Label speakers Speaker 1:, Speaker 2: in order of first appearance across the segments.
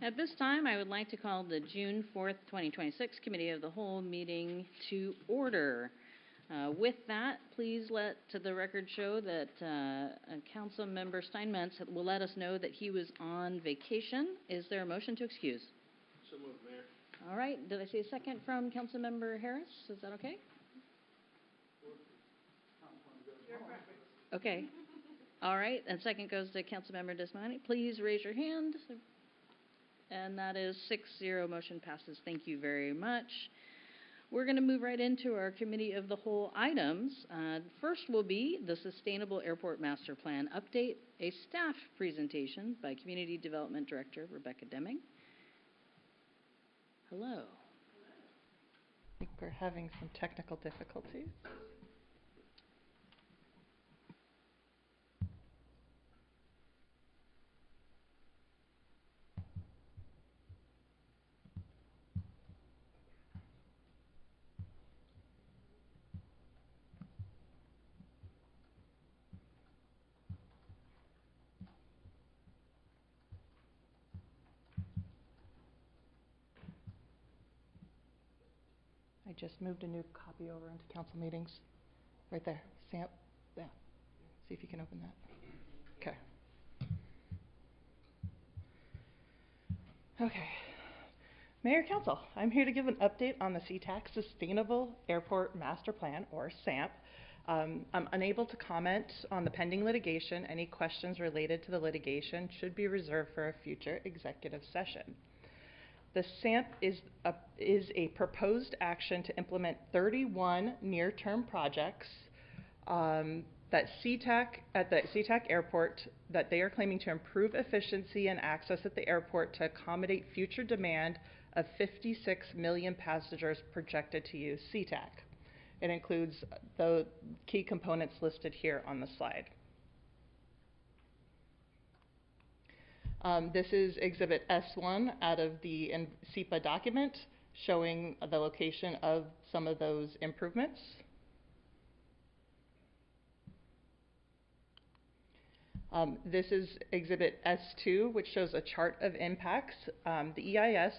Speaker 1: At this time, I would like to call the June 4th, 2026 Committee of the Whole meeting to order. With that, please let the record show that Council Member Steinmetz will let us know that he was on vacation. Is there a motion to excuse?
Speaker 2: So moved, Mayor.
Speaker 1: All right. Did I see a second from Council Member Harris? Is that okay? Okay. All right. And second goes to Council Member Desmani. Please raise your hand. And that is 6-0. Motion passes. Thank you very much. We're going to move right into our Committee of the Whole items. First will be the Sustainable Airport Master Plan Update, a staff presentation by Community Development Director Rebecca Deming. Hello.
Speaker 3: I think we're having some technical difficulties. I just moved a new copy over into council meetings. Right there. Sam, yeah. See if you can open that. Okay. Mayor, Council, I'm here to give an update on the SeaTac Sustainable Airport Master Plan, or SAMP. I'm unable to comment on the pending litigation. Any questions related to the litigation should be reserved for a future executive session. The SAMP is a proposed action to implement 31 near-term projects at the SeaTac Airport that they are claiming to improve efficiency and access at the airport to accommodate future demand of 56 million passengers projected to use SeaTac. It includes the key components listed here on the slide. This is Exhibit S1 out of the SEPA document showing the location of some of those improvements. This is Exhibit S2, which shows a chart of impacts. The EIS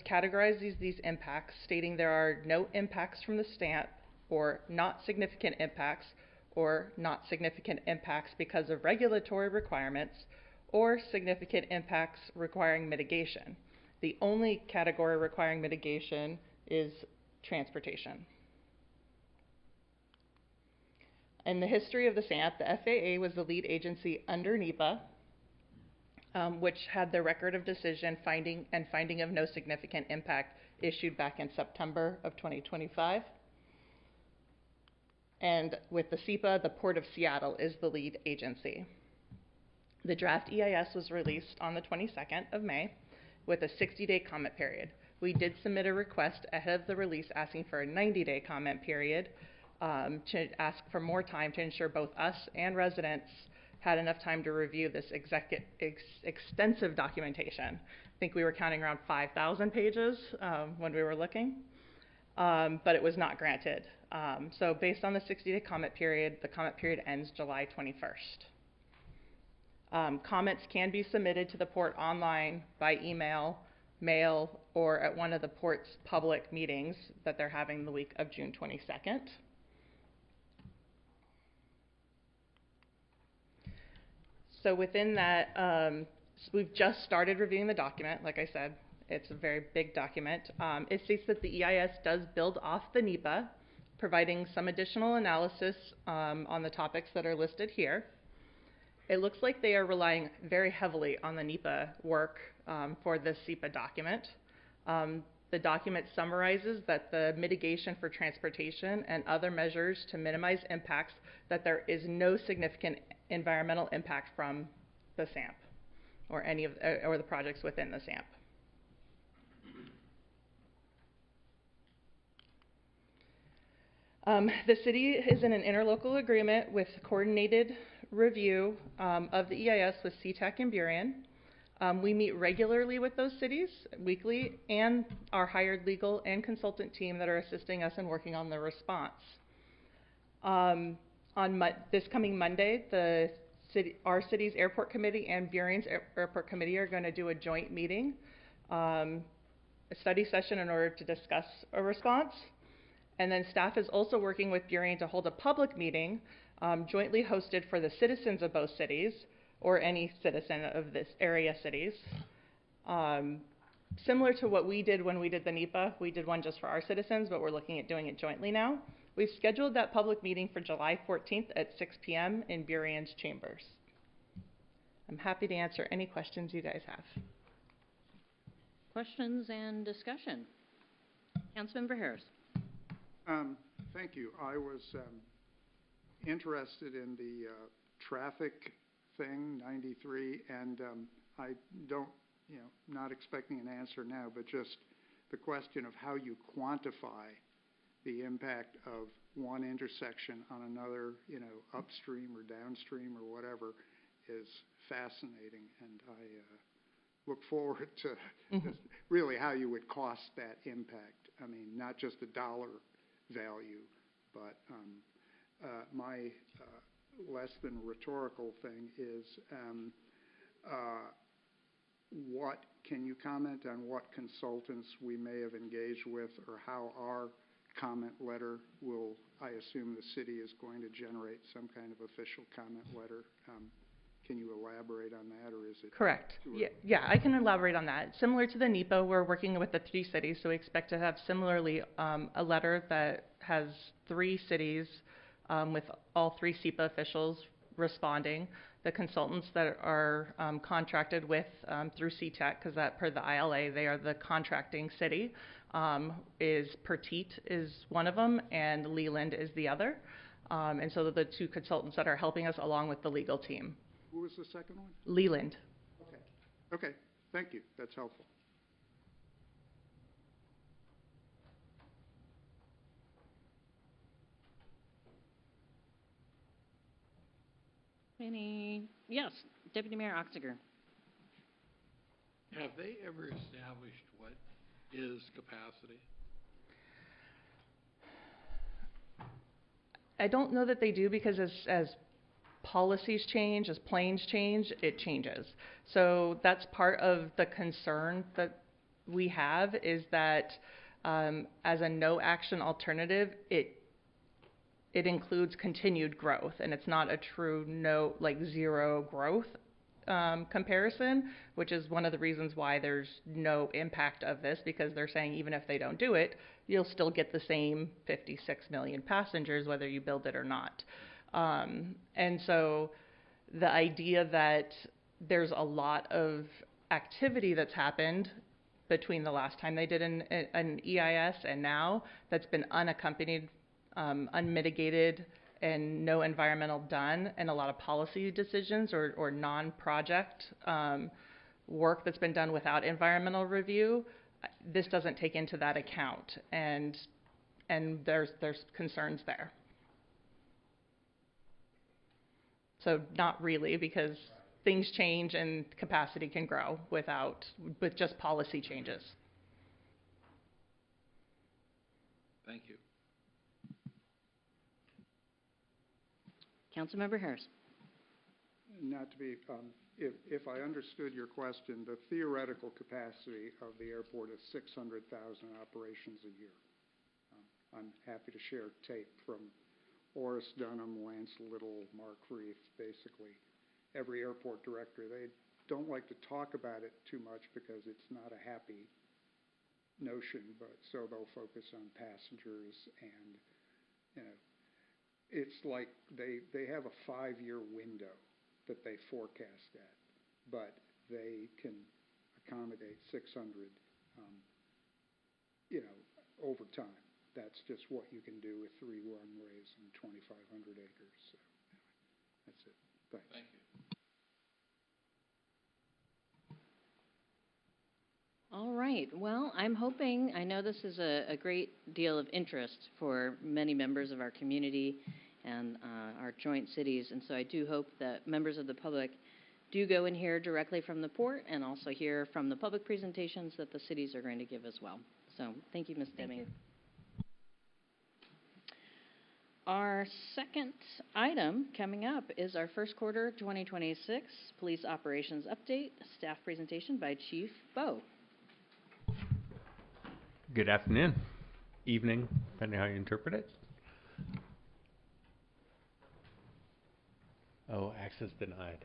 Speaker 3: categorizes these impacts, stating there are no impacts from the STAMP, or not significant impacts, or not significant impacts because of regulatory requirements, or significant impacts requiring mitigation. The only category requiring mitigation is transportation. In the history of the SAMP, the FAA was the lead agency under NEPA, which had the record of decision finding of no significant impact issued back in September of 2025. And with the SEPA, the Port of Seattle is the lead agency. The draft EIS was released on the 22nd of May with a 60-day comment period. We did submit a request ahead of the release asking for a 90-day comment period to ask for more time to ensure both us and residents had enough time to review this extensive documentation. I think we were counting around 5,000 pages when we were looking, but it was not granted. So based on the 60-day comment period, the comment period ends July 21st. Comments can be submitted to the port online, by email, mail, or at one of the port's public meetings that they're having the week of June 22nd. So within that, we've just started reviewing the document. Like I said, it's a very big document. It states that the EIS does build off the NEPA, providing some additional analysis on the topics that are listed here. It looks like they are relying very heavily on the NEPA work for this SEPA document. The document summarizes that the mitigation for transportation and other measures to minimize impacts, that there is no significant environmental impact from the SAMP or any of or the projects within the SAMP. The city is in an interlocal agreement with coordinated review of the EIS with SeaTac and Burien. We meet regularly with those cities weekly, and our hired legal and consultant team that are assisting us in working on the response. On this coming Monday, the our city's airport committee and Burien's airport committee are going to do a joint meeting, a study session in order to discuss a response. And then staff is also working with Burien to hold a public meeting jointly hosted for the citizens of both cities, or any citizen of this area cities. Similar to what we did when we did the NEPA, we did one just for our citizens, but we're looking at doing it jointly now. We've scheduled that public meeting for July 14th at 6 p.m. in Burien's chambers. I'm happy to answer any questions you guys have.
Speaker 1: Questions and discussion? Councilmember Harris.
Speaker 2: Thank you. I was interested in the traffic thing, 93, and I don't, not expecting an answer now, but just the question of how you quantify the impact of one intersection on another, upstream or downstream or whatever, is fascinating, and I look forward to really how you would cost that impact. I mean, not just the dollar value, but my less than rhetorical thing is what can you comment on what consultants we may have engaged with, or how our comment letter will, I assume the city is going to generate some kind of official comment letter. Can you elaborate on that, or is it?
Speaker 3: Correct. Yeah, I can elaborate on that. Similar to the NEPA, we're working with the 3 cities, so we expect to have similarly a letter that has 3 cities with all 3 SEPA officials responding. The consultants that are contracted with through CTEC, because that per the ILA, they are the contracting city, is Petite is one of them, and Leland is the other. And so the 2 consultants that are helping us along with the legal team.
Speaker 2: Who was the second one?
Speaker 3: Leland.
Speaker 2: Okay, thank you. That's helpful.
Speaker 1: Yes, Deputy Mayor Oxiger.
Speaker 4: Have they ever established what is capacity?
Speaker 3: I don't know that they do, because as policies change, as planes change, it changes. So that's part of the concern that we have, is that as a no action alternative, it includes continued growth, and it's not a true zero growth comparison, which is one of the reasons why there's no impact of this, because they're saying even if they don't do it, you'll still get the same 56 million passengers whether you build it or not. And so the idea that there's a lot of activity that's happened between the last time they did an EIS and now, that's been unaccompanied, unmitigated, and no environmental done, and a lot of policy decisions or non-project work that's been done without environmental review, this doesn't take into that account, and there's concerns there. So not really, because things change and capacity can grow with just policy changes.
Speaker 4: Thank you.
Speaker 1: Councilmember Harris.
Speaker 2: Not to be, if I understood your question, the theoretical capacity of the airport is 600,000 operations a year. I'm happy to share tape from Horace Dunham, Lance Little, Mark Reef, basically every airport director. They don't like to talk about it too much because it's not a happy notion, but so they'll focus on passengers, and it's like they have a 5-year window that they forecast at, but they can accommodate 600 over time. That's just what you can do with 3 runways and 2,500 acres. So that's it. Thanks.
Speaker 4: Thank you.
Speaker 1: All right. Well, I'm hoping, I know this is a great deal of interest for many members of our community and our joint cities, and so I do hope that members of the public do go and hear directly from the port, and also hear from the public presentations that the cities are going to give as well. So thank you, Ms. Deming. Our second item coming up is our first quarter 2026 police operations update, staff presentation by Chief Bowe.
Speaker 5: Good afternoon, evening, depending on how you interpret it. Oh, access denied.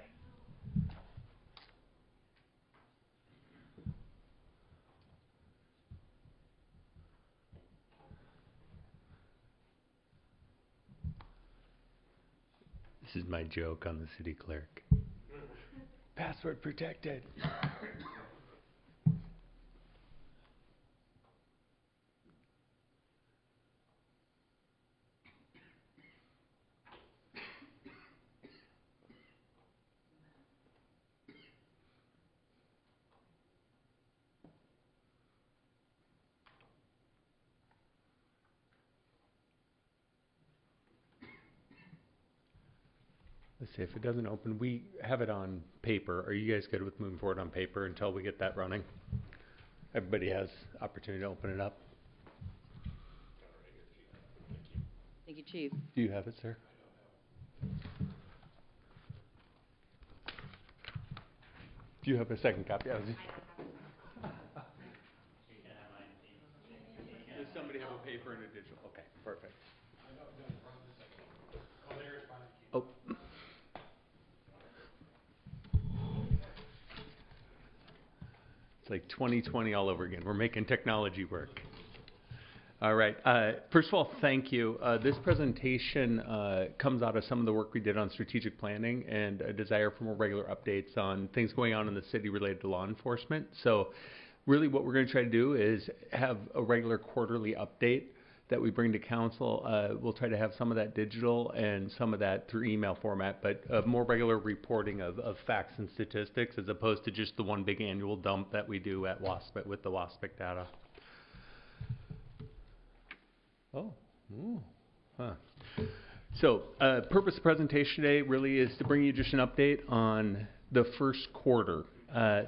Speaker 5: This is my joke on the city clerk. Password protected. Let's see, if it doesn't open, we have it on paper. Are you guys good with moving forward on paper until we get that running? Everybody has opportunity to open it up.
Speaker 1: Thank you, Chief.
Speaker 5: Do you have it, sir? Do you have a second copy? Does somebody have a paper and a digital? Okay, perfect. Oh. It's like 2020 all over again. We're making technology work. All right. First of all, thank you. This presentation comes out of some of the work we did on strategic planning and a desire for more regular updates on things going on in the city related to law enforcement. So really what we're going to try to do is have a regular quarterly update that we bring to council. We'll try to have some of that digital and some of that through email format, but more regular reporting of facts and statistics as opposed to just the one big annual dump that we do at WASPIC with the WASPIC data. Oh, ooh, huh. So, purpose of presentation today really is to bring you just an update on the first quarter.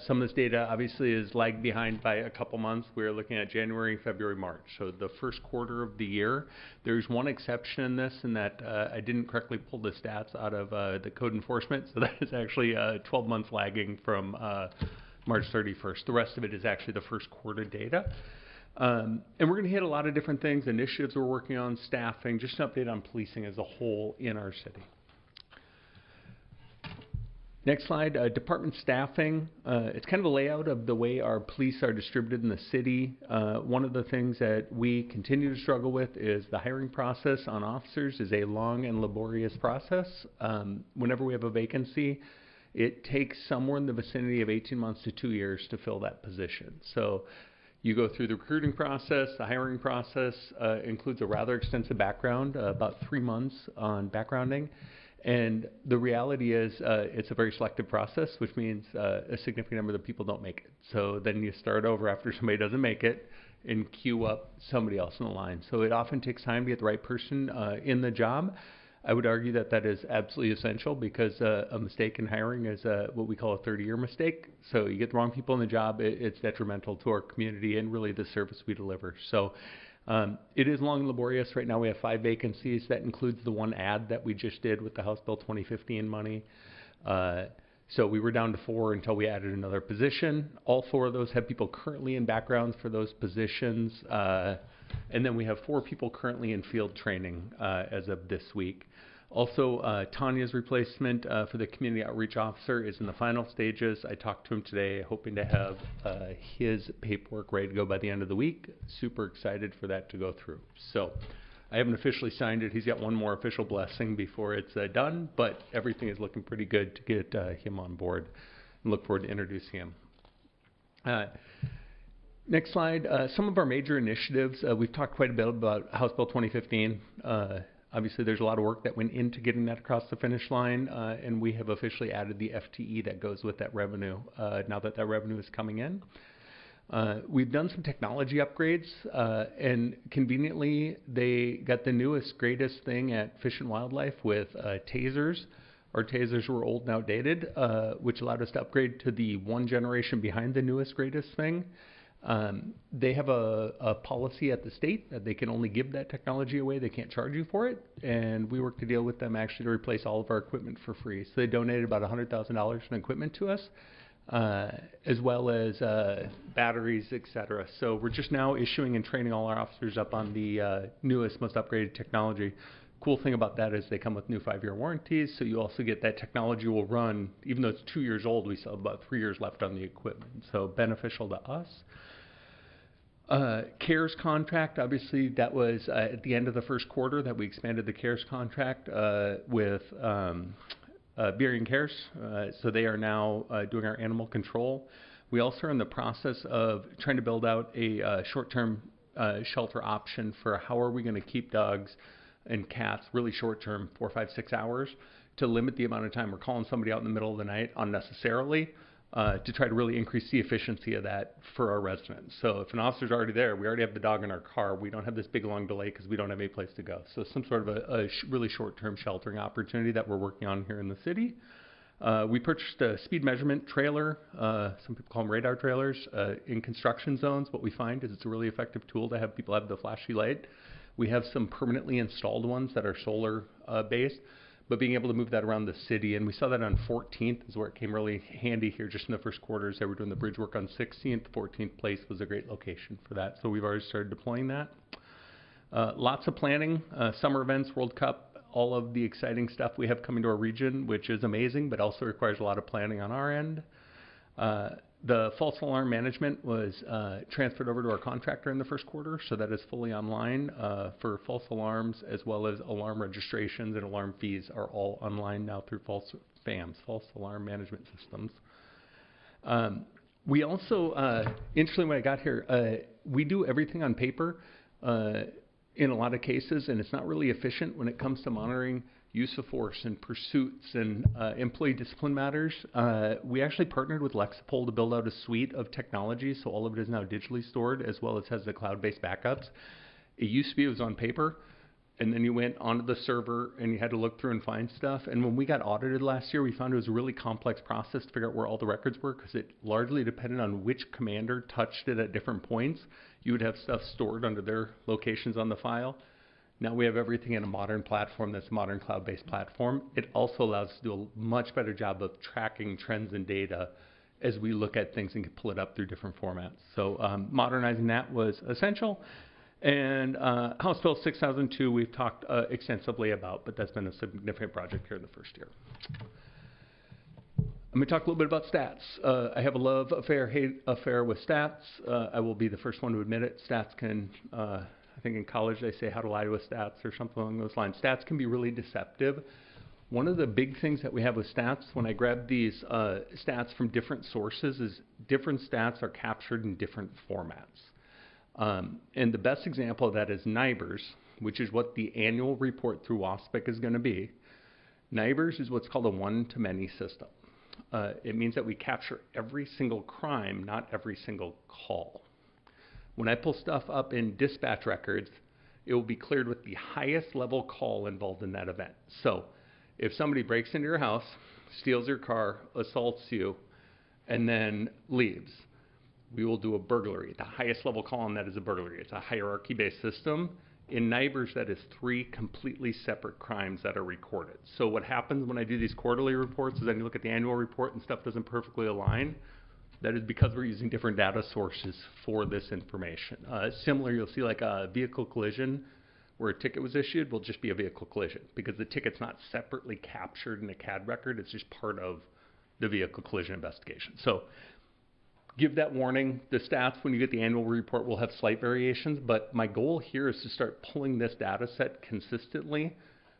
Speaker 5: Some of this data obviously is lagged behind by a couple months. We're looking at January, February, March. So the first quarter of the year. There's one exception in this in that I didn't correctly pull the stats out of the code enforcement. So that is actually 12 months lagging from March 31st. The rest of it is actually the first quarter data. And we're going to hit a lot of different things, initiatives we're working on, staffing, just an update on policing as a whole in our city. Next slide, department staffing. It's kind of a layout of the way our police are distributed in the city. One of the things that we continue to struggle with is the hiring process on officers is a long and laborious process. Whenever we have a vacancy, it takes somewhere in the vicinity of 18 months to 2 years to fill that position. So you go through the recruiting process. The hiring process includes a rather extensive background, about 3 months on backgrounding. And the reality is it's a very selective process, which means a significant number of the people don't make it. So then you start over after somebody doesn't make it and queue up somebody else in the line. So it often takes time to get the right person in the job. I would argue that that is absolutely essential because a mistake in hiring is what we call a 30-year mistake. So you get the wrong people in the job, it's detrimental to our community and really the service we deliver. So it is long and laborious. Right now we have 5 vacancies. That includes the one ad that we just did with the House Bill 2015 money. So we were down to 4 until we added another position. All 4 of those have people currently in backgrounds for those positions. And then we have 4 people currently in field training as of this week. Also, Tanya's replacement for the community outreach officer is in the final stages. I talked to him today, hoping to have his paperwork ready to go by the end of the week. Super excited for that to go through. So I haven't officially signed it. He's got one more official blessing before it's done, but everything is looking pretty good to get him on board and look forward to introducing him. Next slide. Some of our major initiatives. We've talked quite a bit about House Bill 2015. Obviously, there's a lot of work that went into getting that across the finish line, and we have officially added the FTE that goes with that revenue now that that revenue is coming in. We've done some technology upgrades, and conveniently, they got the newest, greatest thing at Fish and Wildlife with tasers. Our tasers were old and outdated, which allowed us to upgrade to the one generation behind the newest, greatest thing. They have a policy at the state that they can only give that technology away. They can't charge you for it. And we work to deal with them actually to replace all of our equipment for free. So they donated about $100,000 in equipment to us, as well as batteries, et cetera. So we're just now issuing and training all our officers up on the newest, most upgraded technology. Cool thing about that is they come with new 5-year warranties, so you also get that technology will run, even though it's 2 years old, we still have about 3 years left on the equipment. So beneficial to us. CARES contract, obviously that was at the end of the first quarter that we expanded the CARES contract with Burien Cares. So they are now doing our animal control. We also are in the process of trying to build out a short-term shelter option for how are we going to keep dogs and cats really short-term, 4, 5, 6 hours, to limit the amount of time we're calling somebody out in the middle of the night unnecessarily, to try to really increase the efficiency of that for our residents. So if an officer's already there, we already have the dog in our car, we don't have this big long delay because we don't have any place to go. So some sort of a really short-term sheltering opportunity that we're working on here in the city. We purchased a speed measurement trailer, some people call them radar trailers, in construction zones. What we find is it's a really effective tool to have people have the flashy light. We have some permanently installed ones that are solar based, but being able to move that around the city, and we saw that on 14th is where it came really handy here just in the first quarters. They were doing the bridge work on 16th. 14th place was a great location for that, so we've already started deploying that. Lots of planning, summer events, World Cup, all of the exciting stuff we have coming to our region, which is amazing, but also requires a lot of planning on our end. The false alarm management was transferred over to our contractor in the first quarter, so that is fully online for false alarms, as well as alarm registrations and alarm fees are all online now through false alarm management systems. We also, interestingly when I got here, we do everything on paper in a lot of cases, and it's not really efficient when it comes to monitoring use of force and pursuits and employee discipline matters. We actually partnered with Lexipol to build out a suite of technology, so all of it is now digitally stored, as well as has the cloud-based backups. It used to be it was on paper, and then you went onto the server and you had to look through and find stuff. And when we got audited last year, we found it was a really complex process to figure out where all the records were, because it largely depended on which commander touched it at different points. You would have stuff stored under their locations on the file. Now we have everything in a modern platform that's a modern cloud-based platform. It also allows us to do a much better job of tracking trends and data as we look at things and can pull it up through different formats. So modernizing that was essential. And House Bill 6002 we've talked extensively about, but that's been a significant project here in the first year. I'm going to talk a little bit about stats. I have a love affair, hate affair with stats. I will be the first one to admit it. Stats can... I think in college they say how to lie to a stats or something along those lines. Stats can be really deceptive. One of the big things that we have with stats, when I grab these stats from different sources, is different stats are captured in different formats. And the best example of that is NIBRS, which is what the annual report through WASPIC is going to be. NIBRS is what's called a one-to-many system. It means that we capture every single crime, not every single call. When I pull stuff up in dispatch records, it will be cleared with the highest level call involved in that event. So if somebody breaks into your house, steals your car, assaults you, and then leaves, we will do a burglary. The highest level call on that is a burglary. It's a hierarchy-based system. In NIBRS, that is 3 completely separate crimes that are recorded. So what happens when I do these quarterly reports is then you look at the annual report and stuff doesn't perfectly align. That is because we're using different data sources for this information. Similar, you'll see like a vehicle collision where a ticket was issued will just be a vehicle collision because the ticket's not separately captured in a CAD record. It's just part of the vehicle collision investigation. So give that warning. The stats, when you get the annual report, will have slight variations, but my goal here is to start pulling this data set consistently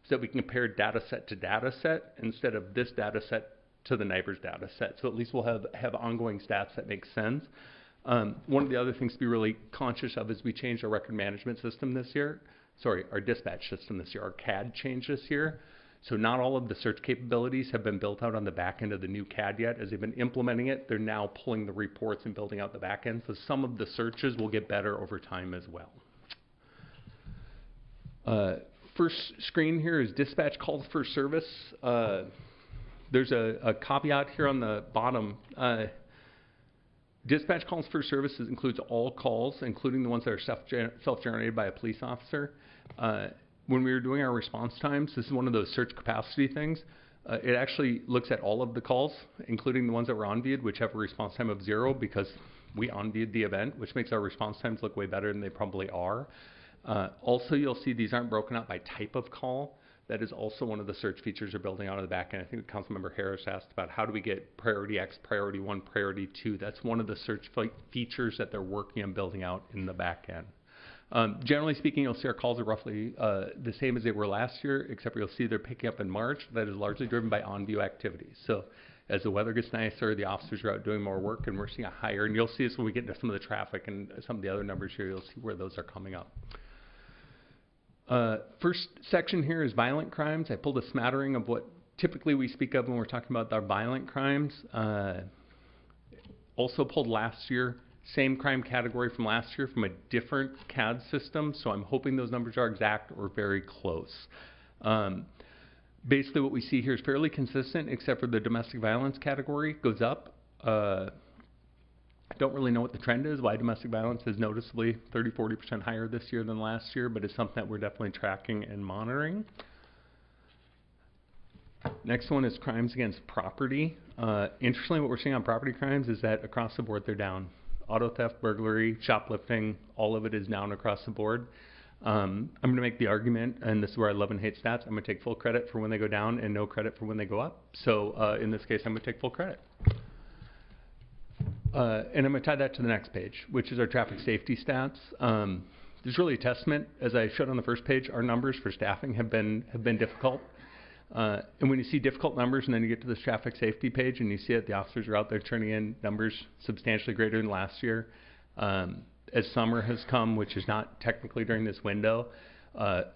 Speaker 5: so that we can compare data set to data set instead of this data set to the NIBRS data set. So at least we'll have ongoing stats that make sense. One of the other things to be really conscious of is we changed our record management system this year. Sorry, our dispatch system this year. Our CAD changed this year. So not all of the search capabilities have been built out on the back end of the new CAD yet. As they've been implementing it, they're now pulling the reports and building out the back end. So some of the searches will get better over time as well. First screen here is dispatch calls for service. There's a caveat here on the bottom. Dispatch calls for services includes all calls, including the ones that are self-generated by a police officer. When we were doing our response times, this is one of those search capacity things. It actually looks at all of the calls, including the ones that were on-viewed, which have a response time of 0 because we on-viewed the event, which makes our response times look way better than they probably are. Also, you'll see these aren't broken out by type of call. That is also one of the search features they're building out of the back end. I think Councilmember Harris asked about how do we get priority X, priority 1, priority 2. That's one of the search features that they're working on building out in the back end. Generally speaking, you'll see our calls are roughly the same as they were last year, except for you'll see they're picking up in March. That is largely driven by on-view activities. So as the weather gets nicer, the officers are out doing more work, and we're seeing a higher, and you'll see this when we get into some of the traffic and some of the other numbers here, you'll see where those are coming up. First section here is violent crimes. I pulled a smattering of what typically we speak of when we're talking about our violent crimes. Also pulled last year, same crime category from last year from a different CAD system, so I'm hoping those numbers are exact or very close. Basically what we see here is fairly consistent, except for the domestic violence category goes up. I don't really know what the trend is, why domestic violence is noticeably 30-40% higher this year than last year, but it's something that we're definitely tracking and monitoring. Next one is crimes against property. Interestingly, what we're seeing on property crimes is that across the board they're down. Auto theft, burglary, shoplifting, all of it is down across the board. I'm going to make the argument, and this is where I love and hate stats, I'm going to take full credit for when they go down and no credit for when they go up. So in this case, I'm going to take full credit. And I'm going to tie that to the next page, which is our traffic safety stats. There's really a testament, as I showed on the first page, our numbers for staffing have been difficult. And when you see difficult numbers and then you get to this traffic safety page and you see it, the officers are out there turning in numbers substantially greater than last year. As summer has come, which is not technically during this window,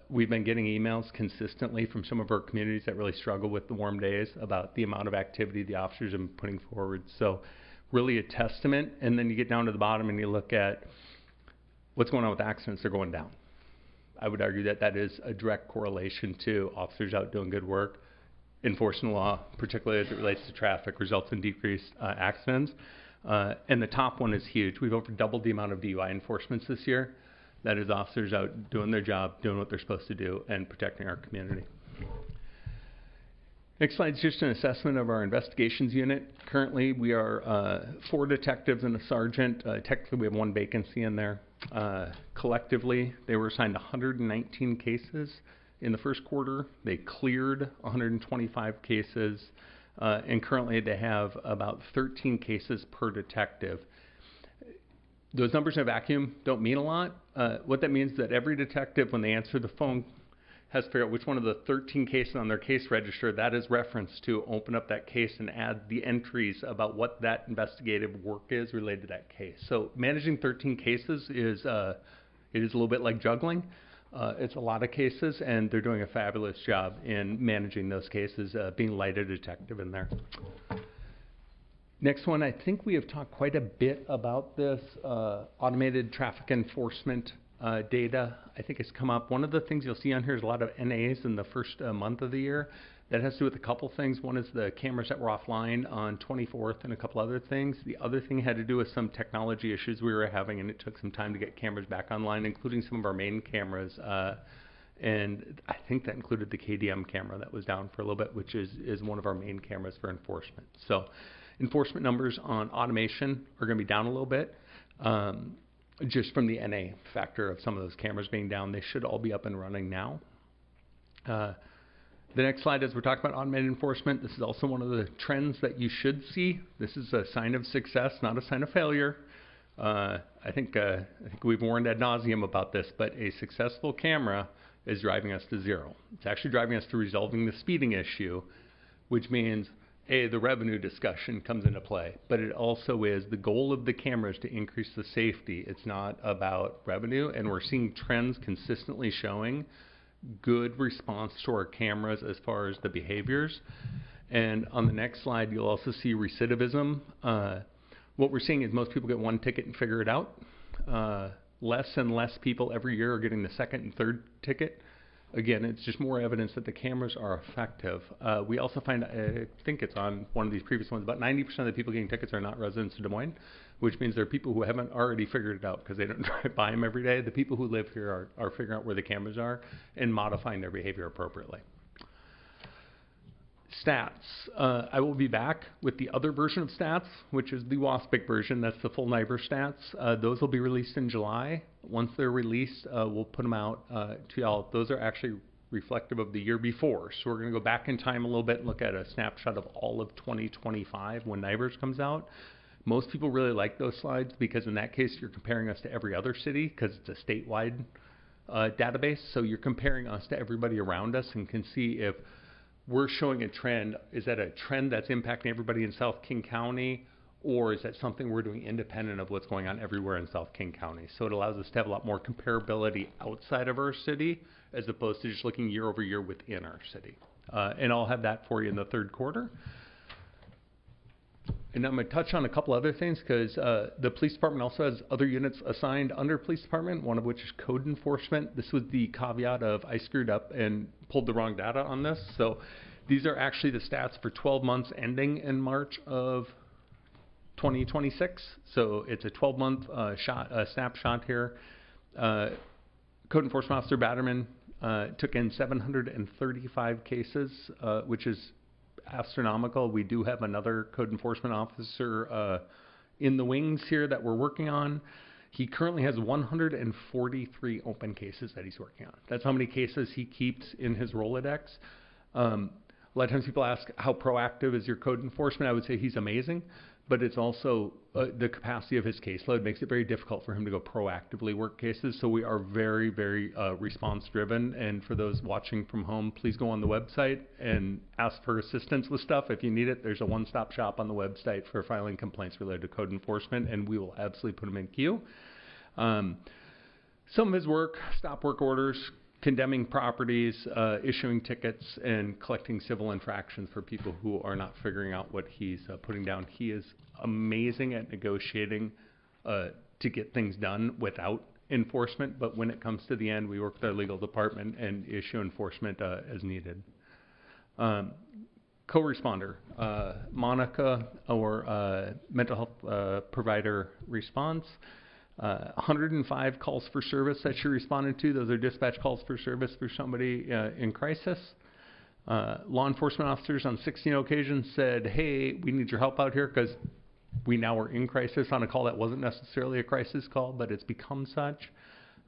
Speaker 5: we've been getting emails consistently from some of our communities that really struggle with the warm days about the amount of activity the officers have been putting forward. So really a testament. And then you get down to the bottom and you look at what's going on with accidents. They're going down. I would argue that that is a direct correlation to officers out doing good work, enforcing the law, particularly as it relates to traffic, results in decreased accidents. And the top one is huge. We've over doubled the amount of DUI enforcements this year. That is officers out doing their job, doing what they're supposed to do, and protecting our community. Next slide is just an assessment of our investigations unit. Currently, we are 4 detectives and a sergeant. Technically, we have 1 vacancy in there. Collectively, they were assigned 119 cases in the first quarter. They cleared 125 cases, and currently they have about 13 cases per detective. Those numbers in a vacuum don't mean a lot. What that means is that every detective, when they answer the phone, has to figure out which one of the 13 cases on their case register that is referenced to, open up that case and add the entries about what that investigative work is related to that case. So managing 13 cases is it is a little bit like juggling. It's a lot of cases, and they're doing a fabulous job in managing those cases, being light a detective in there. Next one, I think we have talked quite a bit about this automated traffic enforcement data. I think it's come up. One of the things you'll see on here is a lot of NAs in the first month of the year. That has to do with a couple things. One is the cameras that were offline on 24th and a couple other things. The other thing had to do with some technology issues we were having, and it took some time to get cameras back online, including some of our main cameras. And I think that included the KDM camera that was down for a little bit, which is one of our main cameras for enforcement. So enforcement numbers on automation are going to be down a little bit. Just from the NA factor of some of those cameras being down. They should all be up and running now. The next slide is we're talking about automated enforcement. This is also one of the trends that you should see. This is a sign of success, not a sign of failure. I think we've warned ad nauseum about this, but a successful camera is driving us to 0. It's actually driving us to resolving the speeding issue, which means the revenue discussion comes into play, but it also is the goal of the camera is to increase the safety. It's not about revenue, and we're seeing trends consistently showing good response to our cameras as far as the behaviors. And on the next slide, you'll also see recidivism. What we're seeing is most people get 1 ticket and figure it out. Less and less people every year are getting the 2nd and 3rd ticket. Again, it's just more evidence that the cameras are effective. We also find, I think it's on one of these previous ones, about 90% of the people getting tickets are not residents of Des Moines, which means there are people who haven't already figured it out because they don't drive by them every day. The people who live here are figuring out where the cameras are and modifying their behavior appropriately. Stats. I will be back with the other version of stats, which is the WASPIC version. That's the full NIBR stats. Those will be released in July. Once they're released, we'll put them out to y'all. Those are actually reflective of the year before. So we're going to go back in time a little bit and look at a snapshot of all of 2025 when NIBRS comes out. Most people really like those slides because in that case, you're comparing us to every other city because it's a statewide database. So you're comparing us to everybody around us and can see if we're showing a trend. Is that a trend that's impacting everybody in South King County, or is that something we're doing independent of what's going on everywhere in South King County? So it allows us to have a lot more comparability outside of our city as opposed to just looking year over year within our city. And I'll have that for you in the third quarter. And I'm going to touch on a couple other things because the police department also has other units assigned under police department, one of which is code enforcement. This was the caveat of I screwed up and pulled the wrong data on this. So these are actually the stats for 12 months ending in March of 2026. So it's a 12-month snapshot here. Code enforcement officer Batterman took in 735 cases, which is astronomical. We do have another code enforcement officer in the wings here that we're working on. He currently has 143 open cases that he's working on. That's how many cases he keeps in his Rolodex. A lot of times people ask, how proactive is your code enforcement? I would say he's amazing, but it's also the capacity of his caseload makes it very difficult for him to go proactively work cases. So we are very, very response driven. And for those watching from home, please go on the website and ask for assistance with stuff. If you need it, there's a one-stop shop on the website for filing complaints related to code enforcement, and we will absolutely put them in queue. Some of his work, stop work orders, condemning properties, issuing tickets, and collecting civil infractions for people who are not figuring out what he's putting down. He is amazing at negotiating to get things done without enforcement, but when it comes to the end, we work with our legal department and issue enforcement as needed. Co-responder, Monica, or mental health provider response. 105 calls for service that she responded to. Those are dispatch calls for service for somebody in crisis. Law enforcement officers on 16 occasions said, hey, we need your help out here because we now are in crisis on a call that wasn't necessarily a crisis call, but it's become such.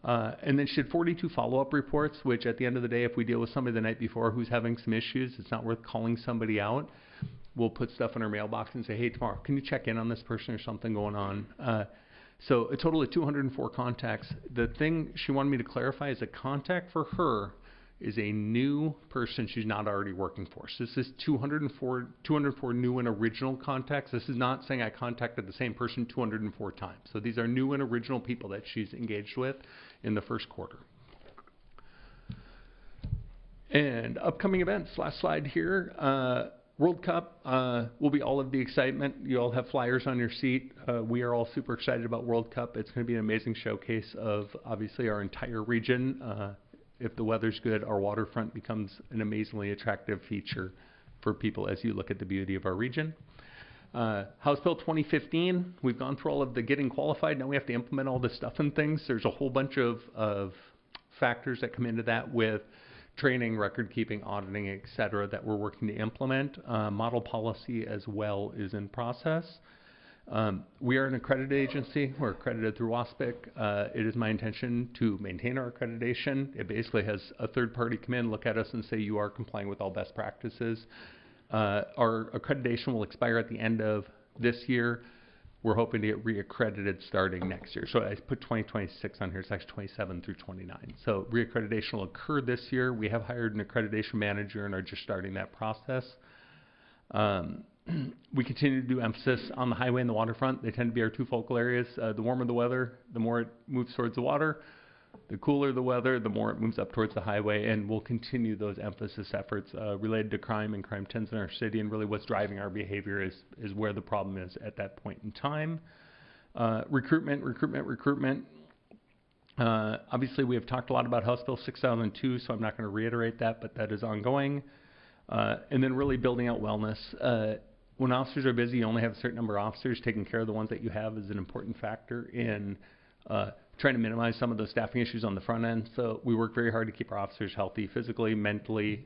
Speaker 5: And then she did 42 follow-up reports, which at the end of the day, if we deal with somebody the night before who's having some issues, it's not worth calling somebody out. We'll put stuff in our mailbox and say, hey, tomorrow, can you check in on this person or something going on? So a total of 204 contacts. The thing she wanted me to clarify is a contact for her is a new person she's not already working for. So this is 204 new and original contacts. This is not saying I contacted the same person 204 times. So these are new and original people that she's engaged with in the first quarter. And upcoming events, last slide here. World Cup will be all of the excitement. You all have flyers on your seat. We are all super excited about World Cup. It's going to be an amazing showcase of, obviously, our entire region. If the weather's good, our waterfront becomes an amazingly attractive feature for people as you look at the beauty of our region. House Bill 2015, we've gone through all of the getting qualified. Now we have to implement all this stuff and things. There's a whole bunch of factors that come into that with training, record keeping, auditing, et cetera, that we're working to implement. Model policy as well is in process. We are an accredited agency. We're accredited through WASPIC. It is my intention to maintain our accreditation. It basically has a third party come in, look at us and say you are complying with all best practices. Our accreditation will expire at the end of this year. We're hoping to get reaccredited starting next year. So I put 2026 on here. It's actually 27 through 29. So reaccreditation will occur this year. We have hired an accreditation manager and are just starting that process. We continue to do emphasis on the highway and the waterfront. They tend to be our two focal areas. The warmer the weather, the more it moves towards the water. The cooler the weather, the more it moves up towards the highway, and we'll continue those emphasis efforts related to crime and crime trends in our city, and really what's driving our behavior is where the problem is at that point in time. Recruitment. Obviously, we have talked a lot about House Bill 6002, so I'm not going to reiterate that, but that is ongoing. And then really building out wellness. When officers are busy, you only have a certain number of officers. Taking care of the ones that you have is an important factor in trying to minimize some of those staffing issues on the front end. So we work very hard to keep our officers healthy physically, mentally.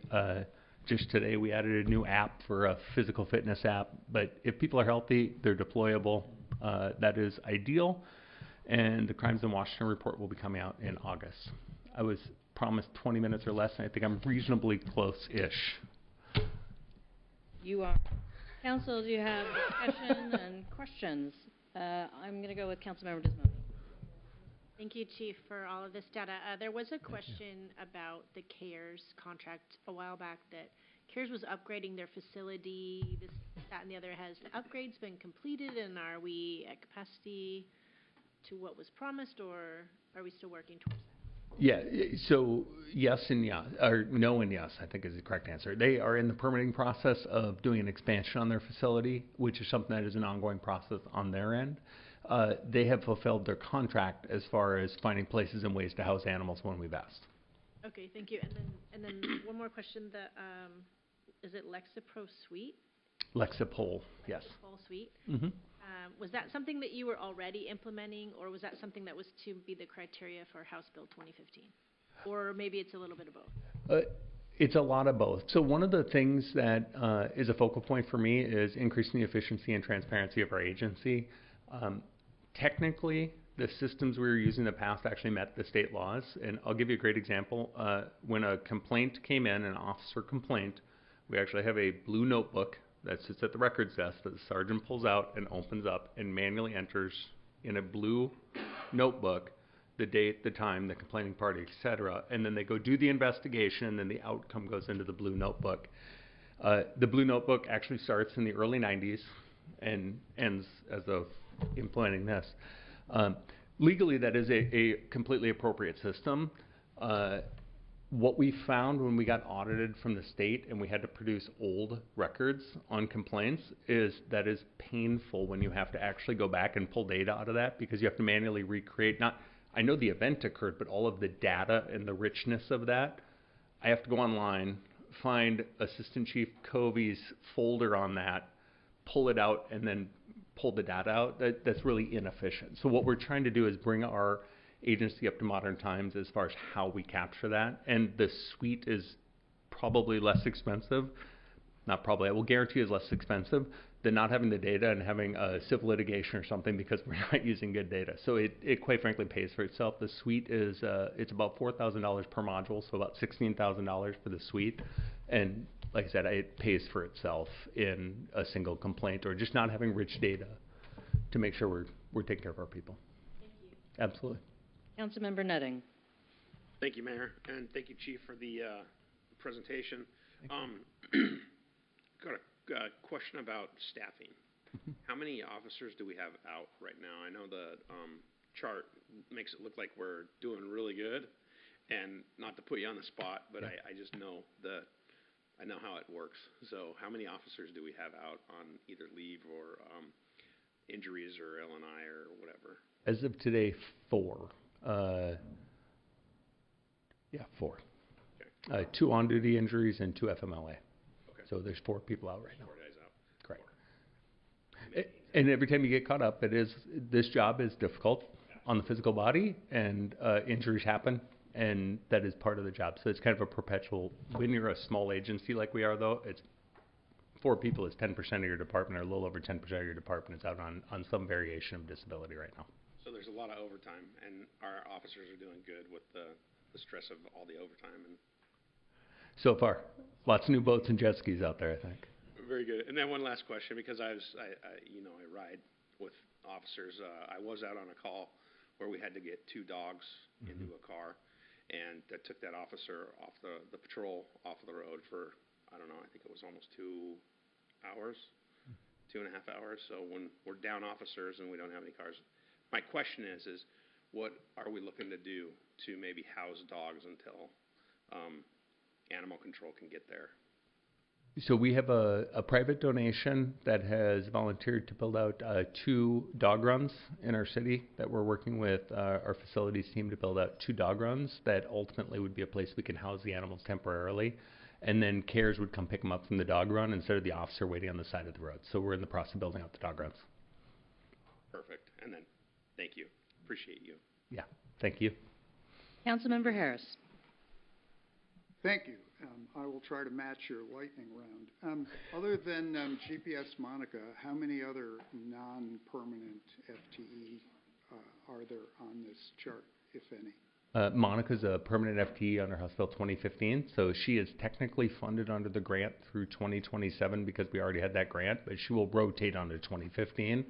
Speaker 5: Just today, we added a new app for a physical fitness app. But if people are healthy, they're deployable. That is ideal. And the Crimes in Washington report will be coming out in August. I was promised 20 minutes or less, and I think I'm reasonably close-ish.
Speaker 1: You are. Council, do you have discussion and questions? I'm going to go with Councilmember Desmond.
Speaker 6: Thank you, Chief, for all of this data. There was a question about the CARES contract a while back that CARES was upgrading their facility, this, that, and the other. Has the upgrades been completed, and are we at capacity to what was promised, or are we still working towards that?
Speaker 5: Yeah, so yes and yes, or no and yes, I think is the correct answer. They are in the permitting process of doing an expansion on their facility, which is something that is an ongoing process on their end. They have fulfilled their contract as far as finding places and ways to house animals when we've asked.
Speaker 6: Okay, thank you. And then one more question. Is it Lexapro Suite?
Speaker 5: Lexapol, yes.
Speaker 6: Lexapol Suite.
Speaker 5: Mm-hmm.
Speaker 6: Was that something that you were already implementing, or was that something that was to be the criteria for House Bill 2015? Or maybe it's a little bit of both?
Speaker 5: It's a lot of both. So one of the things that is a focal point for me is increasing the efficiency and transparency of our agency. Technically, the systems we were using in the past actually met the state laws. And I'll give you a great example. When a complaint came in, an officer complaint, we actually have a blue notebook that sits at the records desk that the sergeant pulls out and opens up and manually enters in a blue notebook the date, the time, the complaining party, etc. And then they go do the investigation, and then the outcome goes into the blue notebook. The blue notebook actually starts in the early 90s and ends as of implementing this. Legally, that is a completely appropriate system. What we found when we got audited from the state and we had to produce old records on complaints is that is painful when you have to actually go back and pull data out of that, because you have to manually recreate, I know the event occurred, but all of the data and the richness of that, I have to go online, find Assistant Chief Covey's folder on that, pull it out, and then pull the data out. That's really inefficient. So what we're trying to do is bring our agency up to modern times as far as how we capture that. And the suite is probably less expensive. Not probably, I will guarantee is less expensive than not having the data and having a civil litigation or something because we're not using good data. So it quite frankly pays for itself. The suite is, it's about $4,000 per module, so about $16,000 for the suite. And like I said, it pays for itself in a single complaint or just not having rich data to make sure we're taking care of our people.
Speaker 6: Thank you.
Speaker 5: Absolutely.
Speaker 1: Councilmember Nutting.
Speaker 7: Thank you, Mayor, and thank you, Chief, for the presentation. Got a question about staffing. How many officers do we have out right now? I know the chart makes it look like we're doing really good, and not to put you on the spot, but I just know I know how it works. So how many officers do we have out on either leave or injuries or L&I or whatever?
Speaker 5: As of today, 4. 4.
Speaker 7: Okay.
Speaker 5: 2 on-duty injuries and 2 FMLA.
Speaker 7: Okay.
Speaker 5: So there's 4 people out right now.
Speaker 7: 4 guys out.
Speaker 5: Correct. And every time you get caught up, this job is difficult on the physical body, and injuries happen, and that is part of the job. So it's kind of a perpetual. When you're a small agency like we are, though, it's 4 people is 10% of your department, or a little over 10% of your department is out on some variation of disability right now.
Speaker 7: So there's a lot of overtime, and our officers are doing good with the stress of all the overtime. And
Speaker 5: so far, lots of new boats and jet skis out there, I think.
Speaker 7: very good. And then one last question, because I ride with officers. I was out on a call where we had to get 2 dogs into a car, and that took that officer off the patrol off of the road for, I don't know, I think it was almost 2 hours, 2.5 hours. So when we're down officers and we don't have any cars, my question is what are we looking to do to maybe house dogs until animal control can get there?
Speaker 5: So we have a private donation that has volunteered to build out 2 dog runs in our city that we're working with our facilities team to build out 2 dog runs that ultimately would be a place we can house the animals temporarily. And then CARES would come pick them up from the dog run instead of the officer waiting on the side of the road. So we're in the process of building out the dog runs.
Speaker 7: Perfect. And then, thank you. Appreciate you.
Speaker 5: Yeah, thank you.
Speaker 1: Councilmember Harris.
Speaker 2: Thank you. I will try to match your lightning round. Other than GPS Monica, how many other non-permanent FTE are there on this chart, if any?
Speaker 5: Monica's a permanent FTE under House Bill 2015, so she is technically funded under the grant through 2027 because we already had that grant, but she will rotate onto 2015.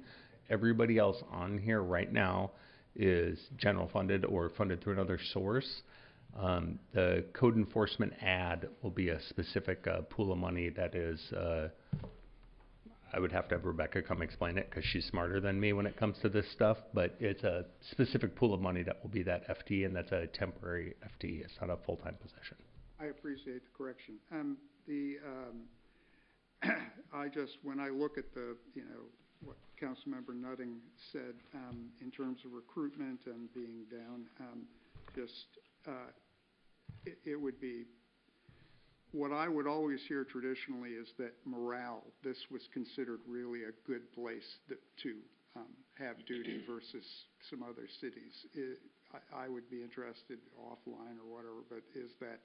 Speaker 5: Everybody else on here right now is general funded or funded through another source. The code enforcement ad will be a specific pool of money that is, I would have to have Rebecca come explain it because she's smarter than me when it comes to this stuff, but it's a specific pool of money that will be that FTE, and that's a temporary FTE. It's not a full-time position.
Speaker 2: I appreciate the correction. When I look at the, what Councilmember Nutting said in terms of recruitment and being down, it would be, what I would always hear traditionally is that morale, this was considered really a good place to have duty versus some other cities. I would be interested offline or whatever, but is that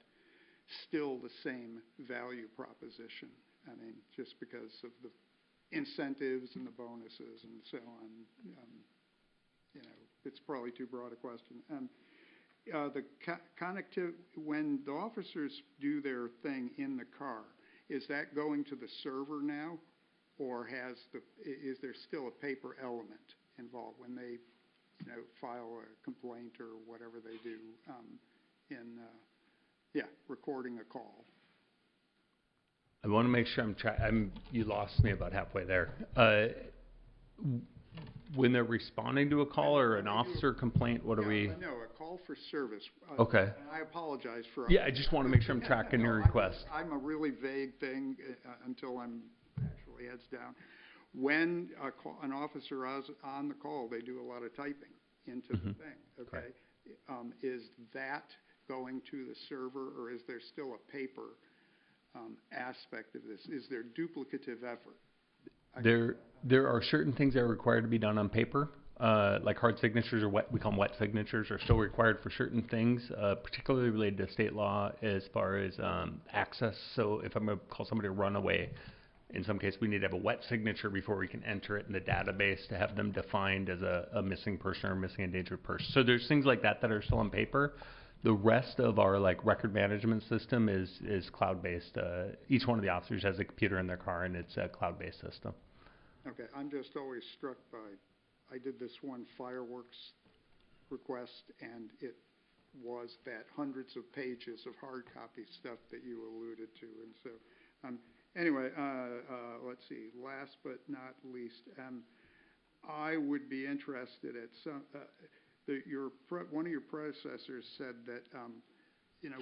Speaker 2: still the same value proposition? I mean, just because of the incentives and the bonuses and so on, it's probably too broad a question. The connectivity, when the officers do their thing in the car, is that going to the server now, or is there still a paper element involved when they, file a complaint or whatever they do recording a call?
Speaker 5: I want to make sure you lost me about halfway there. When they're responding to a call or an officer complaint, what are we?
Speaker 2: No, a call for service.
Speaker 5: Okay.
Speaker 2: And I apologize for.
Speaker 5: Yeah, I just want to make sure I'm tracking your request.
Speaker 2: I'm a really vague thing until I'm actually heads down. When an officer is on the call, they do a lot of typing into the thing. Okay. Is that going to the server, or is there still a paper aspect of this? Is there duplicative effort?
Speaker 5: There are certain things that are required to be done on paper, like hard signatures or we call them wet signatures, are still required for certain things, particularly related to state law as far as access. So if I'm going to call somebody a runaway, in some case we need to have a wet signature before we can enter it in the database to have them defined as a missing person or missing endangered person. So there's things like that that are still on paper. The rest of our record management system is cloud-based. Each one of the officers has a computer in their car, and it's a cloud-based system.
Speaker 2: Okay, I'm just always struck by, I did this one fireworks request, and it was that hundreds of pages of hard copy stuff that you alluded to. And so, anyway, let's see, last but not least, I would be interested at some, one of your predecessors said that,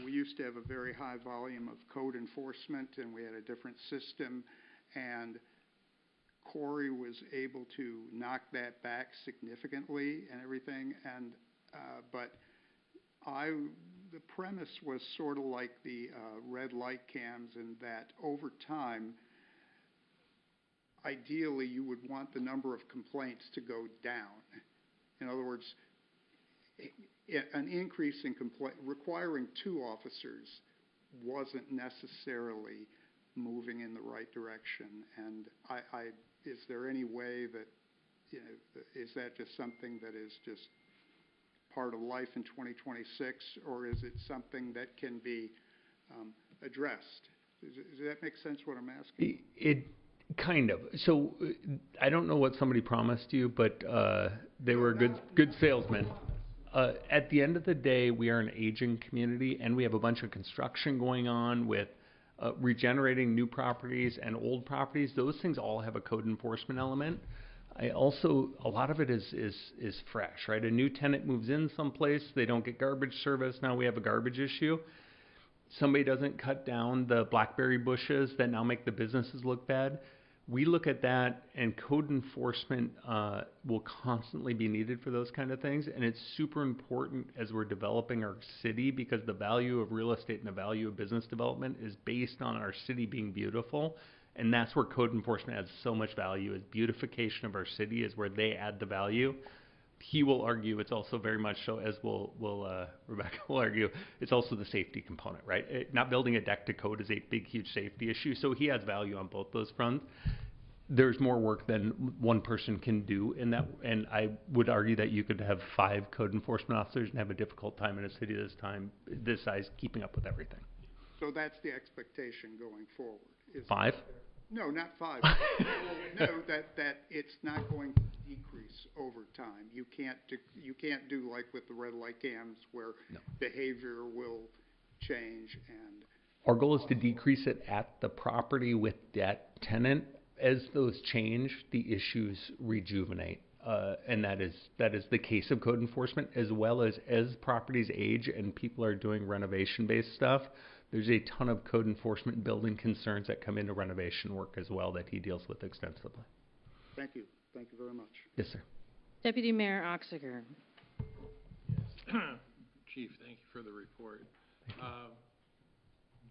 Speaker 2: we used to have a very high volume of code enforcement, and we had a different system, and Corey was able to knock that back significantly and everything, and but the premise was sort of like the red light cams, in that over time, ideally you would want the number of complaints to go down. In other words, an increase in requiring 2 officers wasn't necessarily moving in the right direction, and is there any way that, is that just something that is just part of life in 2026, or is it something that can be addressed? Does that make sense, what I'm asking?
Speaker 5: It kind of. So I don't know what somebody promised you, but they were a good salesman. At the end of the day, we are an aging community, and we have a bunch of construction going on with regenerating new properties and old properties. Those things all have a code enforcement element. A lot of it is fresh, right? A new tenant moves in someplace, they don't get garbage service, now we have a garbage issue. somebody doesn't cut down the blackberry bushes that now make the businesses look bad. We look at that, and code enforcement will constantly be needed for those kind of things. And it's super important as we're developing our city, because the value of real estate and the value of business development is based on our city being beautiful. And that's where code enforcement adds so much value, is beautification of our city is where they add the value. He will argue it's also very much so, as Rebecca will argue, it's also the safety component, right? Not building a deck to code is a big, huge safety issue. So he adds value on both those fronts. There's more work than one person can do in that. And I would argue that you could have 5 code enforcement officers and have a difficult time in a city this size keeping up with everything.
Speaker 2: So that's the expectation going forward? Is
Speaker 5: 5?
Speaker 2: No, not 5. No, that it's not going to decrease over time. You can't do like with the red light cams where behavior will change. And
Speaker 5: our goal is to decrease it at the property with that tenant. As those change, the issues rejuvenate. And that is the case of code enforcement, as well as properties age and people are doing renovation-based stuff. There's a ton of code enforcement building concerns that come into renovation work as well that he deals with extensively.
Speaker 2: Thank you. Thank you very much.
Speaker 5: Yes, sir.
Speaker 1: Deputy Mayor Oxiger.
Speaker 4: Chief, thank you for the report.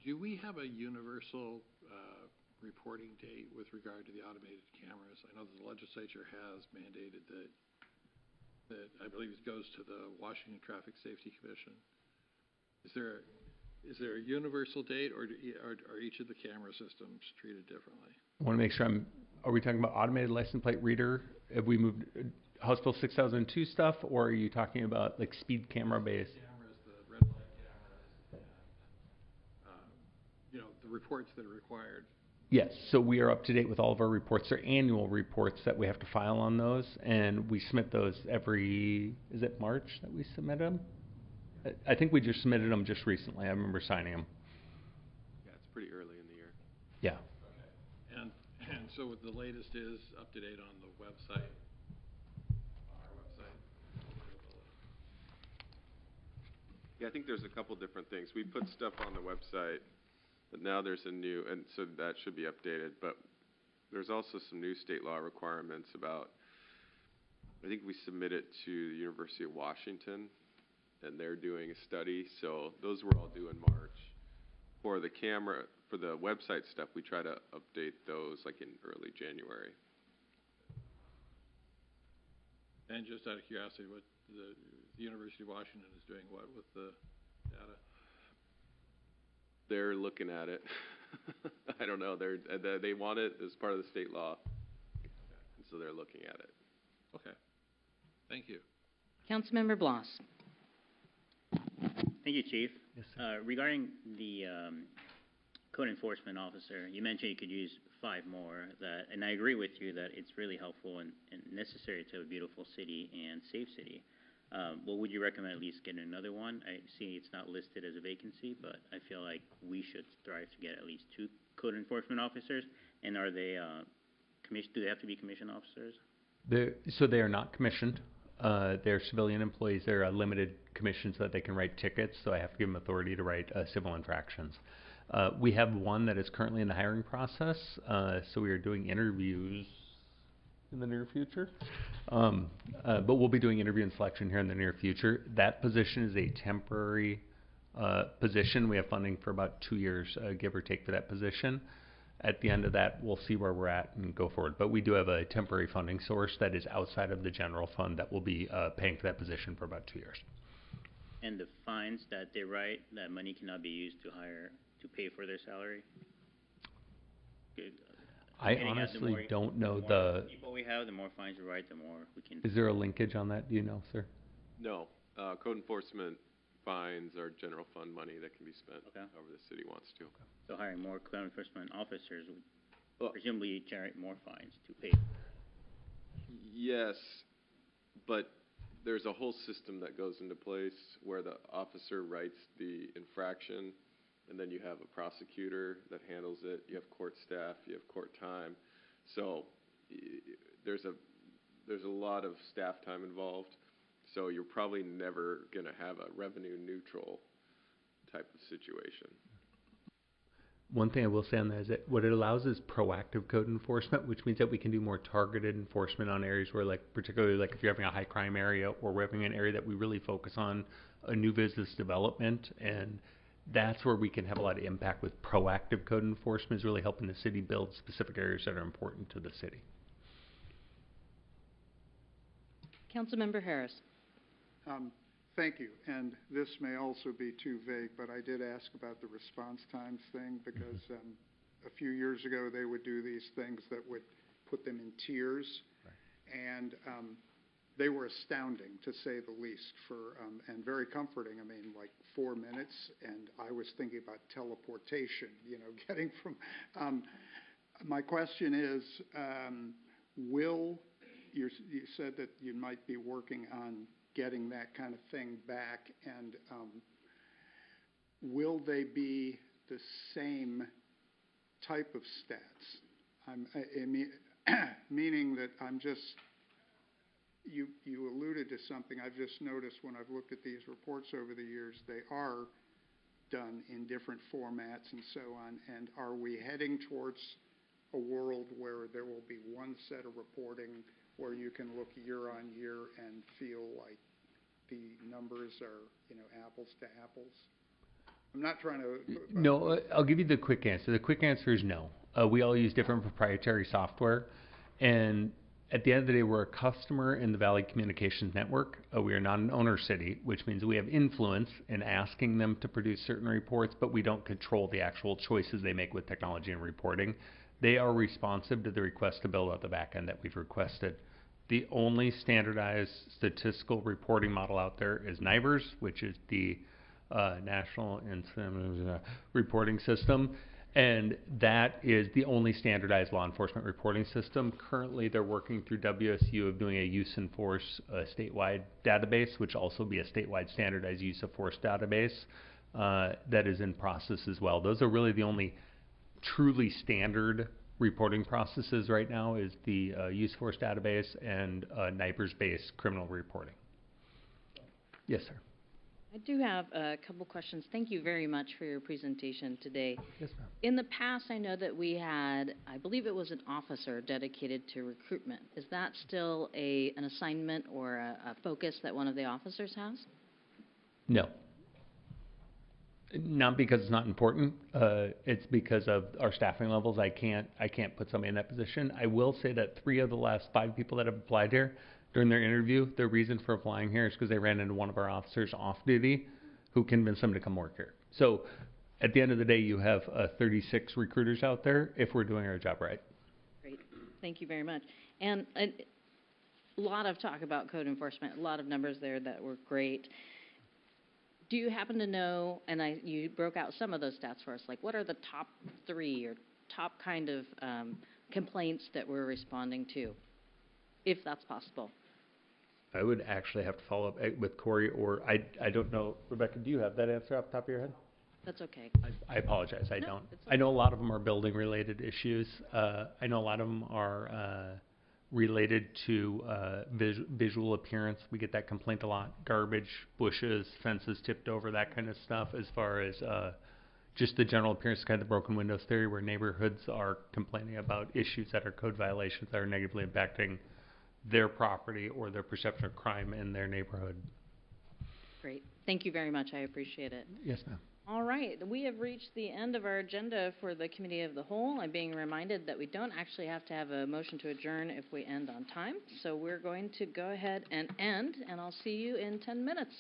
Speaker 4: Do we have a universal reporting date with regard to the automated cameras? I know the legislature has mandated that I believe it goes to the Washington Traffic Safety Commission. Is there a universal date, or are each of the camera systems treated differently?
Speaker 5: I want to make sure are we talking about automated license plate reader? Have we moved House Bill 6002 stuff, or are you talking about like speed camera based?
Speaker 4: Cameras, the red light cameras, and, the reports that are required.
Speaker 5: Yes, so we are up to date with all of our reports. They're annual reports that we have to file on those, and we submit those is it March that we submit them? I think we just submitted them just recently. I remember signing them.
Speaker 8: Yeah, it's pretty early in the year.
Speaker 5: Yeah.
Speaker 4: Okay. And so the latest is up to date on the website, on our website?
Speaker 8: Yeah, I think there's a couple different things. We put stuff on the website, but now there's a new, and so that should be updated. But there's also some new state law requirements about, I think we submitted to the University of Washington, and they're doing a study. So those were all due in March. For the website stuff, we try to update those like in early January.
Speaker 4: And just out of curiosity, what the University of Washington is doing what with the data?
Speaker 8: They're looking at it. I don't know. They want it as part of the state law, and so they're looking at it.
Speaker 4: Okay. Thank you.
Speaker 1: Councilmember Bloss.
Speaker 9: Thank you, Chief.
Speaker 5: Yes, sir.
Speaker 9: Regarding the code enforcement officer, you mentioned you could use 5 more. And I agree with you that it's really helpful and necessary to have a beautiful city and safe city. Well, would you recommend at least getting another one? I see it's not listed as a vacancy, but I feel like we should strive to get at least 2 code enforcement officers. And are they do they have to be commissioned officers?
Speaker 5: So they are not commissioned. They're civilian employees. They're limited commissions so that they can write tickets, so I have to give them authority to write civil infractions. We have one that is currently in the hiring process, so we are doing interviews in the near future. But we'll be doing interview and selection here in the near future. That position is a temporary position. We have funding for about 2 years, give or take, for that position. At the end of that, we'll see where we're at and go forward. But we do have a temporary funding source that is outside of the general fund that will be paying for that position for about 2 years.
Speaker 9: And the fines that they write, that money cannot be used to pay for their salary?
Speaker 5: I honestly don't know the
Speaker 9: people we have, the more fines we write, the more we can.
Speaker 5: Is there a linkage on that? Do you know, sir?
Speaker 8: No, code enforcement fines are general fund money that can be spent however the city wants to.
Speaker 9: So hiring more code enforcement officers would presumably generate more fines to pay.
Speaker 8: Yes, but there's a whole system that goes into place where the officer writes the infraction, and then you have a prosecutor that handles it. You have court staff. You have court time. So there's a lot of staff time involved. So you're probably never going to have a revenue neutral type of situation.
Speaker 5: One thing I will say on that is that what it allows is proactive code enforcement, which means that we can do more targeted enforcement on areas where, like, particularly like if you're having a high crime area or we're having an area that we really focus on a new business development, and that's where we can have a lot of impact with proactive code enforcement, is really helping the city build specific areas that are important to the city.
Speaker 1: Councilmember Harris.
Speaker 2: Thank you. And this may also be too vague, but I did ask about the response times thing because a few years ago they would do these things that would put them in tiers. Right. And they were astounding, to say the least, and very comforting. I mean, like 4 minutes, and I was thinking about teleportation, getting from... my question is, you said that you might be working on getting that kind of thing back, and will they be the same type of stats? Meaning that you alluded to something I've just noticed when I've looked at these reports over the years. They are done in different formats and so on, and are we heading towards a world where there will be one set of reporting where you can look year on year and feel like the numbers are, apples to apples? I'm not trying to...
Speaker 5: No, I'll give you the quick answer. The quick answer is no. We all use different proprietary software, and at the end of the day, we're a customer in the Valley Communications Network. We are not an owner city, which means we have influence in asking them to produce certain reports, but we don't control the actual choices they make with technology and reporting. They are responsive to the request to build out the back end that we've requested. The only standardized statistical reporting model out there is NIBRS, which is the National Incident Reporting System, and that is the only standardized law enforcement reporting system. Currently, they're working through WSU of doing a use and force statewide database, which also be a statewide standardized use of force database that is in process as well. Those are really the only truly standard reporting processes right now, is the use force database and NIBRS-based criminal reporting. Yes, sir.
Speaker 1: I do have a couple questions. Thank you very much for your presentation today.
Speaker 5: Yes, ma'am.
Speaker 1: In the past, I know that we had, I believe it was an officer dedicated to recruitment. Is that still an assignment or a focus that one of the officers has?
Speaker 5: No. Not because it's not important. It's because of our staffing levels. I can't put somebody in that position. I will say that 3 of the last 5 people that have applied here, during their interview, their reason for applying here is because they ran into one of our officers off duty who convinced them to come work here. So at the end of the day, you have 36 recruiters out there if we're doing our job right.
Speaker 1: Great. Thank you very much. And a lot of talk about code enforcement, a lot of numbers there that were great. Do you happen to know, and you broke out some of those stats for us, like what are the top 3 or top kind of complaints that we're responding to, if that's possible?
Speaker 5: I would actually have to follow up with Corey, or I don't know. Rebecca, do you have that answer off the top of your head?
Speaker 1: That's okay.
Speaker 5: I apologize, I don't.
Speaker 1: Okay.
Speaker 5: I know a lot of them are building-related issues. I know a lot of them are related to visual appearance. We get that complaint a lot. Garbage, bushes, fences tipped over, that kind of stuff, as far as just the general appearance, kind of the broken windows theory, where neighborhoods are complaining about issues that are code violations that are negatively impacting their property or their perception of crime in their neighborhood.
Speaker 1: Great. Thank you very much. I appreciate it.
Speaker 5: Yes, ma'am.
Speaker 1: All right. We have reached the end of our agenda for the Committee of the Whole. I'm being reminded that we don't actually have to have a motion to adjourn if we end on time. So we're going to go ahead and end, and I'll see you in 10 minutes.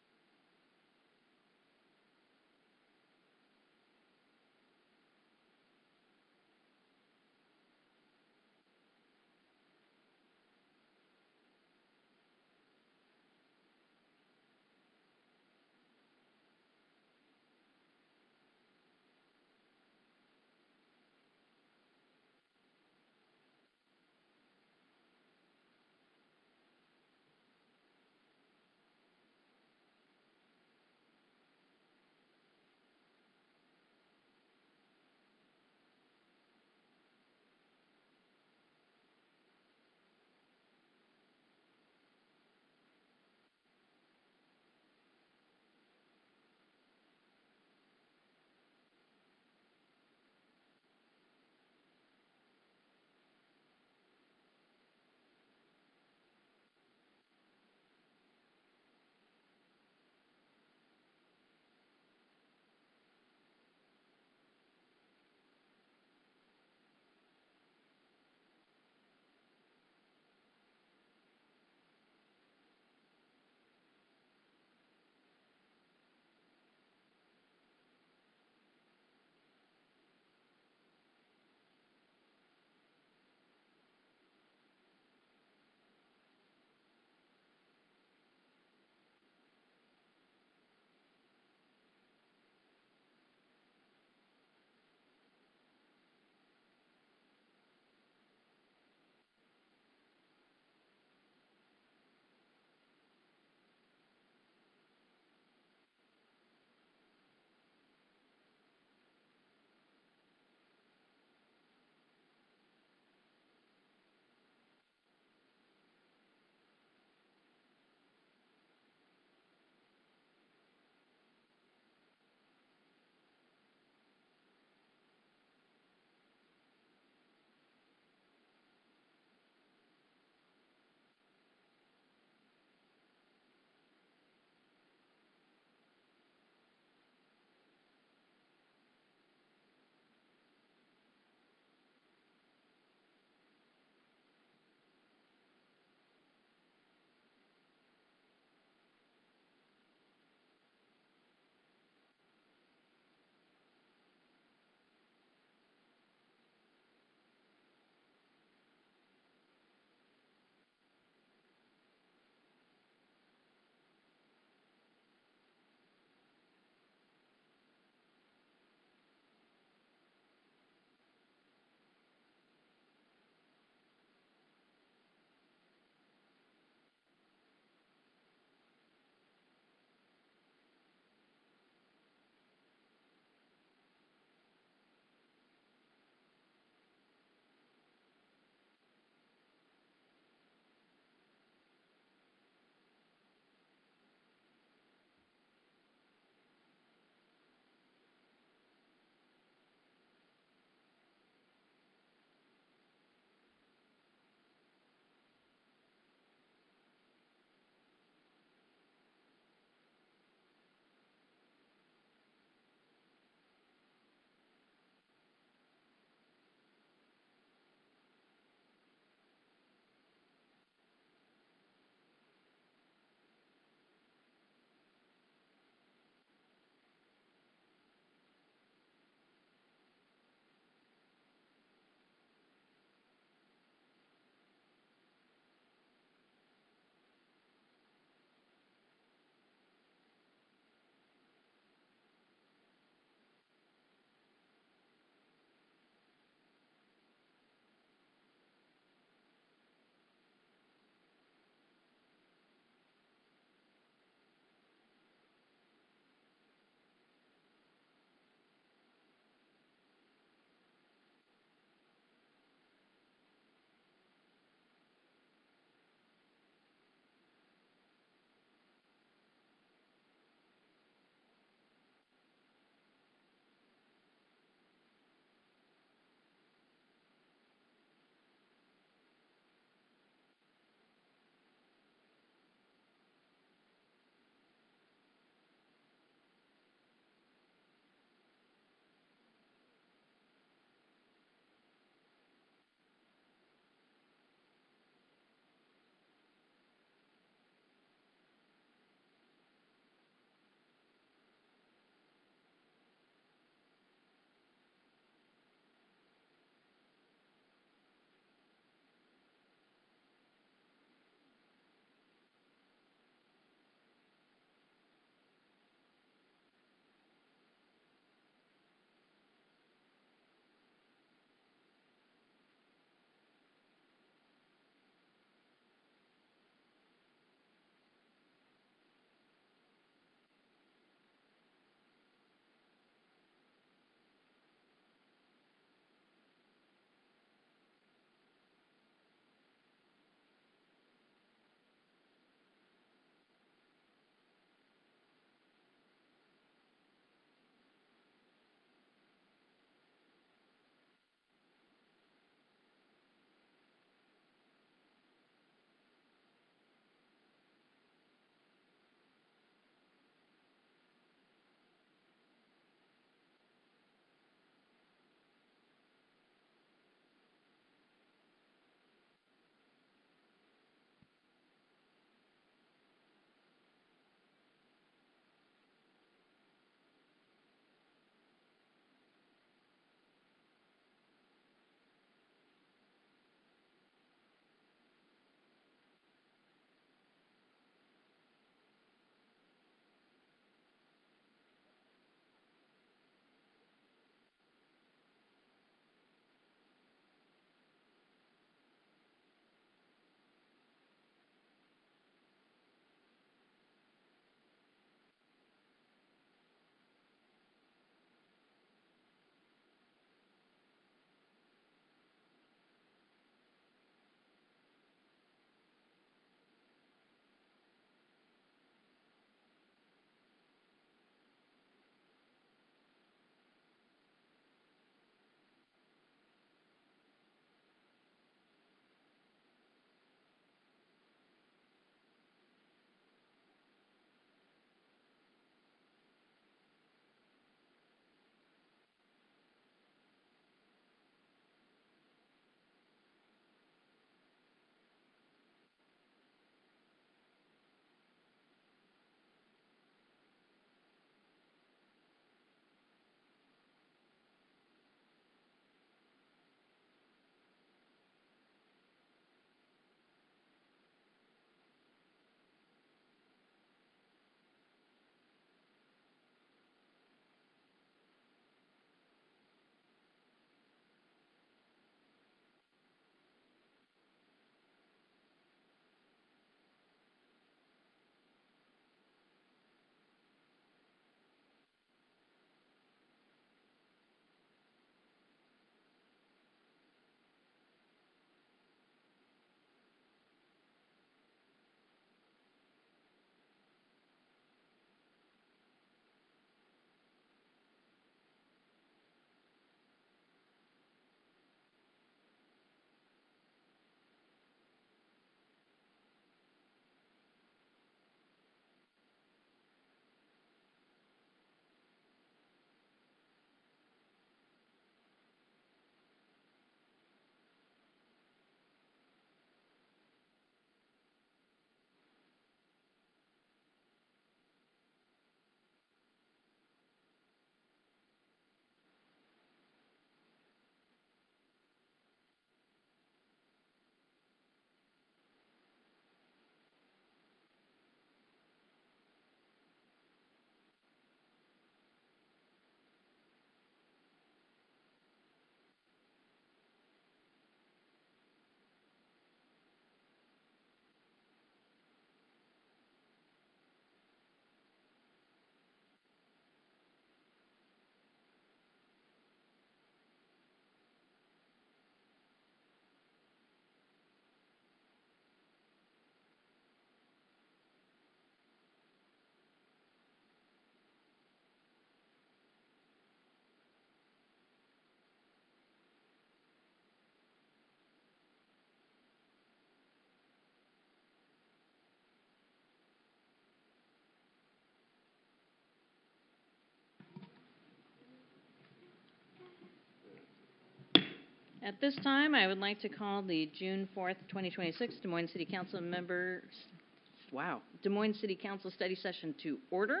Speaker 1: At this time, I would like to call the June 4th, 2026 Des Moines City Council Des Moines City Council study session to order.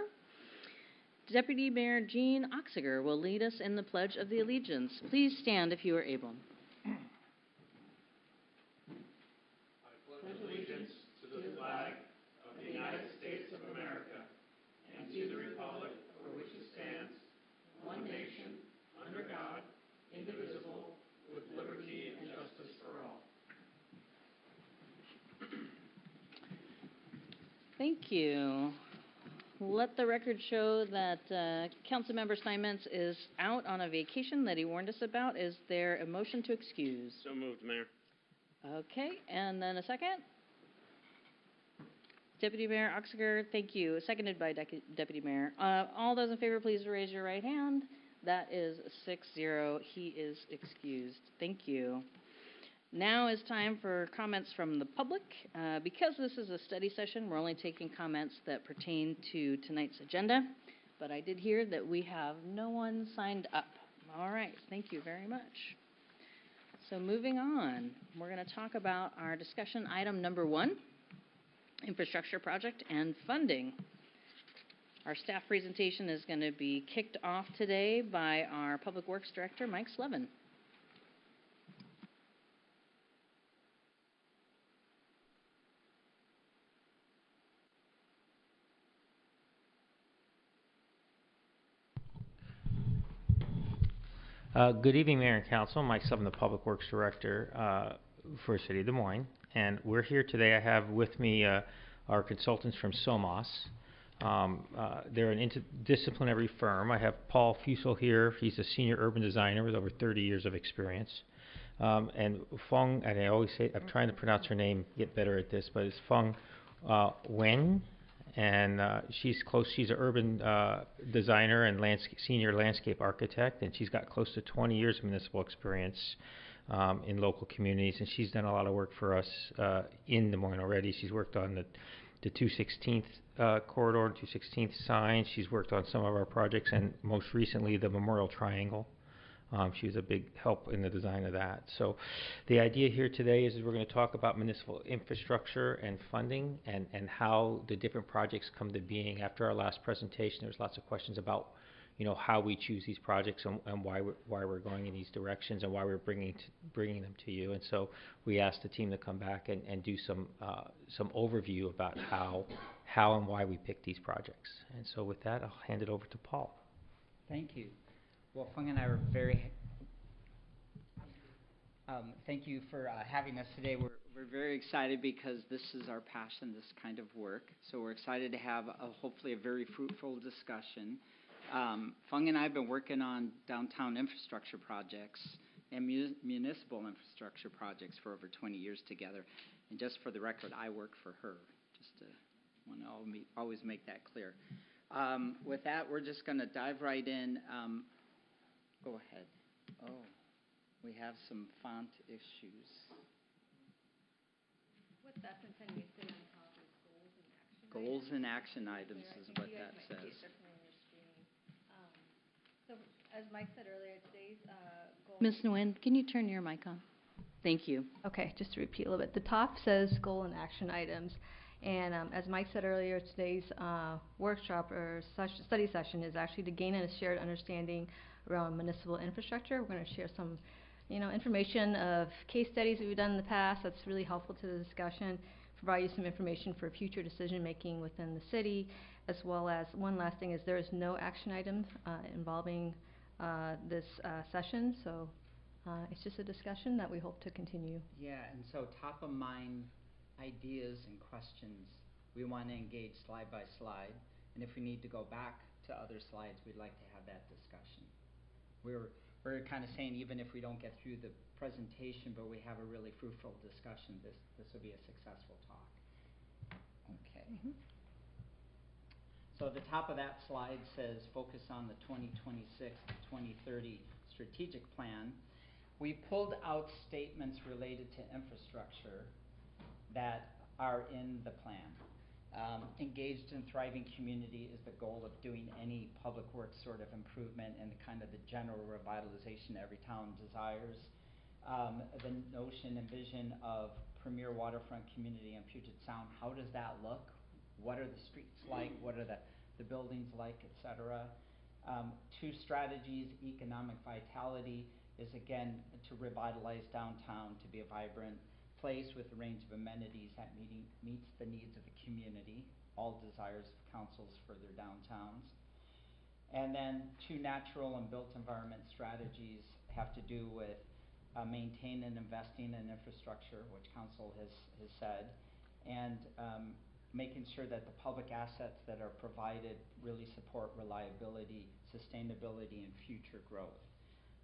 Speaker 1: Deputy Mayor Jean Oxiger will lead us in the Pledge of the Allegiance. Please stand if you are able. Thank you. Let the record show that Councilmember Steinmetz is out on a vacation that he warned us about. Is there a motion to excuse?
Speaker 7: So moved, Mayor.
Speaker 1: Okay, and then a second? Deputy Mayor Oxiger, thank you. Seconded by Deputy Mayor. All those in favor, please raise your right hand. That is 6-0. He is excused. Thank you. Now is time for comments from the public. Because this is a study session, we're only taking comments that pertain to tonight's agenda. But I did hear that we have no one signed up. All right, thank you very much. So moving on, we're going to talk about our discussion item number 1, infrastructure project and funding. Our staff presentation is going to be kicked off today by our Public Works Director, Mike Slevin.
Speaker 10: Good evening, Mayor and Council. Mike Sullivan, the Public Works Director for City of Des Moines. And we're here today. I have with me our consultants from SOMAS. They're an interdisciplinary firm. I have Paul Fusel here. He's a senior urban designer with over 30 years of experience. And Feng, and I always say, I'm trying to pronounce her name, get better at this, but it's Feng Wen. And she's an urban designer and senior landscape architect, and she's got close to 20 years of municipal experience in local communities, and she's done a lot of work for us in Des Moines already. She's worked on the 216th corridor, 216th sign. She's worked on some of our projects, and most recently the Memorial Triangle. She was a big help in the design of that. So the idea here today is we're going to talk about municipal infrastructure and funding and how the different projects come to being. After our last presentation, there's lots of questions about, how we choose these projects and why we're going in these directions and why we're bringing them to you. And so we asked the team to come back and do some overview about how and why we picked these projects. And so with that, I'll hand it over to Paul.
Speaker 11: Thank you. Well, Feng and I are very, thank you for having us today. We're very excited because this is our passion, this kind of work. So we're excited to have hopefully a very fruitful discussion. Feng and I have been working on downtown infrastructure projects and municipal infrastructure projects for over 20 years together. And just for the record, I work for her, just to want to always make that clear. With that, we're just going to dive right in. Go ahead. Oh, we have some font issues.
Speaker 12: What that's intended to say on top is goals and action items.
Speaker 11: Goals and action items is what that says.
Speaker 12: So as Mike said earlier, today's goal.
Speaker 1: Ms. Nguyen, can you turn your mic on? Thank you.
Speaker 12: Okay, just to repeat a little bit. The top says goal and action items. And as Mike said earlier, today's workshop or study session is actually to gain a shared understanding around municipal infrastructure. We're going to share some, information of case studies that we've done in the past that's really helpful to the discussion, provide you some information for future decision making within the city, as well as one last thing is there is no action items involving this session, so it's just a discussion that we hope to continue.
Speaker 11: Yeah, and so top of mind ideas and questions, we want to engage slide by slide, and if we need to go back to other slides, we'd like to have that discussion. We're kind of saying even if we don't get through the presentation, but we have a really fruitful discussion, this will be a successful talk. Okay. Mm-hmm. So the top of that slide says focus on the 2026 to 2030 strategic plan. We pulled out statements related to infrastructure that are in the plan. Engaged and thriving community is the goal of doing any public works sort of improvement and the kind of the general revitalization every town desires. the notion and vision of premier waterfront community in Puget Sound. How does that look? What are the streets like? What are the buildings like, et cetera? 2 strategies, economic vitality is again to revitalize downtown to be a vibrant place with a range of amenities that meets the needs of the community, all desires of councils for their downtowns. And then 2 natural and built environment strategies have to do with maintain and investing in infrastructure, which council has said, and making sure that the public assets that are provided really support reliability, sustainability, and future growth.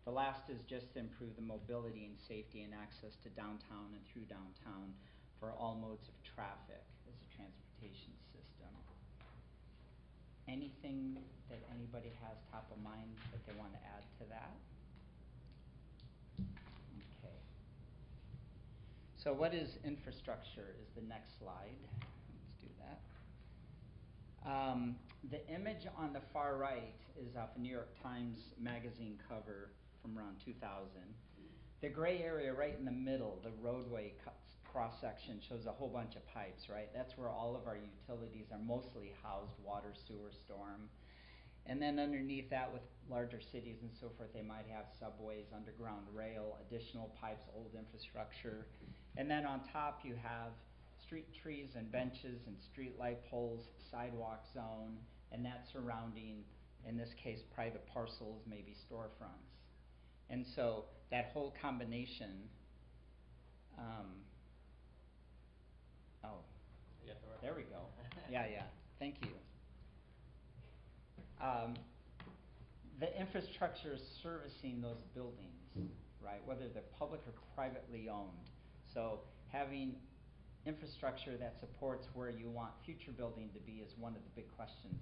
Speaker 11: The last is just to improve the mobility and safety and access to downtown and through downtown for all modes of traffic as a transportation system. Anything that anybody has top of mind that they want to add to that? Okay. So what is infrastructure is the next slide. Let's do that. The image on the far right is off a New York Times magazine cover from around 2000. The gray area right in the middle, the roadway cross-section, shows a whole bunch of pipes, right? That's where all of our utilities are mostly housed, water, sewer, storm. And then underneath that, with larger cities and so forth, they might have subways, underground rail, additional pipes, old infrastructure. And then on top you have street trees and benches and street light poles, sidewalk zone, and that surrounding, in this case, private parcels, maybe storefronts. And so that whole combination, there we go. Yeah, thank you. The infrastructure is servicing those buildings, right, whether they're public or privately owned. So having infrastructure that supports where you want future building to be is one of the big questions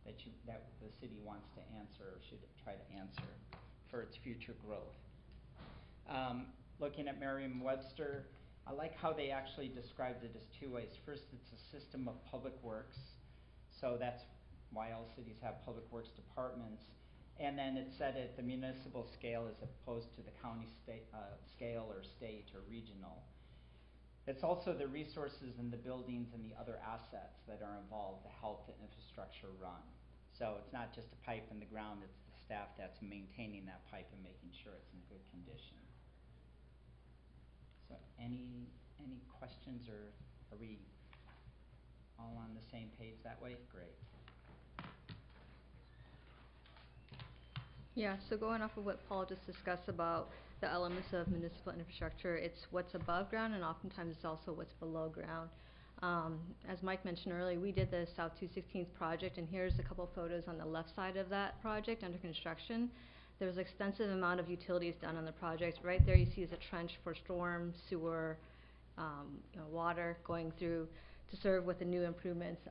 Speaker 11: that the city wants to answer or should try to answer for its future growth. Looking at Merriam-Webster, I like how they actually described it as 2 ways. First, it's a system of public works. So that's why all cities have public works departments. And then it said at the municipal scale as opposed to the county scale or state or regional. It's also the resources and the buildings and the other assets that are involved to help the infrastructure run. So it's not just a pipe in the ground, it's the staff that's maintaining that pipe and making sure it's in good condition. So any questions, or are we all on the same page that way? Great.
Speaker 12: Yeah, so going off of what Paul just discussed about the elements of municipal infrastructure, it's what's above ground and oftentimes it's also what's below ground. As Mike mentioned earlier, we did the South 216th project, and here's a couple photos on the left side of that project under construction. There was an extensive amount of utilities done on the project. Right there you see is a trench for storm, sewer, water going through to serve with the new improvements.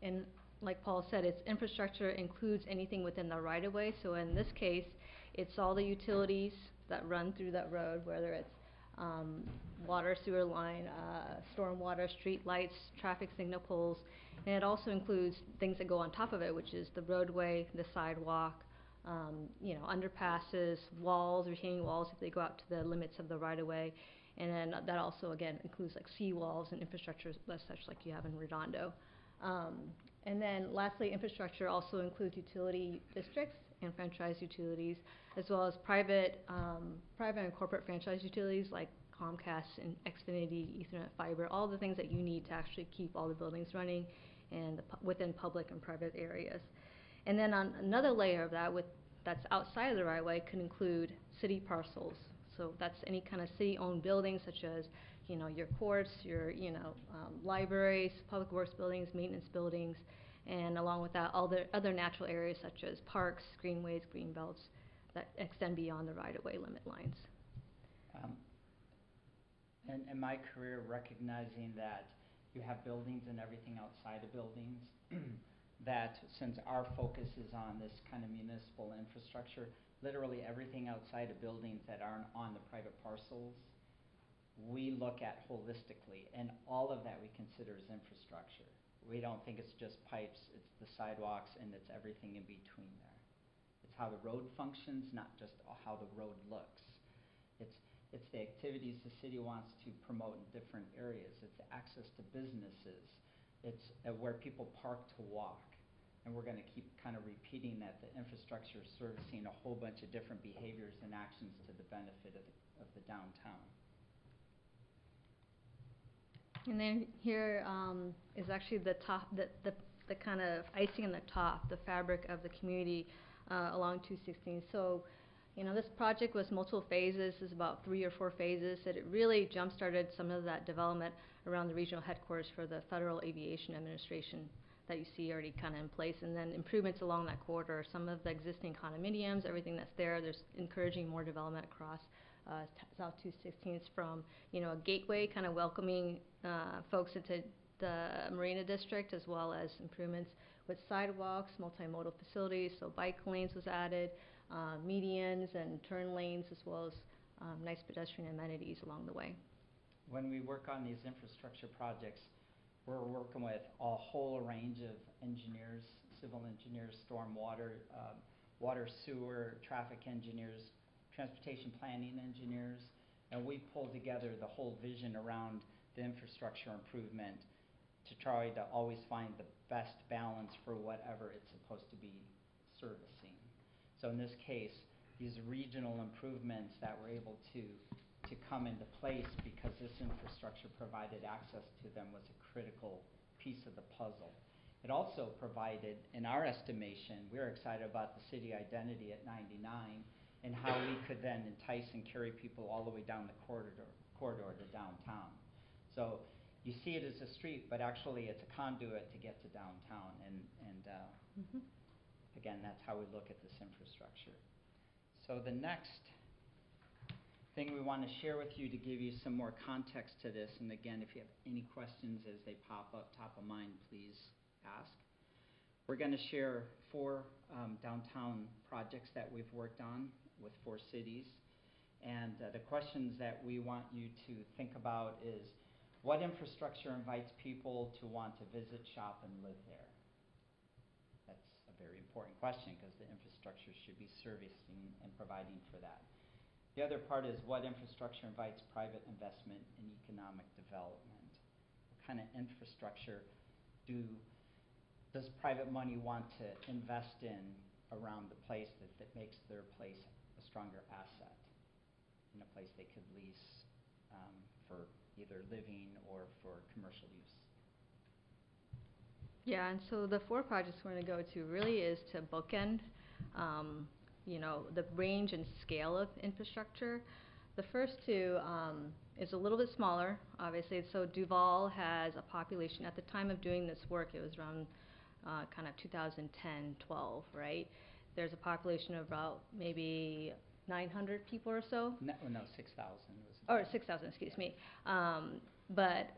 Speaker 12: And like Paul said, its infrastructure includes anything within the right-of-way. So in this case, it's all the utilities that run through that road, whether it's water, sewer line, storm water, street lights, traffic signal poles. And it also includes things that go on top of it, which is the roadway, the sidewalk, underpasses, walls, retaining walls if they go out to the limits of the right-of-way. And then that also, again, includes like seawalls and infrastructure such like you have in Redondo. And then lastly, infrastructure also includes utility districts and franchise utilities, as well as private and corporate franchise utilities like Comcast and Xfinity, Ethernet fiber, all the things that you need to actually keep all the buildings running and within public and private areas. And then on another layer of that, that's outside of the right-of-way, could include city parcels. So that's any kind of city-owned buildings such as your courts, your libraries, public works buildings, maintenance buildings, and along with that, all the other natural areas such as parks, greenways, green belts that extend beyond the right-of-way limit lines.
Speaker 11: In my career, recognizing that you have buildings and everything outside of buildings, that since our focus is on this kind of municipal infrastructure, literally everything outside of buildings that aren't on the private parcels, we look at holistically, and all of that we consider as infrastructure. We don't think it's just pipes, it's the sidewalks, and it's everything in between there. It's how the road functions, not just how the road looks. It's the activities the city wants to promote in different areas. It's access to businesses. It's where people park to walk. And we're going to keep kind of repeating that the infrastructure is servicing a whole bunch of different behaviors and actions to the benefit of the downtown.
Speaker 12: And then here is actually the top, the kind of icing on the top, the fabric of the community along 216. So, you know, this project was multiple phases. It's about 3 or 4 phases. That it really jump-started some of that development around the regional headquarters for the Federal Aviation Administration that you see already kind of in place, and then improvements along that corridor. Some of the existing condominiums, everything that's there, there's encouraging more development across South 216 from, you know, a gateway kind of welcoming folks into the Marina District, as well as improvements with sidewalks, multimodal facilities, so bike lanes was added, medians and turn lanes, as well as nice pedestrian amenities along the way.
Speaker 11: When we work on these infrastructure projects, we're working with a whole range of engineers, civil engineers, stormwater, water, sewer, traffic engineers, transportation planning engineers, and we pull together the whole vision around the infrastructure improvement to try to always find the best balance for whatever it's supposed to be servicing. So in this case, these regional improvements that were able to come into place because this infrastructure provided access to them was a critical piece of the puzzle. It also provided, in our estimation, we're excited about the city identity at 99 and how we could then entice and carry people all the way down the corridor to downtown. So you see it as a street, but actually it's a conduit to get to downtown. And again, that's how we look at this infrastructure. So the next thing we want to share with you to give you some more context to this, and again, if you have any questions as they pop up top of mind, please ask. We're going to share 4 downtown projects that we've worked on with 4 cities. And the questions that we want you to think about is, what infrastructure invites people to want to visit, shop, and live there? That's a very important question because the infrastructure should be servicing and providing for that. The other part is, what infrastructure invites private investment and economic development? What kind of infrastructure does private money want to invest in around the place that makes their place a stronger asset, in a place they could lease for either living or for commercial use?
Speaker 12: Yeah, and so the 4 projects we're going to go to really is to bookend you know, the range and scale of infrastructure. The first 2 is a little bit smaller, obviously. So Duval has a population, at the time of doing this work, it was around kind of 2010-12, right? There's a population of about maybe 900 people or so.
Speaker 11: No, 6,000.
Speaker 12: Or 6,000, excuse me. But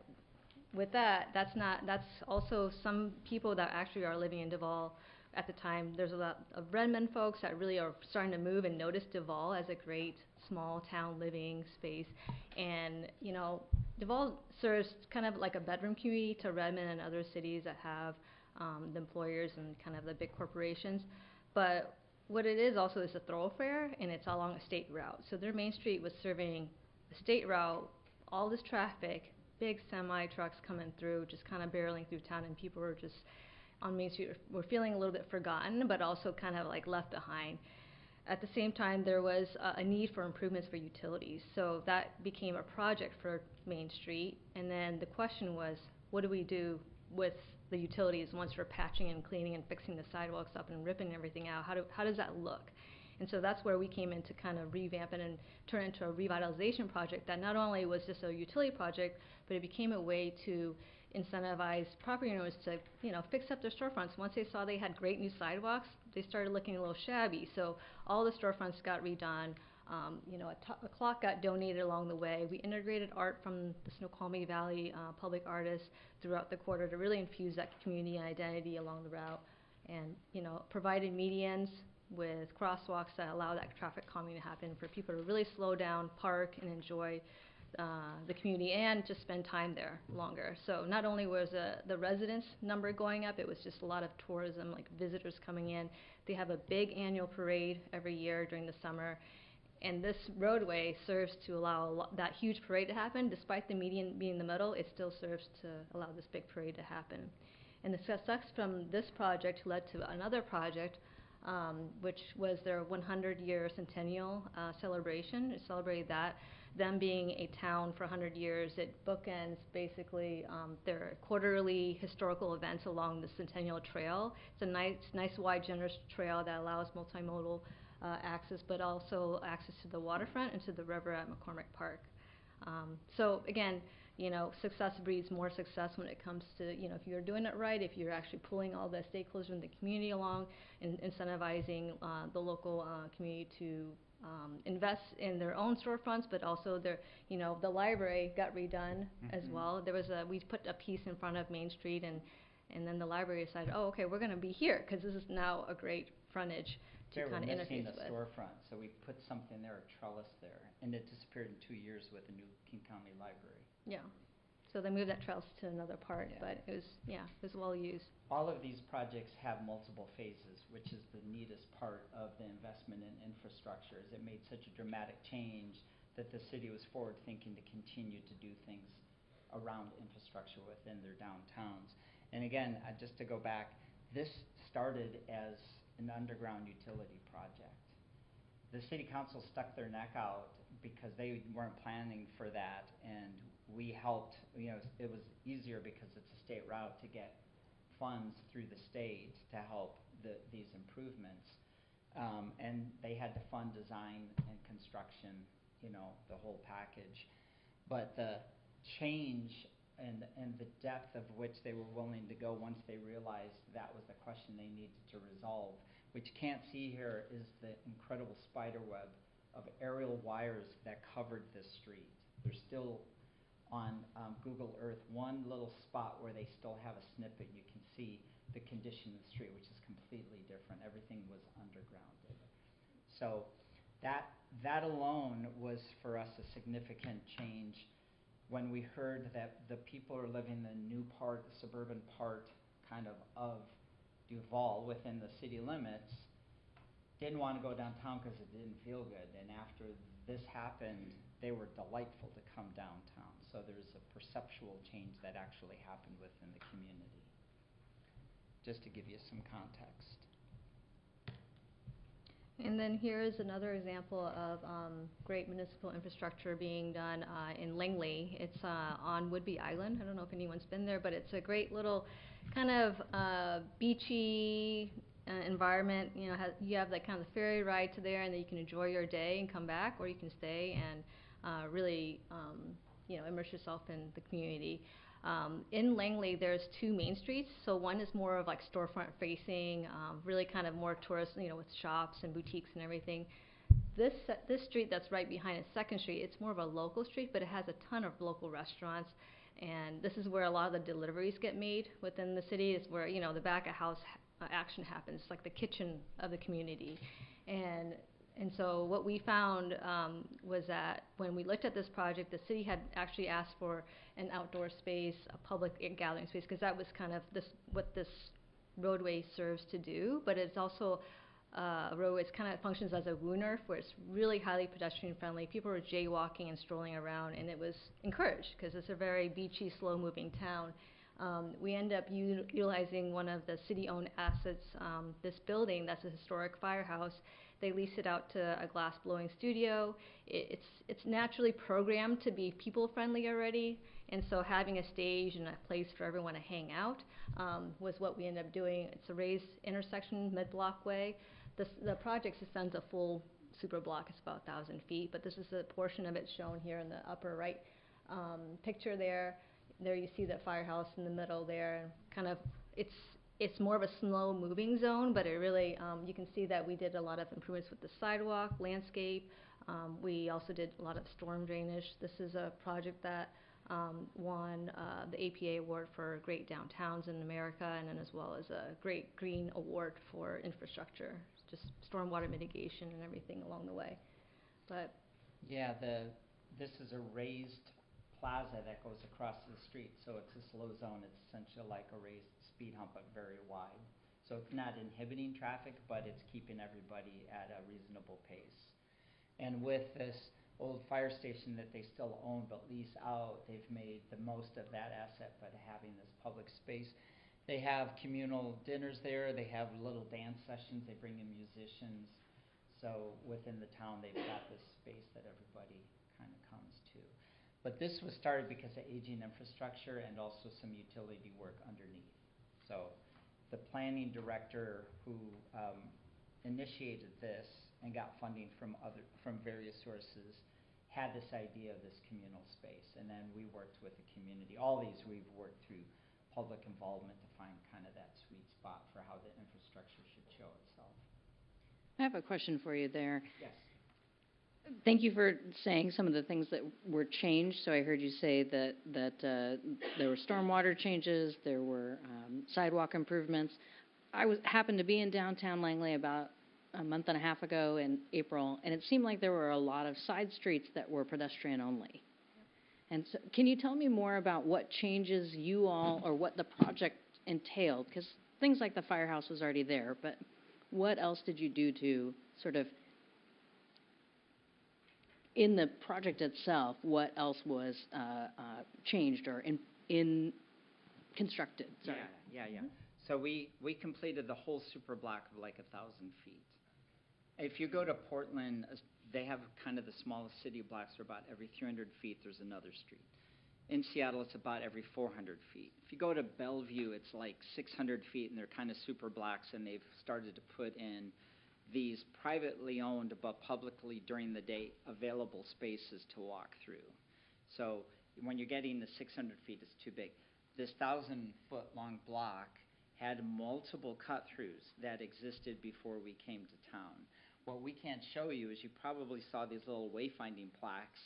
Speaker 12: with that, that's also some people that actually are living in Duval at the time. There's a lot of Redmond folks that really are starting to move and notice Duval as a great small town living space. And, you know, Duval serves kind of like a bedroom community to Redmond and other cities that have the employers and kind of the big corporations. But what it is also is a thoroughfare, and it's along a state route. So their main street was serving the state route, all this traffic, big semi trucks coming through, just kind of barreling through town, and people were just on Main Street were feeling a little bit forgotten, but also kind of like left behind. At the same time, there was a need for improvements for utilities. So that became a project for Main Street. And then the question was, what do we do with the utilities once we're patching and cleaning and fixing the sidewalks up and ripping everything out? How does that look? And so that's where we came in to kind of revamp it and turn it into a revitalization project that not only was just a utility project, but it became a way to incentivize property owners to, you know, fix up their storefronts. Once they saw they had great new sidewalks, they started looking a little shabby. So all the storefronts got redone. You know, a clock got donated along the way. We integrated art from the Snoqualmie Valley public artists throughout the quarter to really infuse that community and identity along the route, and, you know, provided medians with crosswalks that allow that traffic calming to happen for people to really slow down, park, and enjoy the community and just spend time there longer. So not only was the residents number going up, it was just a lot of tourism, like visitors coming in. They have a big annual parade every year during the summer, And this roadway serves to allow that huge parade to happen. Despite the median being in the middle, it still serves to allow this big parade to happen. And the success from this project led to another project, which was their 100-year centennial celebration. It celebrated that. Them being a town for 100 years, it bookends basically their quarterly historical events along the Centennial Trail. It's a nice wide, generous trail that allows multimodal access, but also access to the waterfront and to the river at McCormick Park. So again, success breeds more success when it comes to, if you're doing it right, if you're actually pulling all the stakeholders in the community along and incentivizing the local community to invest in their own storefronts, but also the library got redone as well. We put a piece in front of Main Street, and then the library decided, oh, okay, we're going to be here because this is now a great frontage to kind of interface with.
Speaker 11: They were missing the storefront, so we put something there, a trellis there, and it disappeared in 2 years with the new King County Library.
Speaker 12: Yeah. So they moved that trellis to another part, but it was well used.
Speaker 11: All of these projects have multiple phases, which is the neatest part of the investment in infrastructure, is it made such a dramatic change that the city was forward thinking to continue to do things around infrastructure within their downtowns. And again, just to go back, this started as an underground utility project. The city council stuck their neck out because they weren't planning for that, and we helped. It was easier because it's a state route to get funds through the state to help these improvements, and they had to fund design and construction, the whole package. But the change and the depth of which they were willing to go once they realized that was the question they needed to resolve. What you can't see here is the incredible spider web of aerial wires that covered this street. There's still on Google Earth one little spot where they still have a snippet. You can see the condition of the street, which is completely different. Everything was undergrounded. So that alone was for us a significant change. When we heard that the people who are living in the new part, the suburban part kind of Duval within the city limits, didn't want to go downtown because it didn't feel good. And after this happened, they were delightful to come downtown. So there's a perceptual change that actually happened within the community. Just to give you some context.
Speaker 12: And then here is another example of great municipal infrastructure being done in Langley. It's on Woodby Island. I don't know if anyone's been there, but it's a great little kind of beachy environment. You have that kind of ferry ride to there, and then you can enjoy your day and come back, or you can stay and really immerse yourself in the community. In Langley, there's 2 main streets. So one is more of like storefront facing, really kind of more tourist, with shops and boutiques and everything. This street that's right behind it, Second Street, it's more of a local street, but it has a ton of local restaurants. And this is where a lot of the deliveries get made within the city. Is where the back of house action happens, like the kitchen of the community. And so what we found was that when we looked at this project, the city had actually asked for an outdoor space, a public gathering space, because that was kind of what this roadway serves to do. But it's also a roadway, it kind of functions as a wooner, where it's really highly pedestrian friendly. People were jaywalking and strolling around, and it was encouraged because it's a very beachy, slow-moving town. We end up utilizing one of the city-owned assets, this building that's a historic firehouse. They lease it out to a glass-blowing studio. It's naturally programmed to be people-friendly already, and so having a stage and a place for everyone to hang out was what we ended up doing. It's a raised intersection, mid-block way. The project extends a full super block. It's about 1,000 feet, but this is a portion of it shown here in the upper right picture there. There you see the firehouse in the middle there, and kind of it's more of a slow-moving zone, but it really you can see that we did a lot of improvements with the sidewalk, landscape. We also did a lot of storm drainage. This is a project that won the APA award for Great Downtowns in America, and then as well as a Great Green Award for infrastructure, just stormwater mitigation and everything along the way. But
Speaker 11: yeah, this is a raised plaza that goes across the street, so it's a slow zone. It's essentially like a raised speed hump, but very wide. So it's not inhibiting traffic, but it's keeping everybody at a reasonable pace. And with this old fire station that they still own but lease out, they've made the most of that asset by having this public space. They have communal dinners there, they have little dance sessions, they bring in musicians. So within the town, they've got this space that everybody kind of comes to. But this was started because of aging infrastructure and also some utility work underneath. So the planning director who initiated this and got funding from various sources had this idea of this communal space. And then we worked with the community. All these we've worked through public involvement to find kind of that sweet spot for how the infrastructure should show itself.
Speaker 1: I have a question for you there.
Speaker 11: Yes.
Speaker 1: Thank you for saying some of the things that were changed. So I heard you say that there were stormwater changes, there were sidewalk improvements. I happened to be in downtown Langley about a month and a half ago in April, and it seemed like there were a lot of side streets that were pedestrian only. And so can you tell me more about what changes you all, or what the project entailed? Because things like the firehouse was already there, but what else did you do to sort of, in the project itself, what else was changed or in constructed? Sorry.
Speaker 11: Yeah. So we completed the whole super block of like 1,000 feet. If you go to Portland, they have kind of the smallest city blocks where about every 300 feet there's another street. In Seattle, it's about every 400 feet. If you go to Bellevue, it's like 600 feet, and they're kind of super blocks, and they've started to put in these privately owned but publicly during the day available spaces to walk through. So when you're getting to 600 feet, it's too big. This 1,000-foot long block had multiple cut-throughs that existed before we came to town. What we can't show you is you probably saw these little wayfinding plaques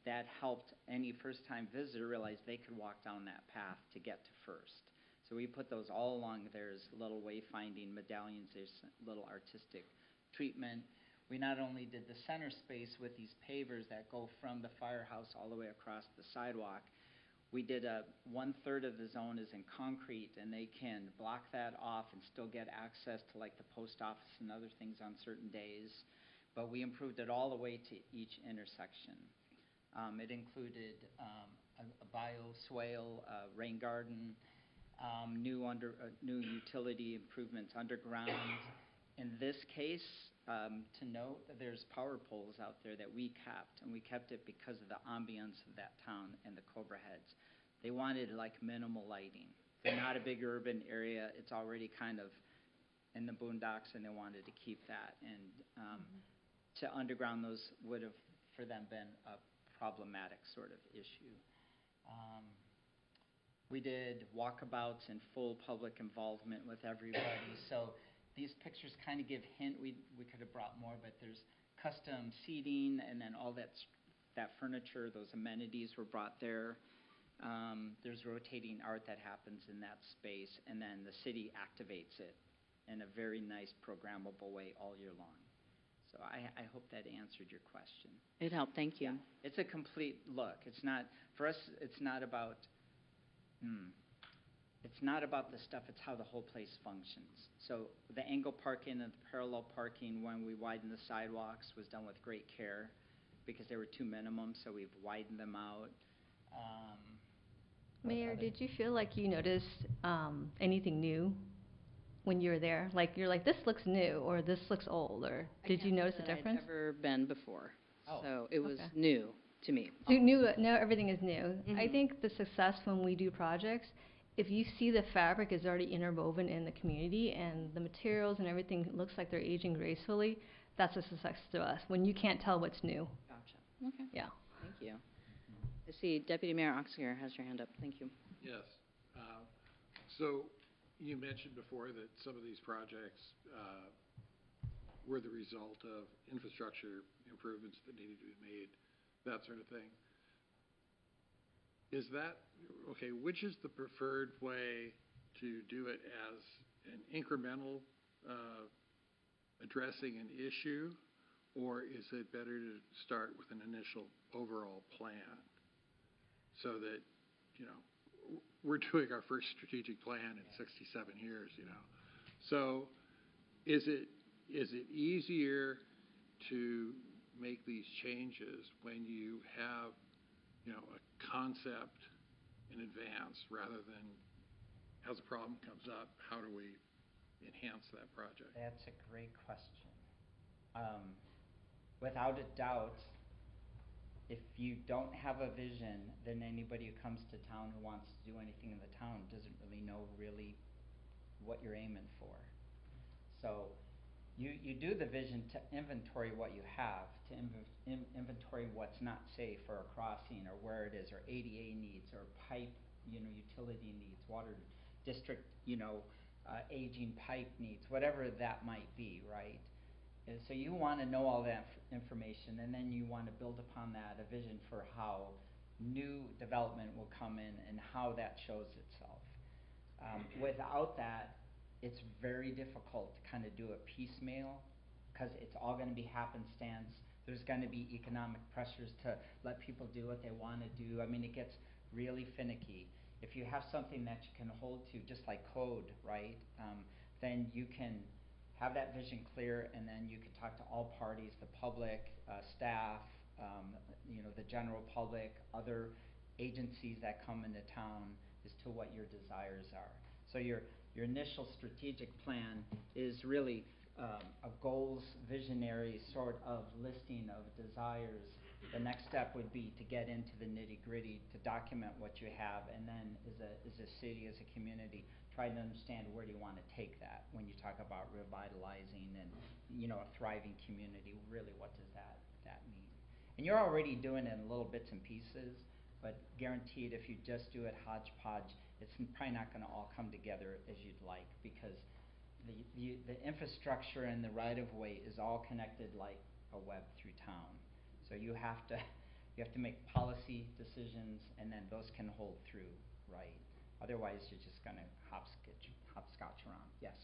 Speaker 11: that helped any first-time visitor realize they could walk down that path to get to First. So we put those all along. There's little wayfinding medallions. There's little artistic treatment. We not only did the center space with these pavers that go from the firehouse all the way across the sidewalk, we did 1/3 of the zone is in concrete, and they can block that off and still get access to like the post office and other things on certain days. But we improved it all the way to each intersection. It included a bioswale, rain garden, new utility improvements underground. In this case, to note, there's power poles out there that we kept, and we kept it because of the ambience of that town and the Cobra heads. They wanted like minimal lighting. They're not a big urban area. It's already kind of in the boondocks, and they wanted to keep that. And to underground those would have, for them, been a problematic sort of issue. We did walkabouts and full public involvement with everybody. So these pictures kind of give hint. We could have brought more, but there's custom seating, and then all that furniture, those amenities were brought there. There's rotating art that happens in that space, and then the city activates it in a very nice programmable way all year long. So I hope that answered your question.
Speaker 1: It helped. Thank you.
Speaker 11: Yeah. It's a complete look. It's not, for us, it's not about the stuff, it's how the whole place functions. So the angle parking and the parallel parking, when we widened the sidewalks, was done with great care because they were too minimum, so we've widened them out.
Speaker 12: Mayor, did you feel like you noticed anything new when you were there? Like, you're like, this looks new, or this looks old, or did you notice a difference?
Speaker 1: I'd never been before,
Speaker 11: Oh,
Speaker 1: so it was
Speaker 12: okay.
Speaker 1: new to me.
Speaker 12: So now everything is new. I think the success when we do projects, if you see the fabric is already interwoven in the community and the materials and everything looks like they're aging gracefully, that's a success to us, when you can't tell what's new.
Speaker 1: Gotcha. Okay.
Speaker 12: Yeah.
Speaker 1: Thank you. I see Deputy Mayor Oxier has your hand up. Thank you.
Speaker 4: Yes. So you mentioned before that some of these projects were the result of infrastructure improvements that needed to be made, that sort of thing. Is that, okay, which is the preferred way to do it, as an incremental addressing an issue, or is it better to start with an initial overall plan so that, you know, we're doing our first strategic plan in 67 years, you know. So is it easier to make these changes when you have, you know, a concept in advance rather than as a problem comes up, how do we enhance that project?
Speaker 11: That's a great question. Without a doubt, if you don't have a vision, then anybody who comes to town who wants to do anything in the town doesn't really know what you're aiming for. So you do the vision to inventory what you have, to inventory what's not safe or a crossing or where it is, or ADA needs, or pipe, utility needs, water district, aging pipe needs, whatever that might be, right? And so you want to know all that information, and then you want to build upon that a vision for how new development will come in and how that shows itself. Without that, it's very difficult to kind of do it piecemeal, because it's all going to be happenstance. There's going to be economic pressures to let people do what they want to do. I mean, it gets really finicky. If you have something that you can hold to, just like code, right, then you can have that vision clear, and then you can talk to all parties, the public, staff, the general public, other agencies that come into town as to what your desires are. So your initial strategic plan is really a goals visionary sort of listing of desires. The next step would be to get into the nitty-gritty, to document what you have, and then as a city, as a community, try to understand where do you want to take that when you talk about revitalizing and a thriving community. Really, what does that mean? And you're already doing it in little bits and pieces, but guaranteed if you just do it hodgepodge, it's probably not going to all come together as you'd like, because the infrastructure and the right-of-way is all connected like a web through town. So you have to make policy decisions, and then those can hold through, right? Otherwise, you're just going to hopscotch around. Yes.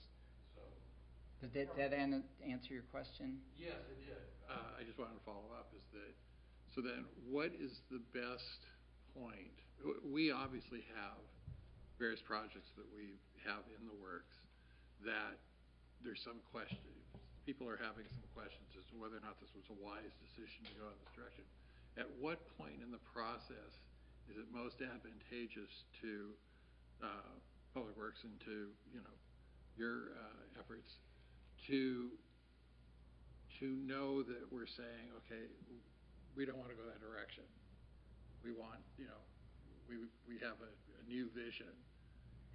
Speaker 4: So,
Speaker 11: did that answer your question?
Speaker 4: Yes, it did. I just wanted to follow up. So then, what is the best point? We obviously have various projects that we have in the works that there's some question. People are having some questions as to whether or not this was a wise decision to go in this direction. At what point in the process is it most advantageous to Public Works and to your efforts to know that we're saying, okay, we don't want to go that direction. We want, we have a new vision,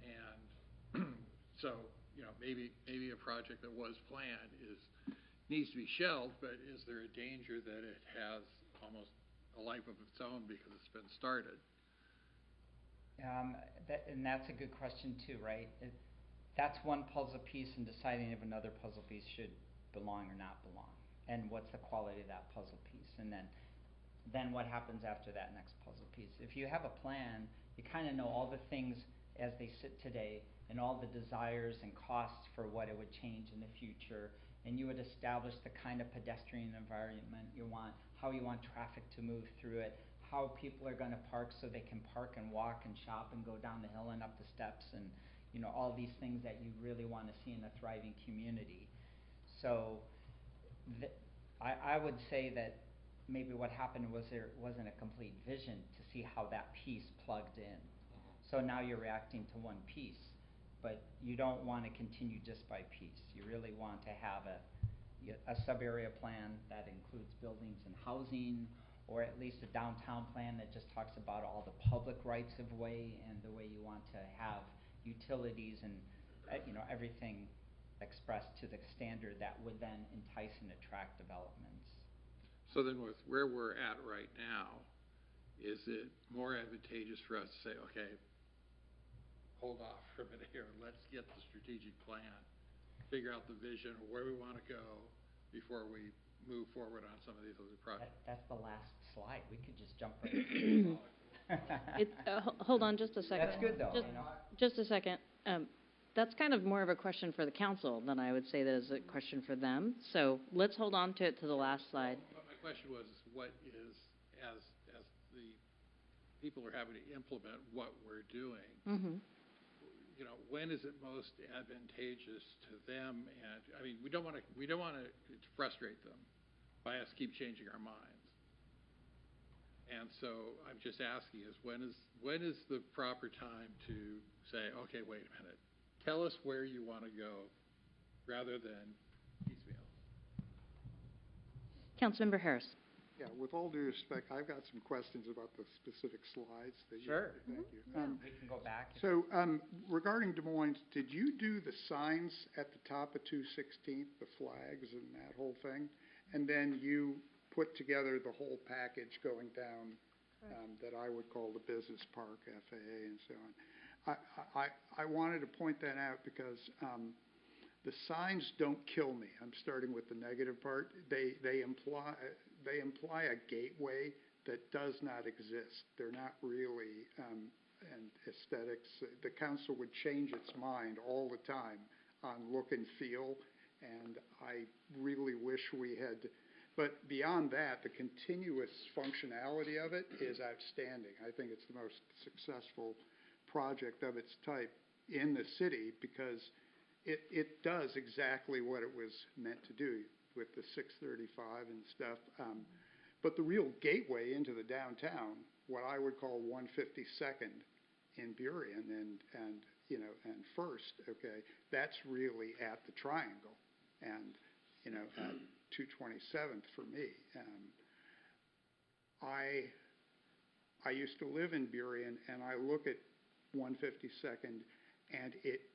Speaker 4: and so maybe a project that was planned needs to be shelved, but is there a danger that it has almost a life of its own because it's been started?
Speaker 11: And that's a good question too, right? That's one puzzle piece in deciding if another puzzle piece should belong or not belong, and what's the quality of that puzzle piece, and then what happens after that next puzzle piece. If you have a plan, you kind of know all the things as they sit today, and all the desires and costs for what it would change in the future, and you would establish the kind of pedestrian environment you want, how you want traffic to move through it, how people are going to park so they can park and walk and shop and go down the hill and up the steps, and all these things that you really want to see in a thriving community. So I would say that maybe what happened was there wasn't a complete vision to see how that piece plugged in. So now you're reacting to one piece, but you don't want to continue just by piece. You really want to have a sub-area plan that includes buildings and housing, or at least a downtown plan that just talks about all the public rights of way and the way you want to have utilities and everything expressed to the standard that would then entice and attract developments.
Speaker 4: So then with where we're at right now, is it more advantageous for us to say, okay, hold off for a minute here, let's get the strategic plan, figure out the vision of where we want to go before we move forward on some of these other projects?
Speaker 11: That's the last slide. We could just jump right into it.
Speaker 1: Hold on just a second.
Speaker 11: That's good though.
Speaker 1: Just a second. That's kind of more of a question for the council than I would say that is a question for them. So let's hold on to it to the last slide.
Speaker 4: Well, my question was, what is, as the people are having to implement what we're doing, when is it most advantageous to them? And I mean, we don't want to frustrate them, by us keep changing our minds. And so I'm just asking is when is the proper time to say, okay, wait a minute, tell us where you want to go rather than piecemeal?
Speaker 1: Councilmember Harris.
Speaker 2: Yeah, with all due respect, I've got some questions about the specific slides that you.
Speaker 11: Sure.
Speaker 2: Thank you.
Speaker 11: We can go back.
Speaker 2: So, regarding Des Moines, did you do the signs at the top of 216th, the flags and that whole thing? And then you put together the whole package going down, that I would call the business park, FAA and so on. I wanted to point that out because, the signs don't kill me. I'm starting with the negative part. They imply a gateway that does not exist. They're not really, and aesthetics. The council would change its mind all the time on look and feel, and I really wish we had. But beyond that, the continuous functionality of it is outstanding. I think it's the most successful project of its type in the city because it does exactly what it was meant to do with the 635 and stuff. But the real gateway into the downtown, what I would call 152nd in Burien and First, okay, that's really at the Triangle and, at 227th for me. I used to live in Burien and I look at 152nd and it's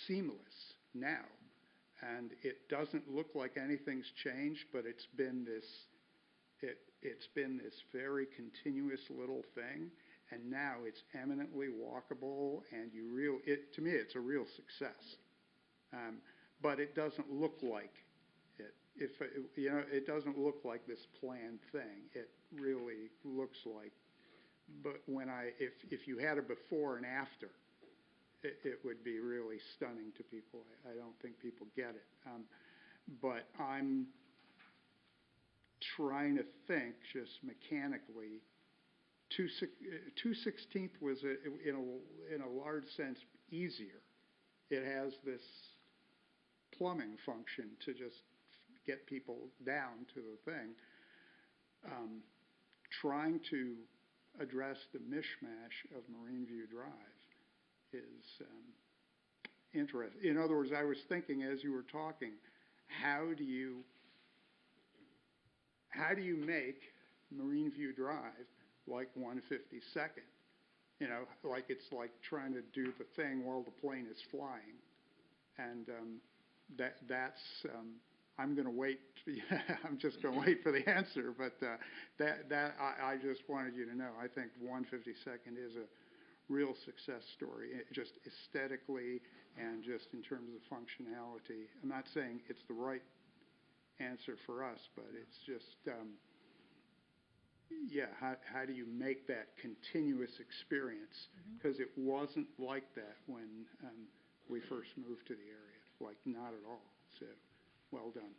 Speaker 2: seamless now. And it doesn't look like anything's changed, but it's been this very continuous little thing, and now it's eminently walkable, and to me, it's a real success. But it doesn't look like it. It doesn't look like this planned thing. It really looks like. But if you had a before and after, it would be really stunning to people. I don't think people get it. But I'm trying to think just mechanically. 216th was, in a large sense, easier. It has this plumbing function to just get people down to the thing. Trying to address the mishmash of Marine View Drive is interesting. In other words, I was thinking as you were talking, how do you make Marine View Drive like 152nd? Like it's like trying to do the thing while the plane is flying. And that's I'm going to wait. I'm just going to wait for the answer. But I just wanted you to know. I think 152nd is a real success story, just aesthetically and just in terms of functionality. I'm not saying it's the right answer for us, but it's just, how do you make that continuous experience? Because it wasn't like that when we first moved to the area, like not at all. So, well done.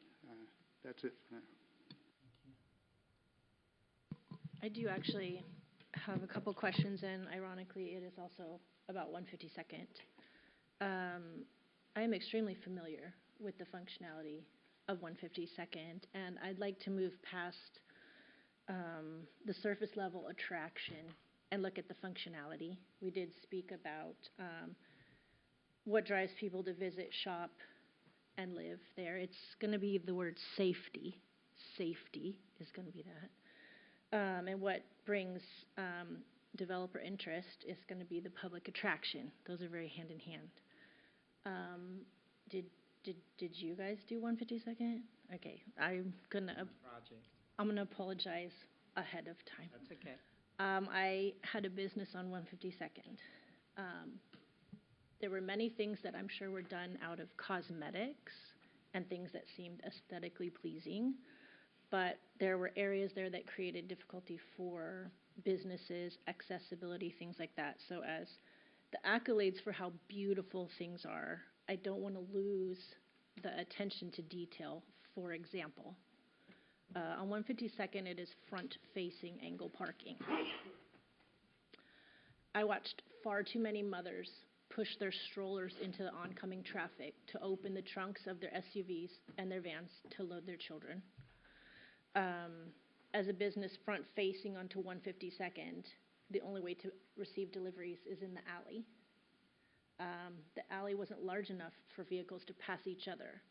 Speaker 2: That's it for now.
Speaker 6: I do actually have a couple questions, and ironically, it is also about 152nd. I am extremely familiar with the functionality of 152nd, and I'd like to move past the surface level attraction and look at the functionality. We did speak about what drives people to visit, shop, and live there. It's going to be the word safety. Safety is going to be that. And what brings developer interest is going to be the public attraction. Those are very hand in hand. Did you guys do 152nd? Okay, I'm gonna apologize ahead of time.
Speaker 11: That's okay.
Speaker 6: I had a business on 152nd. There were many things that I'm sure were done out of cosmetics and things that seemed aesthetically pleasing, but there were areas there that created difficulty for businesses, accessibility, things like that. So as the accolades for how beautiful things are, I don't want to lose the attention to detail. For example, on 152nd, it is front-facing angle parking. I watched far too many mothers push their strollers into the oncoming traffic, to open the trunks of their SUVs and their vans to load their children. As a business front-facing onto 152nd, the only way to receive deliveries is in the alley. The alley wasn't large enough for vehicles to pass each other.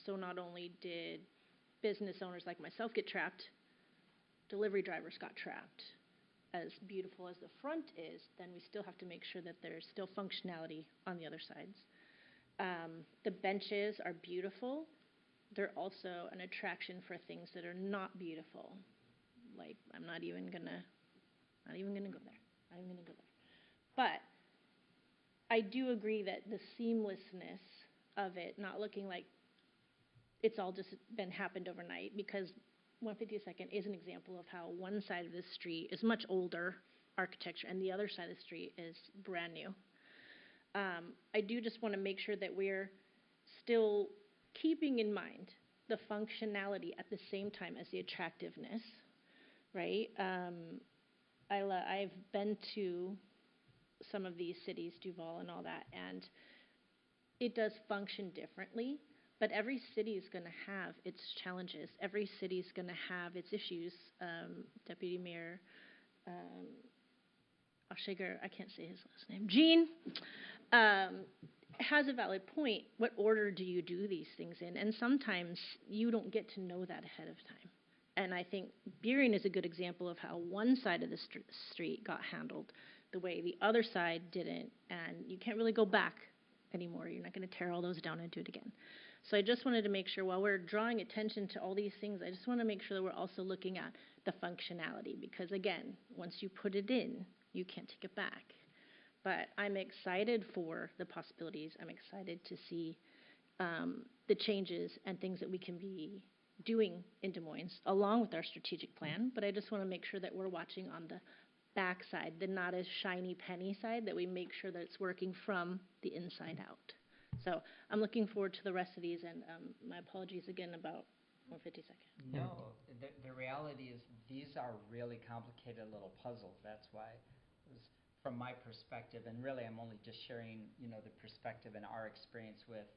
Speaker 6: So not only did business owners like myself get trapped, delivery drivers got trapped. As beautiful as the front is, then we still have to make sure that there's still functionality on the other sides. The benches are beautiful. They're also an attraction for things that are not beautiful. Like, I'm not even gonna go there. But I do agree that the seamlessness of it not looking like it's all just happened overnight, because 152nd is an example of how one side of the street is much older architecture and the other side of the street is brand new. I do just want to make sure that we're still keeping in mind the functionality at the same time as the attractiveness, right? I've been to some of these cities, Duval and all that, and it does function differently, but every city is going to have its challenges. Every city is going to have its issues. Deputy Mayor Oshiger, I can't say his last name, Gene, has a valid point. What order do you do these things in? And sometimes you don't get to know that ahead of time. And I think Burien is a good example of how one side of the street got handled the way the other side didn't, and you can't really go back anymore. You're not going to tear all those down and do it again. So I just wanted to make sure, while we're drawing attention to all these things, I just want to make sure that we're also looking at the functionality, because again, once you put it in, you can't take it back. But I'm excited for the possibilities. I'm excited to see the changes and things that we can be doing in Des Moines, along with our strategic plan. But I just want to make sure that we're watching on the backside, the not as shiny penny side, that we make sure that it's working from the inside out. So I'm looking forward to the rest of these, and my apologies again about 152nd.
Speaker 11: No, the reality is these are really complicated little puzzles. That's why, from my perspective, and really I'm only just sharing, the perspective and our experience with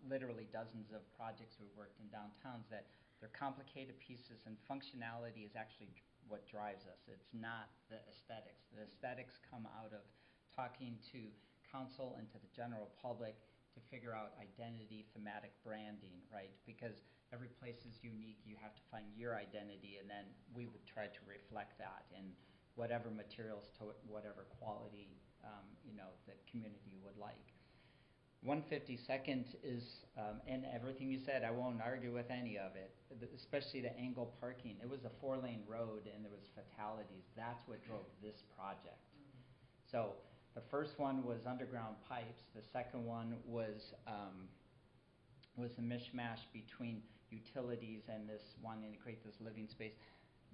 Speaker 11: literally dozens of projects we've worked in downtowns, that they're complicated pieces, and functionality is actually what drives us. It's not the aesthetics. The aesthetics come out of talking to council and to the general public to figure out identity, thematic branding, right? Because every place is unique. You have to find your identity, and then we would try to reflect that in whatever materials to whatever quality, the community would like. 152nd is, and everything you said, I won't argue with any of it, especially the angle parking. It was a 4-lane road and there was fatalities. That's what drove this project. So the first one was underground pipes. The second one was a mishmash between utilities and this wanting to create this living space.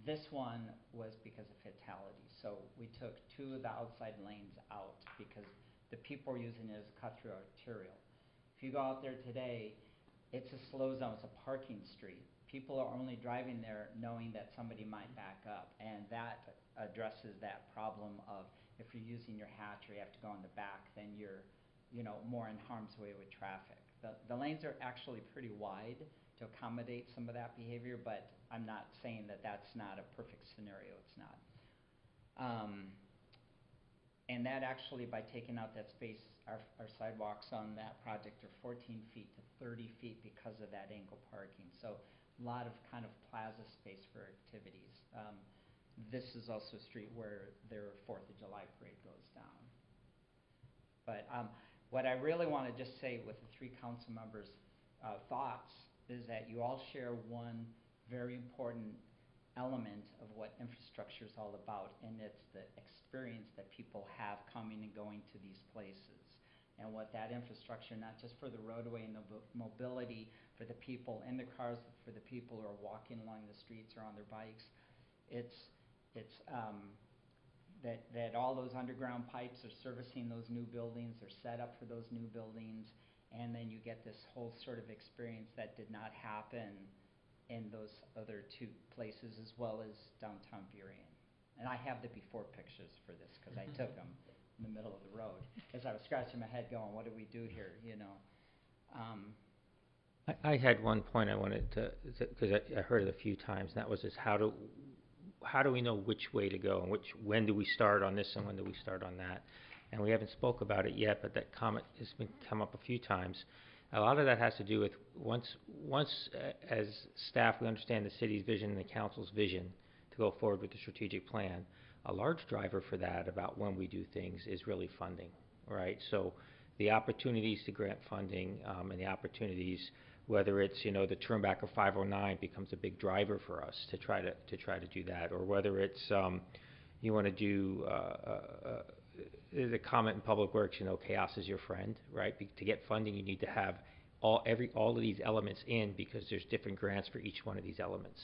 Speaker 11: This one was because of fatalities. So we took 2 of the outside lanes out because the people are using it as a cut-through arterial. If you go out there today, it's a slow zone. It's a parking street. People are only driving there knowing that somebody might back up, and that addresses that problem of if you're using your hatch or you have to go in the back, then you're, more in harm's way with traffic. The lanes are actually pretty wide to accommodate some of that behavior, but I'm not saying that that's not a perfect scenario. It's not. And that actually, by taking out that space, our sidewalks on that project are 14 feet to 30 feet because of that angle parking. So a lot of kind of plaza space for activities. This is also a street where their 4th of July parade goes down. But what I really want to just say with the 3 council members' thoughts is that you all share one very important element of what infrastructure is all about, and it's the experience that people have coming and going to these places. And what that infrastructure, not just for the roadway and the mobility for the people in the cars, for the people who are walking along the streets or on their bikes, it's that all those underground pipes are servicing those new buildings, they're set up for those new buildings, and then you get this whole sort of experience that did not happen in those other 2 places, as well as downtown Burien. And I have the before pictures for this because I took them. in the middle of the road. As I was scratching my head going, what do we do here, you know?
Speaker 10: I had one point I wanted to, because I heard it a few times, and that was just how do we know which way to go, and when do we start on this and when do we start on that? And we haven't spoke about it yet, but that comment has come up a few times. A lot of that has to do with once as staff we understand the city's vision and the council's vision to go forward with the strategic plan. A large driver for that about when we do things is really funding, right? So the opportunities to grant funding and the opportunities, whether it's the turnback of 509 becomes a big driver for us to try to do that, or whether it's you want to do the comment in Public Works, chaos is your friend, right? To get funding, you need to have all of these elements in, because there's different grants for each one of these elements.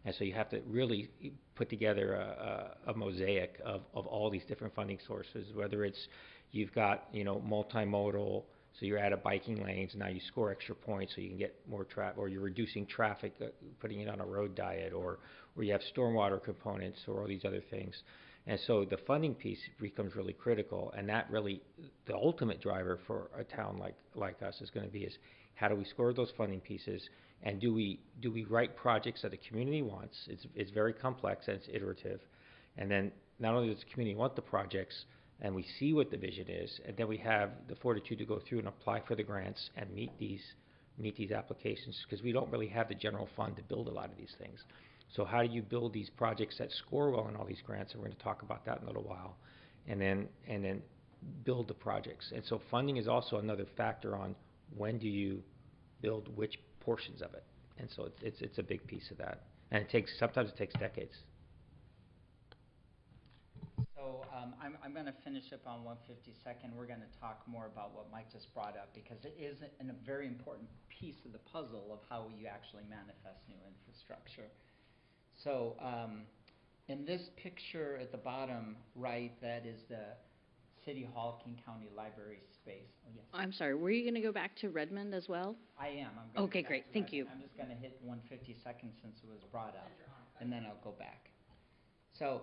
Speaker 10: And so you have to really put together a mosaic of all these different funding sources, whether it's you've got, multimodal, so you're out of biking lanes, and now you score extra points so you can get more traffic, or you're reducing traffic, putting it on a road diet, or you have stormwater components, or all these other things. And so the funding piece becomes really critical, and that really, the ultimate driver for a town like us is going to be is how do we score those funding pieces, and do we write projects that the community wants? It's very complex and it's iterative, and then not only does the community want the projects, and we see what the vision is, and then we have the fortitude to go through and apply for the grants and meet these applications, because we don't really have the general fund to build a lot of these things. So how do you build these projects that score well in all these grants? And we're going to talk about that in a little while, and then build the projects. And so funding is also another factor on when do you build which portions of it. And so it's a big piece of that, and sometimes it takes decades.
Speaker 11: So I'm going to finish up on 152nd. We're going to talk more about what Mike just brought up, because it is a very important piece of the puzzle of how you actually manifest new infrastructure. So in this picture at the bottom right, that is the City Hall, King County Library space. Oh, yes.
Speaker 1: I'm sorry, were you going to go back to Redmond as well?
Speaker 11: I am. I'm going
Speaker 1: Okay,
Speaker 11: to
Speaker 1: great. Thank you.
Speaker 11: I'm just going to hit 152nd since it was brought up, and then I'll go back. So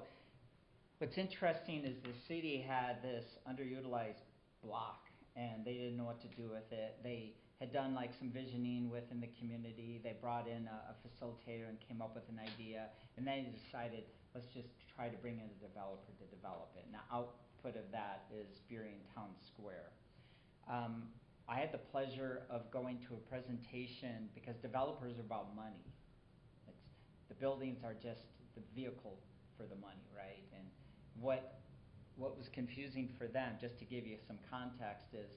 Speaker 11: what's interesting is the city had this underutilized block, and they didn't know what to do with it. They had done like some visioning within the community. They brought in a facilitator and came up with an idea, and then they decided, let's just try to bring in a developer to develop it. Now, output of that is Burien Town Square. I had the pleasure of going to a presentation, because developers are about money. The buildings are just the vehicle for the money, right? And what was confusing for them, just to give you some context, is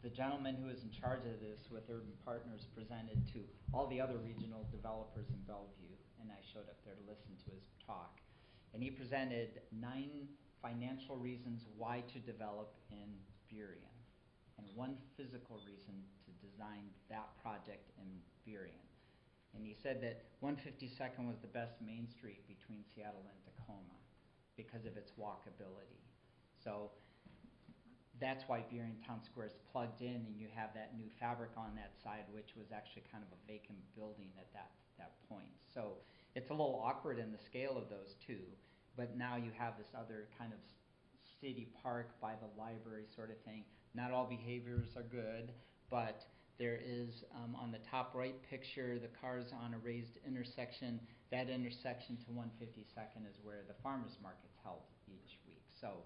Speaker 11: the gentleman who was in charge of this with Urban Partners presented to all the other regional developers in Bellevue, and I showed up there to listen to his talk. And he presented 9 financial reasons why to develop in Burien, and 1 physical reason to design that project in Burien. And he said that 152nd was the best main street between Seattle and Tacoma because of its walkability. So that's why Burien Town Square is plugged in, and you have that new fabric on that side, which was actually kind of a vacant building at that point. So it's a little awkward in the scale of those two, but now you have this other kind of city park by the library sort of thing. Not all behaviors are good, but there is, on the top right picture, the cars on a raised intersection. That intersection to 152nd is where the farmers market's held each week. So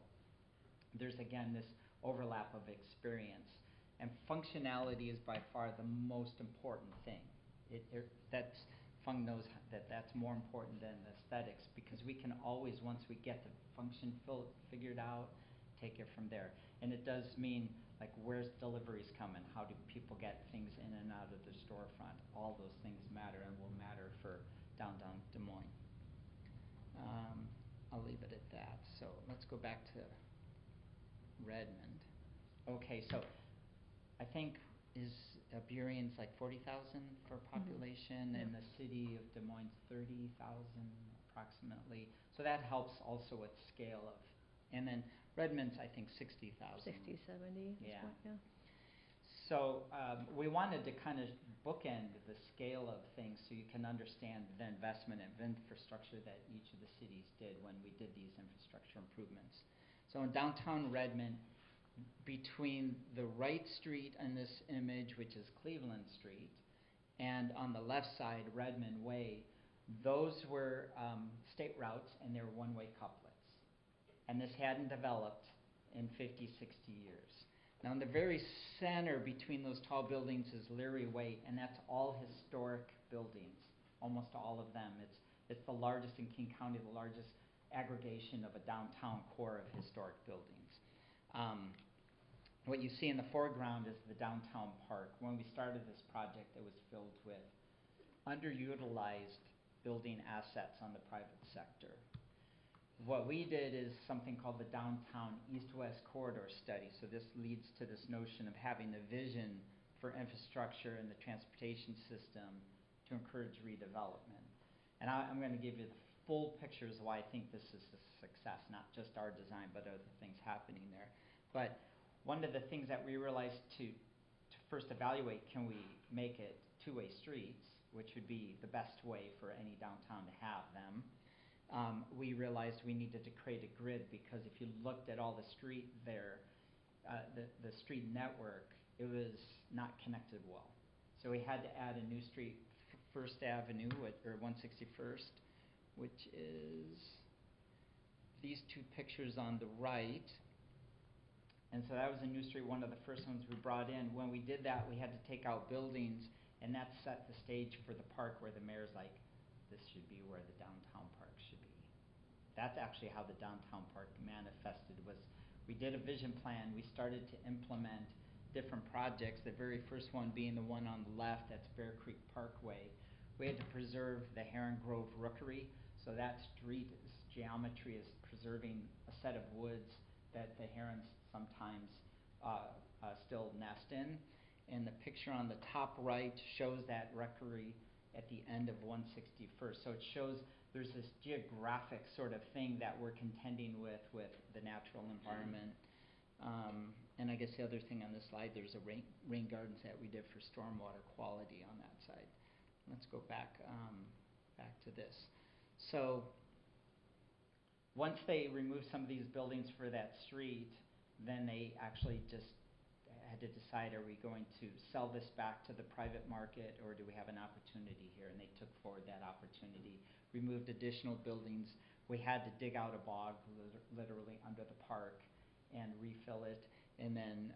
Speaker 11: there's, again, this overlap of experience. And functionality is by far the most important thing. Fung knows that that's more important than the aesthetics, because we can always, once we get the function figured out, take it from there. And it does mean, like, where's deliveries coming? How do people get things in and out of the storefront? All those things matter and will matter for downtown Des Moines. I'll leave it at that. So let's go back to Redmond. Okay, so I think Burien's like 40,000 for population, and the city of Des Moines 30,000 approximately. So that helps also with scale of, and then Redmond's I think 60,000.
Speaker 12: 60, 70.
Speaker 11: Yeah.
Speaker 12: Yeah.
Speaker 11: So we wanted to kind of bookend the scale of things so you can understand the investment in infrastructure that each of the cities did when we did these infrastructure improvements. So in downtown Redmond, between the right street in this image, which is Cleveland Street, and on the left side, Redmond Way, those were state routes, and they were one-way couplets. And this hadn't developed in 50, 60 years. Now, in the very center between those tall buildings is Leary Way, and that's all historic buildings, almost all of them. It's the largest in King County, the largest aggregation of a downtown core of historic buildings. What you see in the foreground is the downtown park. When we started this project, it was filled with underutilized building assets on the private sector. What we did is something called the Downtown East-West Corridor Study. So this leads to this notion of having a vision for infrastructure and the transportation system to encourage redevelopment. And I'm going to give you the full pictures of why I think this is a success, not just our design, but other things happening there. But one of the things that we realized to first evaluate, can we make it two-way streets, which would be the best way for any downtown to have them. We realized we needed to create a grid, because if you looked at all the street there, the street network, it was not connected well. So we had to add a new street, First Avenue, or 161st, which is these two pictures on the right. And so that was a new street, one of the first ones we brought in. When we did that, we had to take out buildings, and that set the stage for the park, where the mayor's like, this should be where the downtown park should be. That's actually how the downtown park manifested. Was we did a vision plan, we started to implement different projects, the very first one being the one on the left, that's Bear Creek Parkway. We had to preserve the Heron Grove Rookery, so that street geometry is preserving a set of woods that the herons sometimes still nest in. And the picture on the top right shows that rookery at the end of 161st. So it shows there's this geographic sort of thing that we're contending with the natural environment. And I guess the other thing on this slide, there's a rain gardens that we did for stormwater quality on that side. Let's go back to this. So once they removed some of these buildings for that street, then they actually just had to decide, are we going to sell this back to the private market, or do we have an opportunity here? And they took forward that opportunity, removed additional buildings. We had to dig out a bog literally under the park and refill it. And then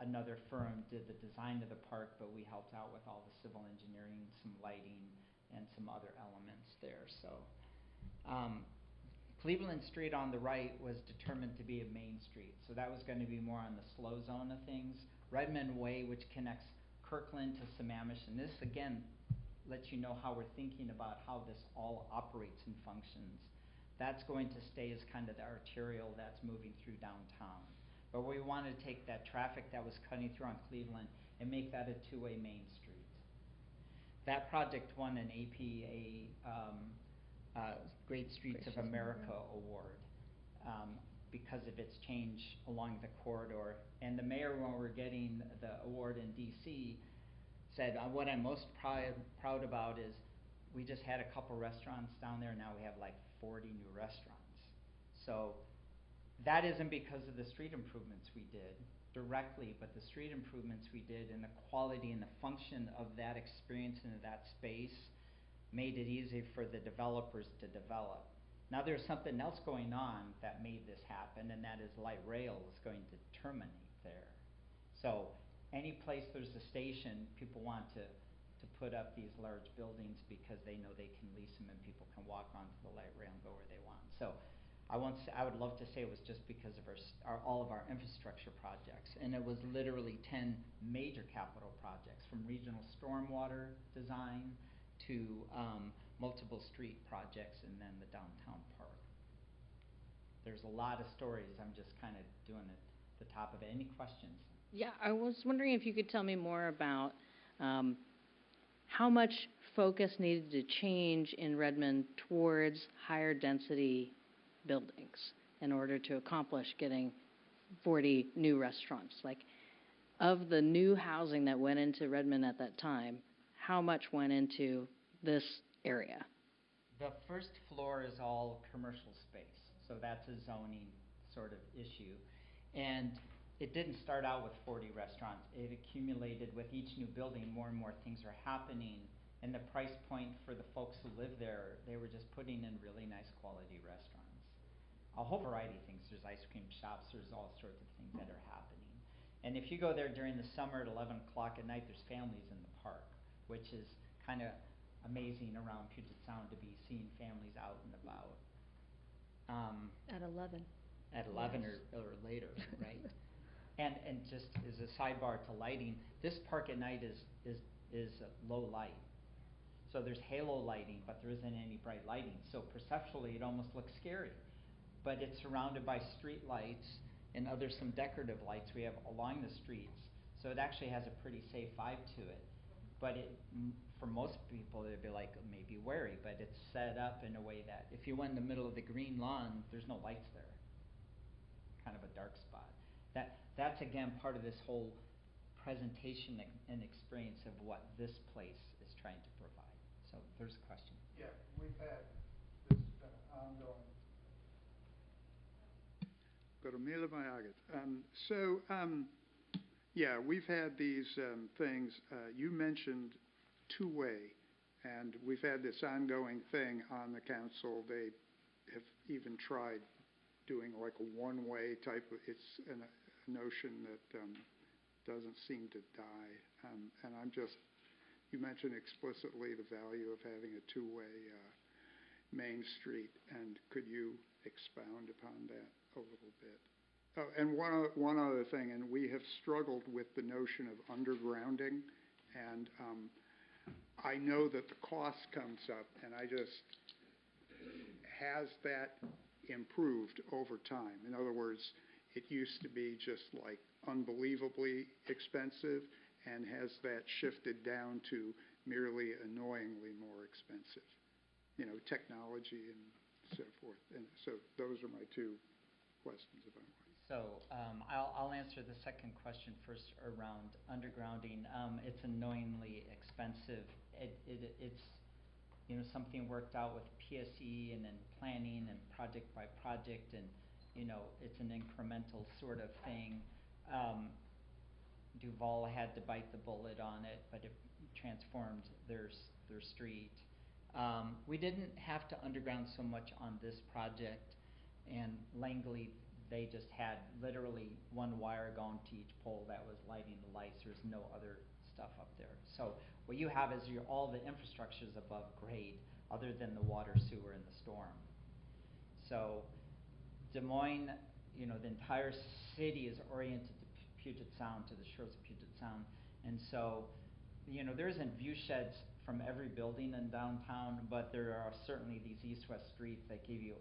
Speaker 11: another firm did the design of the park, but we helped out with all the civil engineering, some lighting, and some other elements there. So Cleveland Street on the right was determined to be a main street, so that was going to be more on the slow zone of things. Redmond Way, which connects Kirkland to Sammamish, and this again lets you know how we're thinking about how this all operates and functions. That's going to stay as kind of the arterial that's moving through downtown. But we wanted to take that traffic that was cutting through on Cleveland and make that a two-way main street. That project won an APA Great Streets of America award because of its change along the corridor. And the mayor, when we were getting the award in DC, said, what I'm most proud about is we just had a couple restaurants down there, and now we have like 40 new restaurants. So that isn't because of the street improvements we did directly, but the street improvements we did and the quality and the function of that experience and that space made it easy for the developers to develop. Now there's something else going on that made this happen, and that is light rail is going to terminate there. So any place there's a station, people want to put up these large buildings because they know they can lease them and people can walk onto the light rail and go where they want. So I would love to say it was just because of all of our infrastructure projects, and it was literally 10 major capital projects, from regional stormwater design to multiple street projects, and then the downtown park. There's a lot of stories. I'm just kind of doing the top of it. Any questions?
Speaker 1: Yeah, I was wondering if you could tell me more about how much focus needed to change in Redmond towards higher density buildings in order to accomplish getting 40 new restaurants. Like, of the new housing that went into Redmond at that time, how much went into this area?
Speaker 11: The first floor is all commercial space, so that's a zoning sort of issue. And it didn't start out with 40 restaurants. It accumulated with each new building, more and more things are happening. And the price point for the folks who live there, they were just putting in really nice quality restaurants. A whole variety of things. There's ice cream shops, there's all sorts of things that are happening. And if you go there during the summer at 11 o'clock at night, there's families in the park, which is kind of amazing around Puget Sound to be seeing families out and about.
Speaker 12: At 11.
Speaker 11: At 11
Speaker 12: Yes.
Speaker 11: or later, right? And just as a sidebar to lighting, this park at night is low light. So there's halo lighting, but there isn't any bright lighting. So perceptually, it almost looks scary. But it's surrounded by street lights and some decorative lights we have along the streets. So it actually has a pretty safe vibe to it. But for most people, they'd be like maybe wary, but it's set up in a way that if you went in the middle of the green lawn, there's no lights there. Kind of a dark spot. That's again part of this whole presentation and experience of what this place is trying to provide. So there's a question.
Speaker 2: Yeah, we've had this ongoing. Yeah, we've had these things. You mentioned two-way, and we've had this ongoing thing on the council. They have even tried doing like a one-way type of, it's a notion that doesn't seem to die. And you mentioned explicitly the value of having a two-way Main Street, and could you expound upon that a little bit? Oh, and one other thing, and we have struggled with the notion of undergrounding, and I know that the cost comes up, and has that improved over time? In other words, it used to be just like unbelievably expensive, and has that shifted down to merely annoyingly more expensive? Technology and so forth. And so those are my two questions about it.
Speaker 11: So I'll answer the second question first around undergrounding. It's annoyingly expensive. It's something worked out with PSE and then planning and project by project, and it's an incremental sort of thing. Duval had to bite the bullet on it, but it transformed their street. We didn't have to underground so much on this project, and Langley, they just had literally one wire going to each pole that was lighting the lights. There's no other stuff up there. So what you have is all the infrastructure is above grade, other than the water, sewer, and the storm. So Des Moines, the entire city is oriented to Puget Sound, to the shores of Puget Sound, and so there isn't view sheds from every building in downtown, but there are certainly these east-west streets that give you,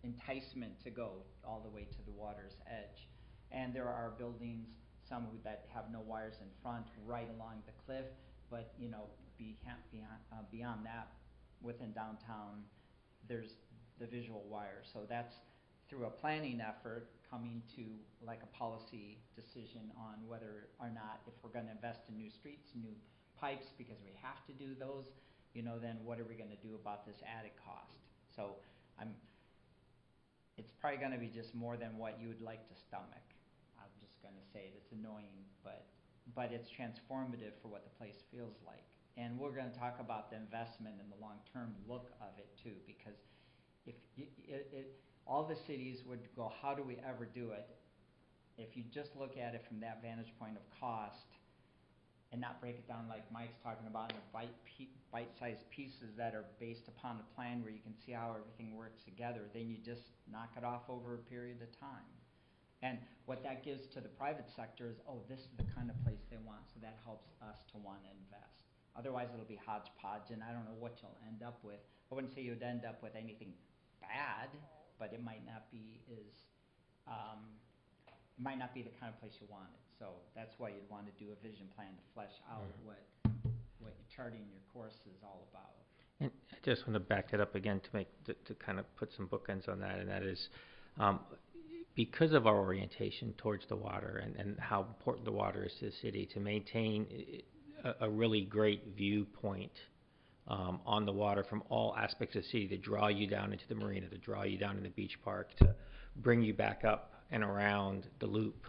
Speaker 11: enticement to go all the way to the water's edge. And there are buildings, some that have no wires in front, right along the cliff, but beyond that, within downtown, there's the visual wire. So that's through a planning effort coming to like a policy decision on whether or not, if we're going to invest in new streets, new pipes, because we have to do those, then what are we going to do about this added cost? So it's probably going to be just more than what you would like to stomach. I'm just going to say it. It's annoying, but it's transformative for what the place feels like. And we're going to talk about the investment and the long-term look of it too, because if all the cities would go, how do we ever do it? If you just look at it from that vantage point of cost, and not break it down like Mike's talking about in bite-sized pieces that are based upon a plan where you can see how everything works together, then you just knock it off over a period of time. And what that gives to the private sector is, this is the kind of place they want, so that helps us to want to invest. Otherwise, it'll be hodgepodge, and I don't know what you'll end up with. I wouldn't say you'd end up with anything bad, but it might not be the kind of place you wanted. So that's why you'd want to do a vision plan to flesh out what charting your course is all about.
Speaker 10: And I just want to back it up again to kind of put some bookends on that, and that is because of our orientation towards the water and how important the water is to the city, to maintain a really great viewpoint on the water from all aspects of the city to draw you down into the marina, to draw you down in the beach park, to bring you back up and around the loop,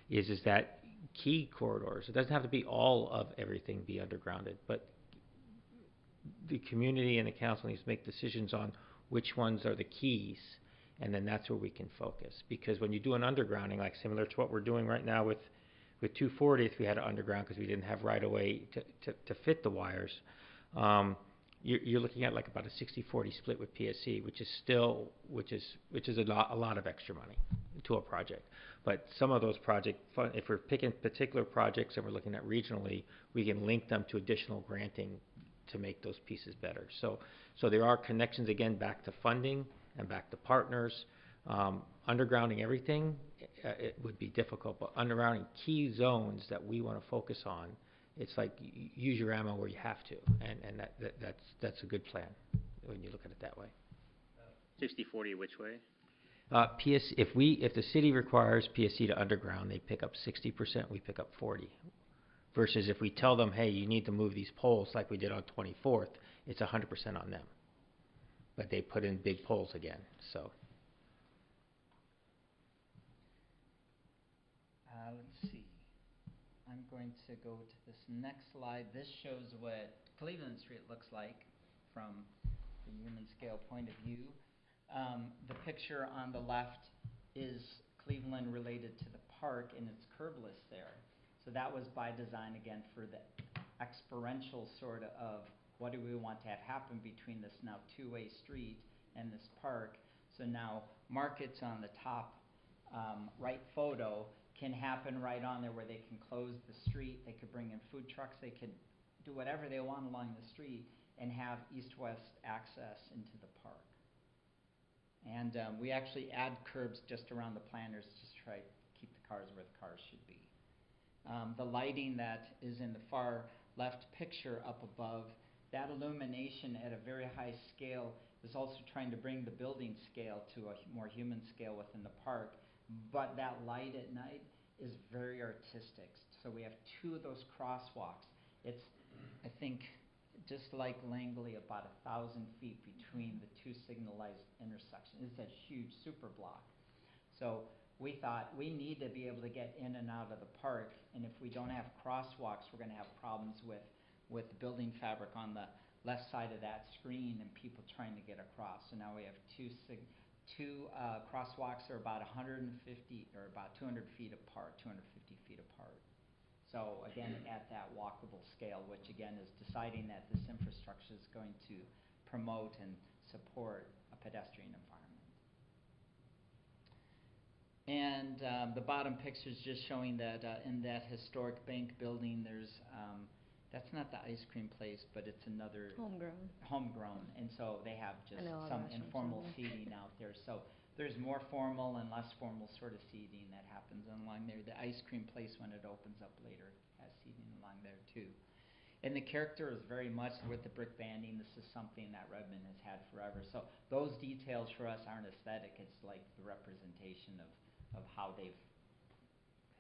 Speaker 10: is that key corridors. It doesn't have to be all of everything be undergrounded, but the community and the council needs to make decisions on which ones are the keys, and then that's where we can focus. Because when you do an undergrounding, like similar to what we're doing right now with 240th, we had an underground because we didn't have right of way to fit the wires. You're looking at like about a 60-40 split with PSC, which is a lot of extra money to a project. But some of those projects, if we're picking particular projects and we're looking at regionally, we can link them to additional granting to make those pieces better. So there are connections again back to funding and back to partners. Undergrounding everything, it would be difficult, but undergrounding key zones that we want to focus on, it's like use your ammo where you have to, and that's a good plan when you look at it that way.
Speaker 9: 60-40 which way?
Speaker 10: If the city requires PSC to underground, they pick up 60%, we pick up 40%. Versus if we tell them, hey, you need to move these poles like we did on 24th, it's 100% on them. But they put in big poles again, so.
Speaker 11: Let's see. I'm going to go to this next slide. This shows what Cleveland Street looks like from the human scale point of view. The picture on the left is Cleveland related to the park and its curbless there. So that was by design again for the experiential sort of what do we want to have happen between this now two-way street and this park. So now markets on the top right photo can happen right on there where they can close the street, they could bring in food trucks, they could do whatever they want along the street and have east-west access into the park. And we actually add curbs just around the planters to try to keep the cars where the cars should be. The lighting that is in the far left picture up above, that illumination at a very high scale is also trying to bring the building scale to a more human scale within the park. But that light at night is very artistic. So we have two of those crosswalks. It's, I think, just like Langley, about 1,000 feet between the two signalized intersections. It's a huge super block. So we thought we need to be able to get in and out of the park, and if we don't have crosswalks, we're going to have problems with the building fabric on the left side of that screen and people trying to get across. So now we have two crosswalks are about 150 or about 200 feet apart, 250 feet apart. So again, at that walkable scale, which again is deciding that this infrastructure is going to promote and support a pedestrian environment. And the bottom picture is just showing that in that historic bank building, there's that's not the ice cream place, but it's another homegrown, and so they have just some informal seating out there. So there's more formal and less formal sort of seating that happens along there. The ice cream place, when it opens up later, has seating along there too. And the character is very much with the brick banding. This is something that Redmond has had forever. So those details for us aren't aesthetic. It's like the representation of how they've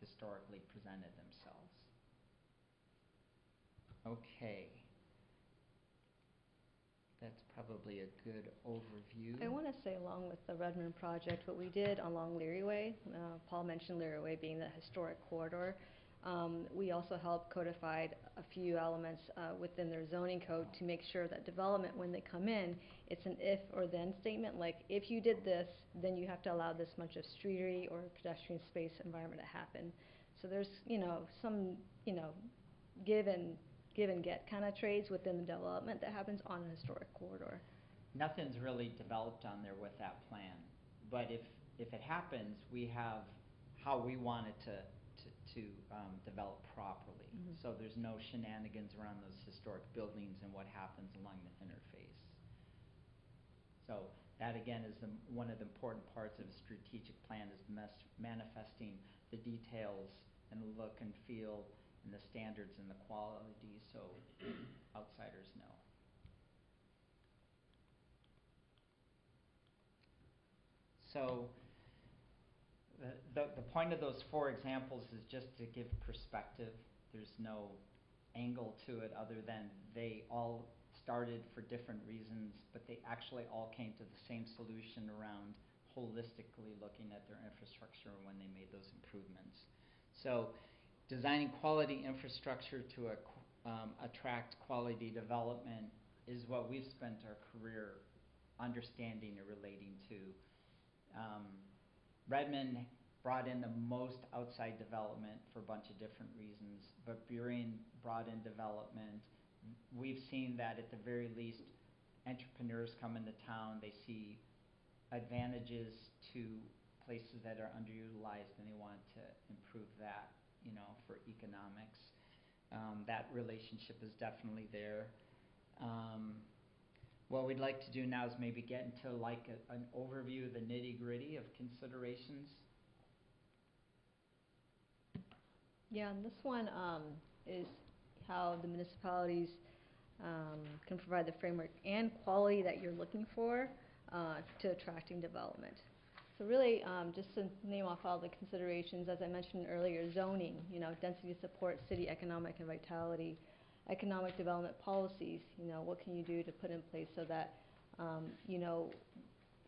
Speaker 11: historically presented themselves. Okay. That's probably a good overview.
Speaker 12: I want to say along with the Redmond project, what we did along Leary Way, Paul mentioned Leary Way being the historic corridor. We also helped codify a few elements within their zoning code to make sure that development, when they come in, it's an if or then statement, like if you did this, then you have to allow this much of streetery or pedestrian space environment to happen. So there's, some, give and get kind of trades within the development that happens on a historic corridor.
Speaker 11: Nothing's really developed on there with that plan, but if it happens, we have how we want it to develop properly. Mm-hmm. So there's no shenanigans around those historic buildings and what happens along the interface. So that again is one of the important parts of a strategic plan is manifesting the details and the look and feel and the standards and the quality so outsiders know. So the point of those 4 examples is just to give perspective. There's no angle to it other than they all started for different reasons, but they actually all came to the same solution around holistically looking at their infrastructure when they made those improvements. So designing quality infrastructure to attract quality development is what we've spent our career understanding and relating to. Redmond brought in the most outside development for a bunch of different reasons, but Burien brought in development. We've seen that at the very least, entrepreneurs come into town, they see advantages to places that are underutilized, and they want to improve that, you know, for economics. That relationship is definitely there. What we'd like to do now is maybe get into like an overview of the nitty-gritty of considerations.
Speaker 12: Yeah, and this one is how the municipalities can provide the framework and quality that you're looking for to attracting development. So really, just to name off all the considerations, as I mentioned earlier, zoning, you know, density to support city economic and vitality, economic development policies, you know, what can you do to put in place so that, you know,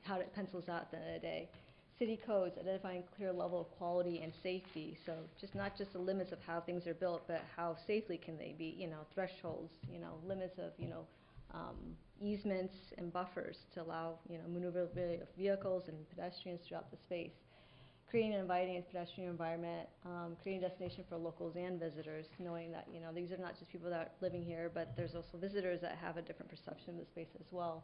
Speaker 12: how it pencils out at the end of the day. City codes, identifying clear level of quality and safety, so not just the limits of how things are built, but how safely can they be, you know, thresholds, you know, limits of, you know, easements and buffers to allow, you know, maneuverability of vehicles and pedestrians throughout the space. Creating an inviting pedestrian environment, creating a destination for locals and visitors, knowing that, you know, these are not just people that are living here, but there's also visitors that have a different perception of the space as well.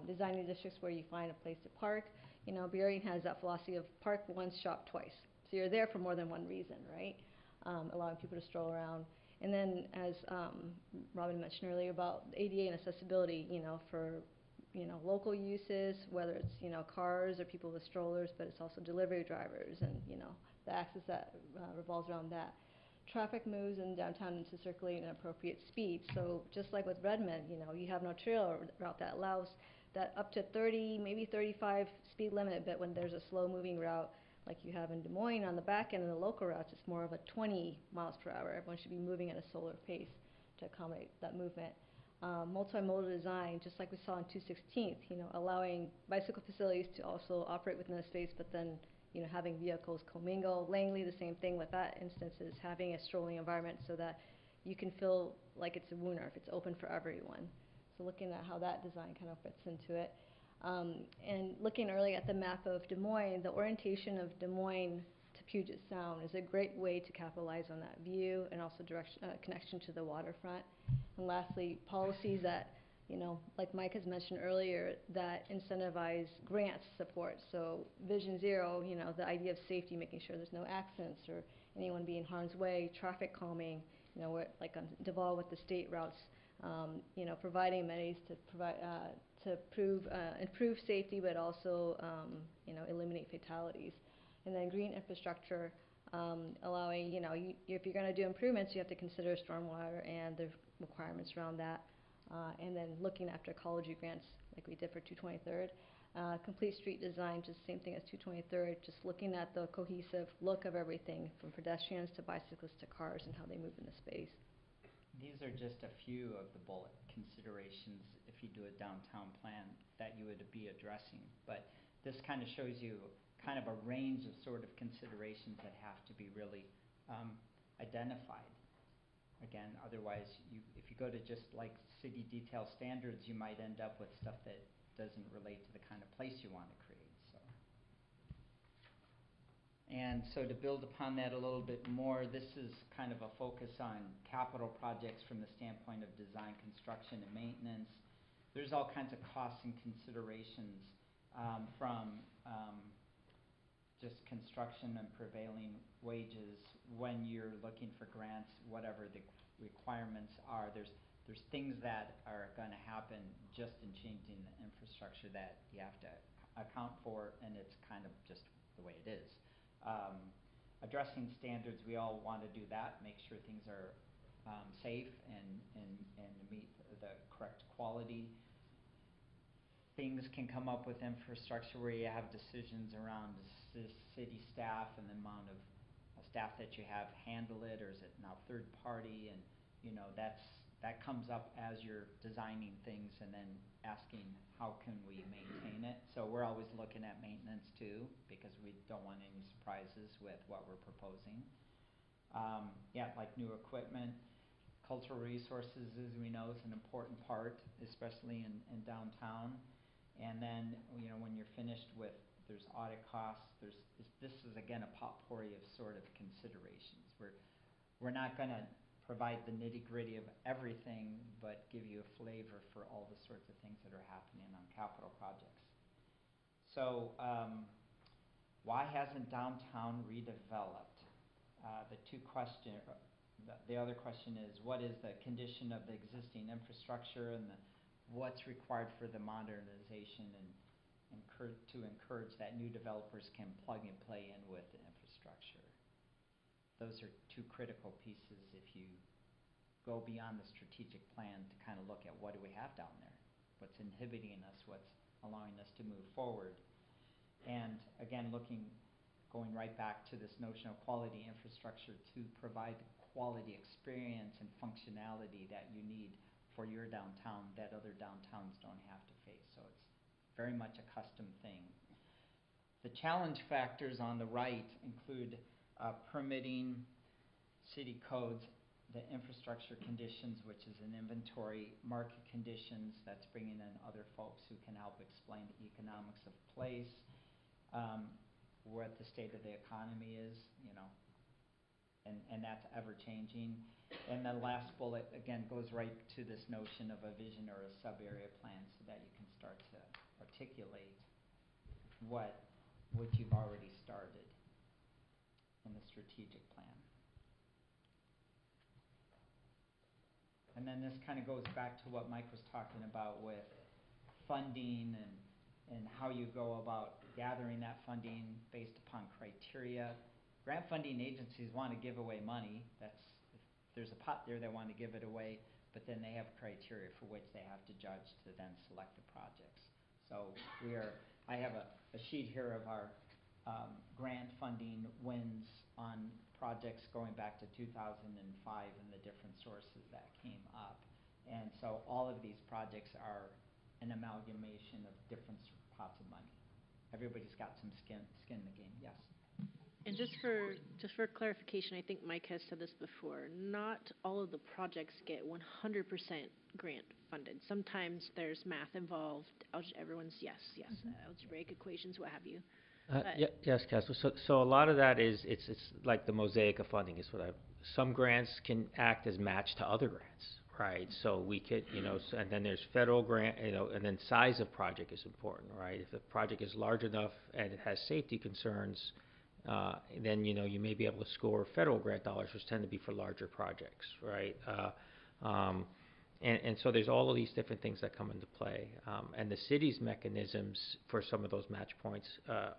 Speaker 12: Designing districts where you find a place to park. You know, Burien has that philosophy of park once, shop twice. So you're there for more than one reason, right? Allowing people to stroll around. And then, as Robin mentioned earlier about ADA and accessibility, you know, for, you know, local uses, whether it's, you know, cars or people with strollers, but it's also delivery drivers and, you know, the access that revolves around that. Traffic moves in downtown into circulating at an appropriate speed. So just like with Redmond, you know, you have no trail route that allows that up to 30, maybe 35 speed limit, but when there's a slow moving route like you have in Des Moines on the back end of the local routes, it's more of a 20 miles per hour. Everyone should be moving at a slower pace to accommodate that movement. Multimodal design, just like we saw in 216th, you know, allowing bicycle facilities to also operate within the space, but then, you know, having vehicles commingle. Langley, the same thing with that instance, is having a strolling environment so that you can feel like it's a Wooner if it's open for everyone. So looking at how that design kind of fits into it. And looking early at the map of Des Moines, the orientation of Des Moines to Puget Sound is a great way to capitalize on that view and also connection to the waterfront. And lastly, policies that, you know, like Mike has mentioned earlier, that incentivize grants support. So Vision Zero, you know, the idea of safety, making sure there's no accidents or anyone being in harm's way, traffic calming, you know, where, like on Duval with the state routes, you know, providing amenities to provide improve safety, but also, you know, eliminate fatalities. And then green infrastructure, allowing, you know, if you're going to do improvements, you have to consider stormwater and the requirements around that. And then looking after ecology grants, like we did for 223rd. Complete street design, just same thing as 223rd, just looking at the cohesive look of everything from pedestrians to bicyclists to cars and how they move in the space.
Speaker 11: These are just a few of the bullet considerations if you do a downtown plan that you would be addressing. But this kind of shows you kind of a range of sort of considerations that have to be really identified. Again, otherwise, if you go to just like city detail standards, you might end up with stuff that doesn't relate to the kind of place you want to create. And so to build upon that a little bit more, this is kind of a focus on capital projects from the standpoint of design, construction, and maintenance. There's all kinds of costs and considerations from just construction and prevailing wages when you're looking for grants, whatever the requirements are. There's things that are going to happen just in changing the infrastructure that you have to account for, and it's kind of just the way it is. Addressing standards, we all want to do that, make sure things are safe and meet the correct quality. Things can come up with infrastructure where you have decisions around city staff and the amount of staff that you have handle it, or is it now third party, and you know that's that comes up as you're designing things and then asking how can we maintain it. So we're always looking at maintenance too, because we don't want any surprises with what we're proposing. Like new equipment, cultural resources, as we know, is an important part, especially in downtown. And then, when you're finished with, there's audit costs, this is again a potpourri of sort of considerations. We're not gonna provide the nitty-gritty of everything, but give you a flavor for all the sorts of things that are happening on capital projects. So, why hasn't downtown redeveloped? The other question is, what is the condition of the existing infrastructure and what's required for the modernization and to encourage that new developers can plug and play in with the infrastructure? Those are two critical pieces if you go beyond the strategic plan to kind of look at what do we have down there, what's inhibiting us, what's allowing us to move forward. And again, going right back to this notion of quality infrastructure to provide the quality experience and functionality that you need for your downtown that other downtowns don't have to face. So it's very much a custom thing. The challenge factors on the right include permitting, city codes, the infrastructure conditions, which is an inventory, market conditions, that's bringing in other folks who can help explain the economics of place, what the state of the economy is, and that's ever changing. And the last bullet, again, goes right to this notion of a vision or a sub-area plan so that you can start to articulate what you've already started in the strategic plan. And then this kind of goes back to what Mike was talking about with funding and how you go about gathering that funding based upon criteria. Grant funding agencies want to give away money. There's a pot there, they want to give it away, but then they have criteria for which they have to judge to then select the projects. So I have a sheet here of our grant funding wins on projects going back to 2005 and the different sources that came up. And so all of these projects are an amalgamation of different pots of money. Everybody's got some skin in the game. Yes?
Speaker 6: And just for clarification, I think Mike has said this before, not all of the projects get 100% grant funded. Sometimes there's math involved. Everyone's yes, algebraic equations, what have you.
Speaker 10: Yes, Casper. So a lot of that is it's like the mosaic of funding is some grants can act as match to other grants, right? So we could, and then there's federal grant, and then size of project is important, right? If the project is large enough and it has safety concerns, then you may be able to score federal grant dollars, which tend to be for larger projects, right? And so there's all of these different things that come into play. And the city's mechanisms for some of those match points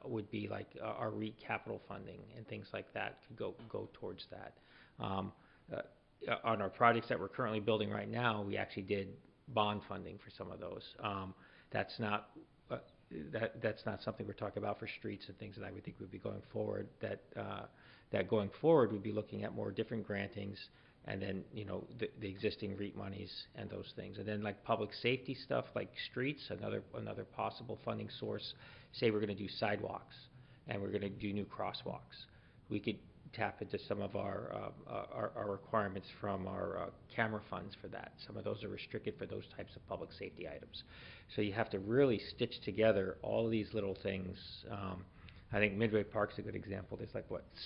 Speaker 10: would be like our REIT capital funding and things like that could go towards that. On our projects that we're currently building right now, we actually did bond funding for some of those. That's not something we're talking about for streets and things that I would think would be going forward. That going forward, we'd be looking at more different grantings, and then the existing REIT monies and those things, and then like public safety stuff like streets, another possible funding source. Say we're going to do sidewalks and we're going to do new crosswalks, we could tap into some of our requirements from our camera funds for that. Some of those are restricted for those types of public safety items. So you have to really stitch together all of these little things. I think Midway Park's a good example. There's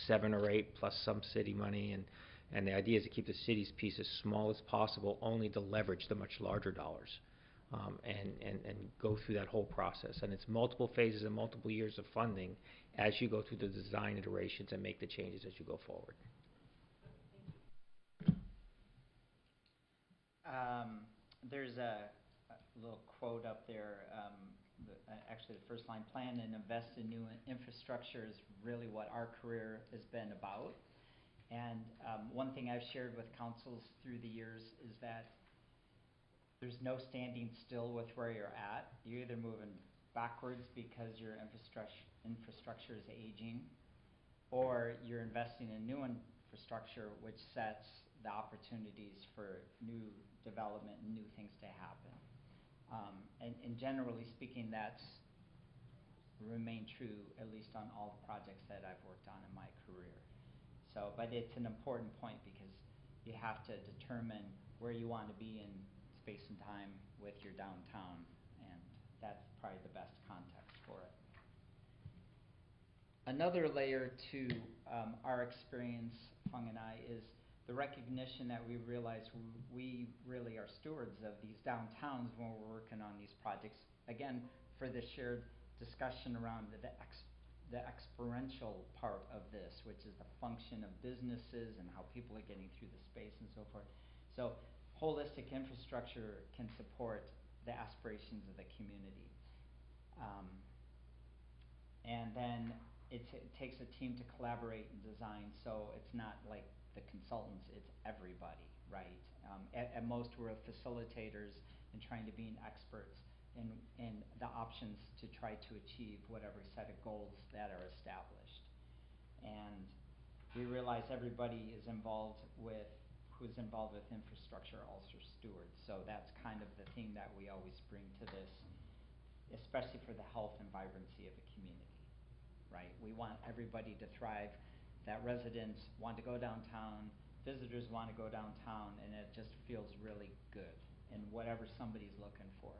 Speaker 10: 7 or 8 plus some city money, and the idea is to keep the city's piece as small as possible, only to leverage the much larger dollars, and go through that whole process. And it's multiple phases and multiple years of funding as you go through the design iterations and make the changes as you go forward.
Speaker 11: There's a little quote up there. Actually, the first line, plan and invest in new infrastructure, is really what our career has been about. And one thing I've shared with councils through the years is that there's no standing still with where you're at. You're either moving backwards because your infrastructure is aging, or you're investing in new infrastructure which sets the opportunities for new development and new things to happen. And generally speaking, that's remained true, at least on all the projects that I've worked on in my career. So, but it's an important point because you have to determine where you want to be in space and time with your downtown, and that's probably the best context for it. Another layer to our experience, Fung and I, is the recognition that we realize we really are stewards of these downtowns when we're working on these projects. Again, for the shared discussion around the experiential part of this, which is the function of businesses and how people are getting through the space and so forth. So holistic infrastructure can support the aspirations of the community. And then it takes a team to collaborate and design, so it's not like the consultants, it's everybody, right? At most, we're facilitators and trying to be experts in the options to try to achieve whatever set of goals that are established. And we realize everybody is involved with, who's involved with infrastructure, also stewards. So that's kind of the theme that we always bring to this, especially for the health and vibrancy of a community, right? We want everybody to thrive, that residents want to go downtown, visitors want to go downtown, and it just feels really good in whatever somebody's looking for.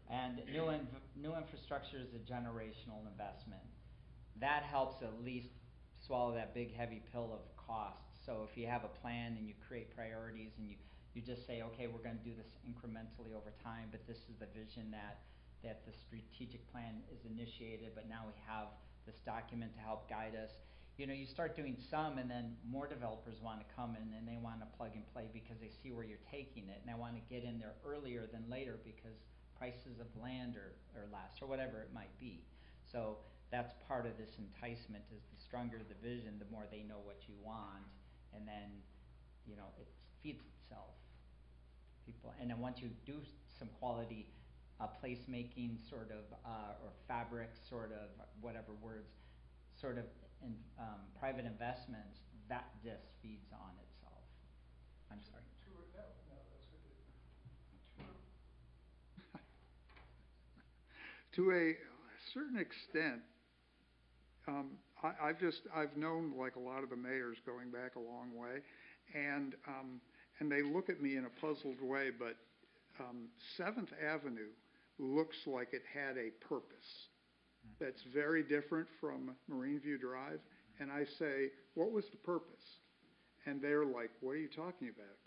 Speaker 11: And new infrastructure is a generational investment. That helps at least swallow that big heavy pill of cost. So if you have a plan and you create priorities and you just say, okay, we're going to do this incrementally over time, but this is the vision that the strategic plan is initiated, but now we have this document to help guide us. You know, you start doing some, and then more developers want to come in and they want to plug and play because they see where you're taking it, and they want to get in there earlier than later because prices of land are less, or whatever it might be. So that's part of this enticement, is the stronger the vision, the more they know what you want, and then, you know, it feeds itself. People, and then once you do some quality placemaking sort of, or fabric sort of, whatever words, sort of private investments, that just feeds on itself. I'm sorry.
Speaker 2: To a certain extent, I've known like a lot of the mayors going back a long way, and they look at me in a puzzled way, but 7th Avenue looks like it had a purpose that's very different from Marine View Drive, and I say, what was the purpose? And they're like, what are you talking about?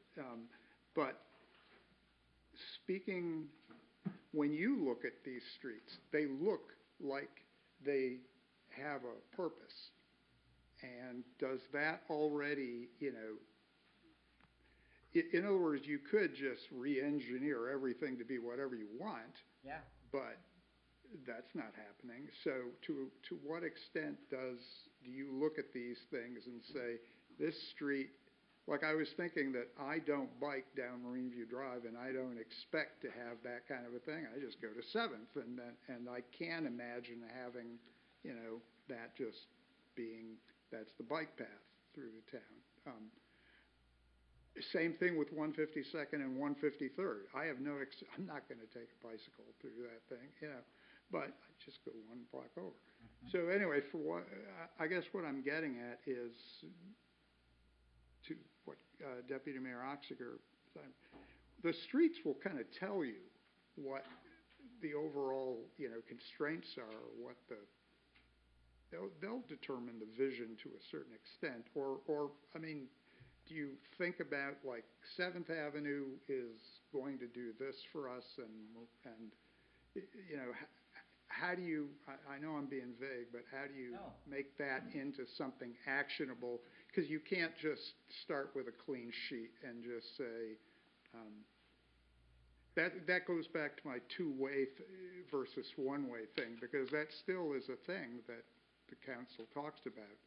Speaker 2: But speaking, when you look at these streets, they look like they have a purpose. And does that already, you know, in other words, you could just re-engineer everything to be whatever you want.
Speaker 11: Yeah.
Speaker 2: But that's not happening. So to what extent do you look at these things and say, this street, like I was thinking that I don't bike down Marine View Drive and I don't expect to have that kind of a thing. I just go to 7th, and I can't imagine having, you know, that just being, that's the bike path through the town. Same thing with 152nd and 153rd. I have I'm not going to take a bicycle through that thing, you know, but I just go one block over. So anyway, I guess what I'm getting at is to what Deputy Mayor Oxiger said. The streets will kind of tell you what the overall, you know, constraints are, what they'll determine the vision to a certain extent, or I mean, do you think about like 7th Avenue is going to do this for us, and you know, how do you, I know I'm being vague, but how do you make that into something actionable? Because you can't just start with a clean sheet and just say, that goes back to my two-way versus one-way thing, because that still is a thing that the council talks about.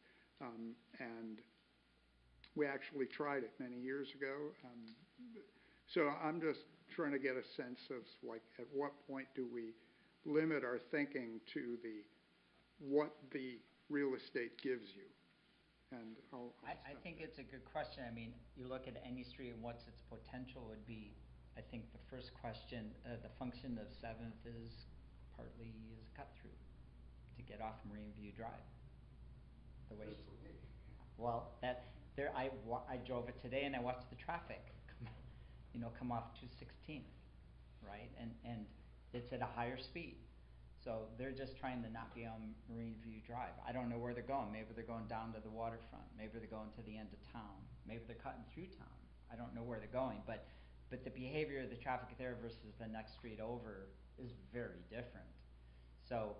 Speaker 2: And we actually tried it many years ago. So I'm just trying to get a sense of, like, at what point do we limit our thinking to what the real estate gives you, And
Speaker 11: I think it's a good question. I mean, you look at any street and what's its potential would be, I think the first question, the function of 7th is partly is a cut through to get off Marine View Drive. The way it's, well, I drove it today and I watched the traffic come off 216th, right? And it's at a higher speed. So they're just trying to not be on Marine View Drive. I don't know where they're going. Maybe they're going down to the waterfront. Maybe they're going to the end of town. Maybe they're cutting through town. I don't know where they're going, but the behavior of the traffic there versus the next street over is very different. So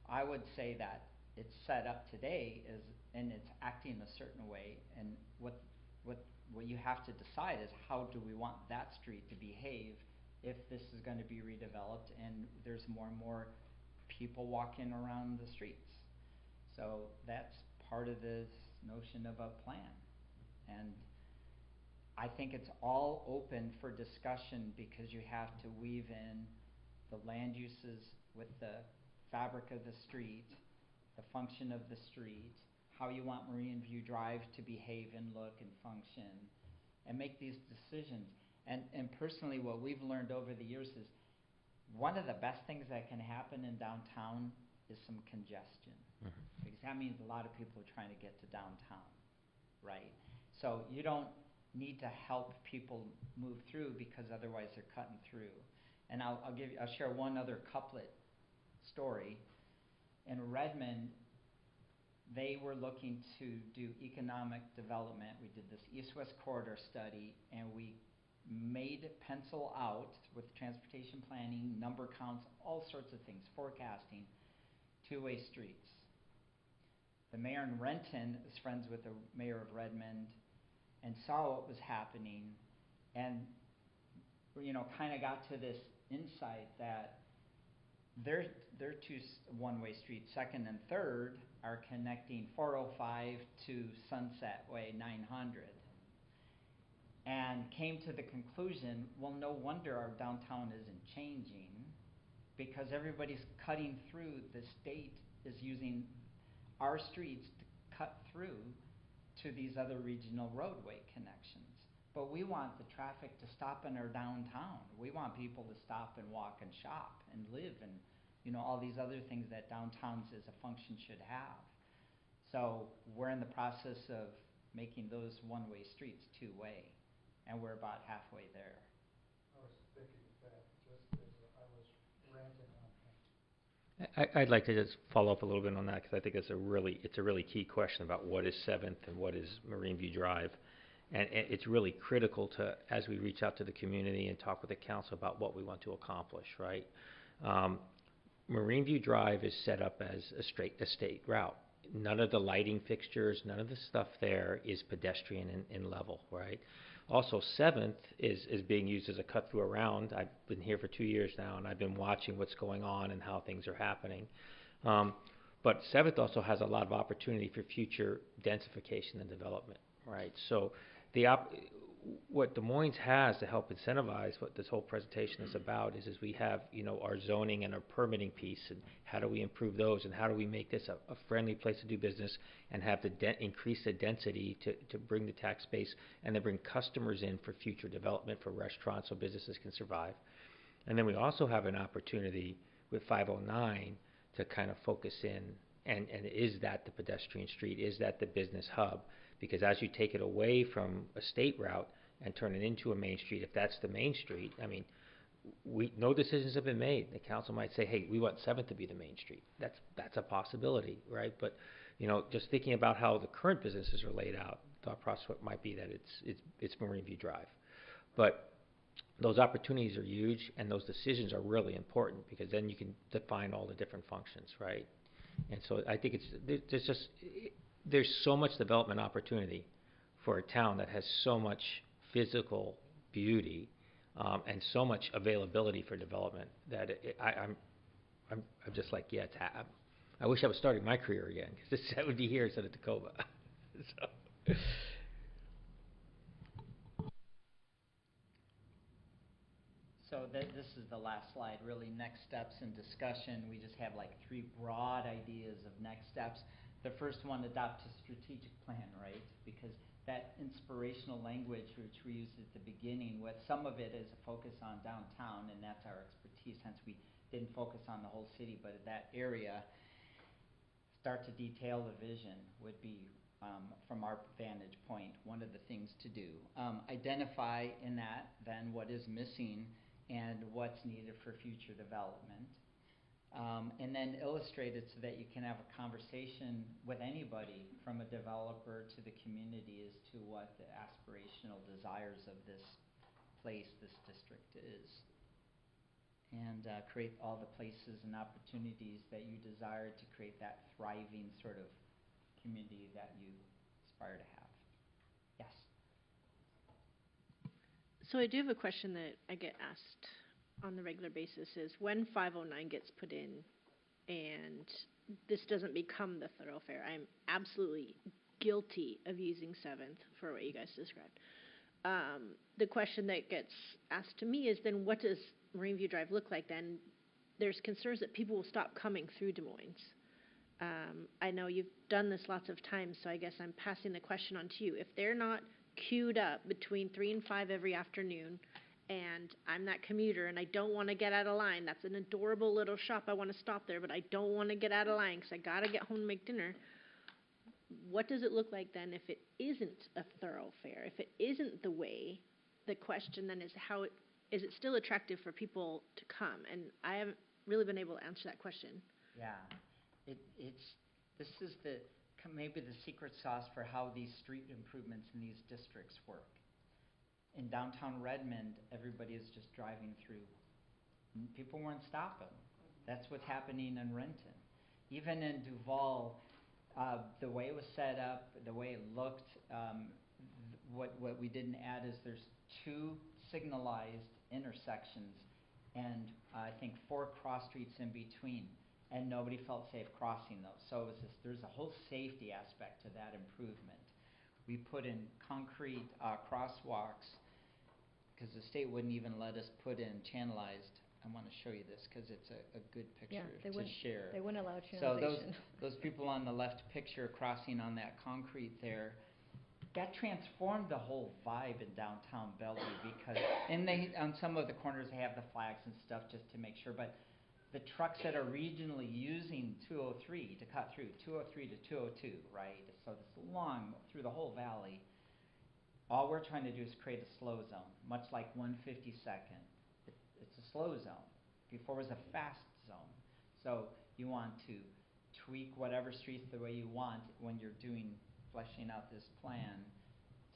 Speaker 11: I would say that it's set up today and it's acting a certain way, and what you have to decide is how do we want that street to behave if this is going to be redeveloped and there's more and more people walking around the streets. So that's part of this notion of a plan. And I think it's all open for discussion because you have to weave in the land uses with the fabric of the street, the function of the street, how you want Marine View Drive to behave and look and function, and make these decisions. And personally, what we've learned over the years is one of the best things that can happen in downtown is some congestion. Because that means a lot of people are trying to get to downtown, right? So you don't need to help people move through because otherwise they're cutting through. And I'll share one other couplet story. In Redmond, they were looking to do economic development. We did this East-West corridor study, and we made pencil out with transportation planning, number counts, all sorts of things, forecasting, two-way streets. The mayor in Renton is friends with the mayor of Redmond and saw what was happening and, kind of got to this insight that their two one-way streets, second and third, are connecting 405 to Sunset Way 900. And came to the conclusion, well, no wonder our downtown isn't changing because everybody's cutting through. The state is using our streets to cut through to these other regional roadway connections. But we want the traffic to stop in our downtown. We want people to stop and walk and shop and live and, all these other things that downtowns as a function should have. So we're in the process of making those one-way streets two-way. And we're about halfway there.
Speaker 2: I was thinking that just as I was ranting on that.
Speaker 10: I'd like to just follow up a little bit on that because I think it's a really key question about what is 7th and what is Marine View Drive. And it's really critical to, as we reach out to the community and talk with the council about what we want to accomplish, right? Marine View Drive is set up as a state route. None of the lighting fixtures, none of the stuff there is pedestrian in level, right? Also, 7th is being used as a cut-through around. I've been here for 2 years now, and I've been watching what's going on and how things are happening. But 7th also has a lot of opportunity for future densification and development, right? So what Des Moines has to help incentivize what this whole presentation is about is we have, our zoning and our permitting piece, and how do we improve those, and how do we make this a friendly place to do business and have increase the density to bring the tax base and then bring customers in for future development for restaurants so businesses can survive. And then we also have an opportunity with 509 to kind of focus in, and is that the pedestrian street? Is that the business hub? Because as you take it away from a state route and turn it into a main street, if that's the main street, no decisions have been made. The council might say, hey, we want 7th to be the main street. That's a possibility, right? But, just thinking about how the current businesses are laid out, thought process might be that it's Marine View Drive. But those opportunities are huge, and those decisions are really important because then you can define all the different functions, right? And so I think there's so much development opportunity for a town that has so much physical beauty and so much availability for development that I'm just like, yeah, I wish I was starting my career again because I would be here instead of Tacoma.
Speaker 11: So this is the last slide, really next steps in discussion. We just have like 3 broad ideas of next steps. the first one adopt a strategic plan, right? Because that inspirational language which we used at the beginning, with some of it is a focus on downtown, and that's our expertise, hence we didn't focus on the whole city, but that area, start to detail the vision would be, from our vantage point, one of the things to do. Identify in that then what is missing and what's needed for future development. And then illustrate it so that you can have a conversation with anybody, from a developer to the community, as to what the aspirational desires of this place, this district is. And create all the places and opportunities that you desire to create that thriving sort of community that you aspire to have. Yes?
Speaker 6: So I do have a question that I get asked on the regular basis, is when 509 gets put in and this doesn't become the thoroughfare, I'm absolutely guilty of using 7th for what you guys described. The question that gets asked to me is, then what does Marine View Drive look like then? There's concerns that people will stop coming through Des Moines. I know you've done this lots of times, so I guess I'm passing the question on to you. If they're not queued up between 3 and 5 every afternoon, and I'm that commuter and I don't want to get out of line, that's an adorable little shop, I want to stop there, but I don't want to get out of line because I got to get home and make dinner. What does it look like then if it isn't a thoroughfare? If it isn't the way, the question then is is it still attractive for people to come? And I haven't really been able to answer that question.
Speaker 11: Yeah. This is maybe the secret sauce for how these street improvements in these districts work. In downtown Redmond, everybody is just driving through. People weren't stopping. That's what's happening in Renton. Even in Duval, the way it was set up, the way it looked, what we didn't add is there's 2 signalized intersections and I think 4 cross streets in between, and nobody felt safe crossing those. So it was there's a whole safety aspect to that improvement. We put in concrete crosswalks because the state wouldn't even let us put in channelized. I want to show you this because it's a good picture to share.
Speaker 12: They wouldn't allow
Speaker 11: So
Speaker 12: channelization.
Speaker 11: those people on the left picture crossing on that concrete there, that transformed the whole vibe in downtown Bellevue, because on some of the corners they have the flags and stuff just to make sure, but the trucks that are regionally using 203 to cut through, 203 to 202, right? So it's long through the whole valley. All we're trying to do is create a slow zone, much like 152nd. It's a slow zone. Before it was a fast zone. So you want to tweak whatever streets the way you want when you're fleshing out this plan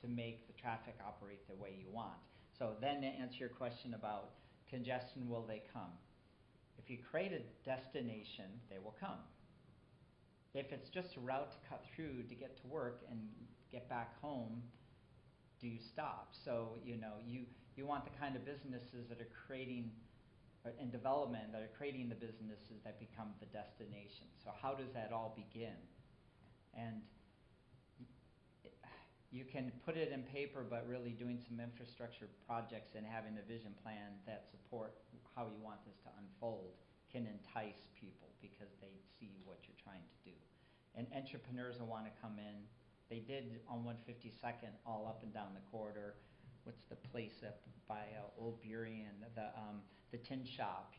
Speaker 11: to make the traffic operate the way you want. So then to answer your question about congestion, will they come? If you create a destination, they will come. If it's just a route to cut through to get to work and get back home, do you stop? So, you want the kind of businesses that are creating, in development, that are creating the businesses that become the destination. So how does that all begin? And you can put it in paper, but really doing some infrastructure projects and having a vision plan that support how you want this to unfold can entice people because they see what you're trying to do. And entrepreneurs will want to come in. They did on 152nd all up and down the corridor. What's the place up by Old Burien, the tin shop,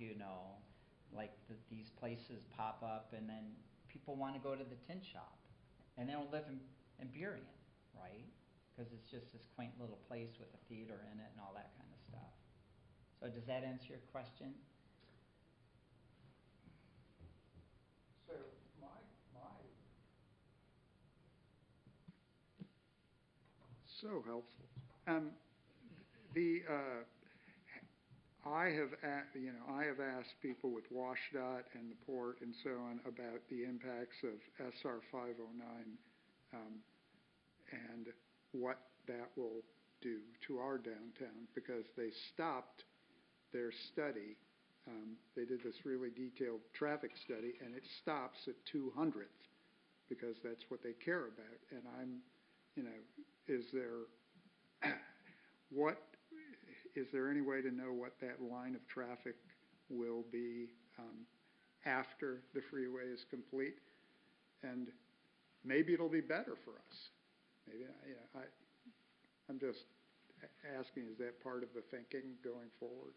Speaker 11: like these places pop up, and then people want to go to the tin shop, and they don't live in Burien, right? Because it's just this quaint little place with a theater in it and all that kind of stuff. So does that answer your question?
Speaker 2: So so helpful. I have asked people with WashDOT and the port and so on about the impacts of SR 509 and what that will do to our downtown, because they stopped their study. They did this really detailed traffic study, and it stops at 200th because that's what they care about. And is there any way to know what that line of traffic will be after the freeway is complete? And maybe it'll be better for us. Maybe, I'm just asking, is that part of the thinking going forward?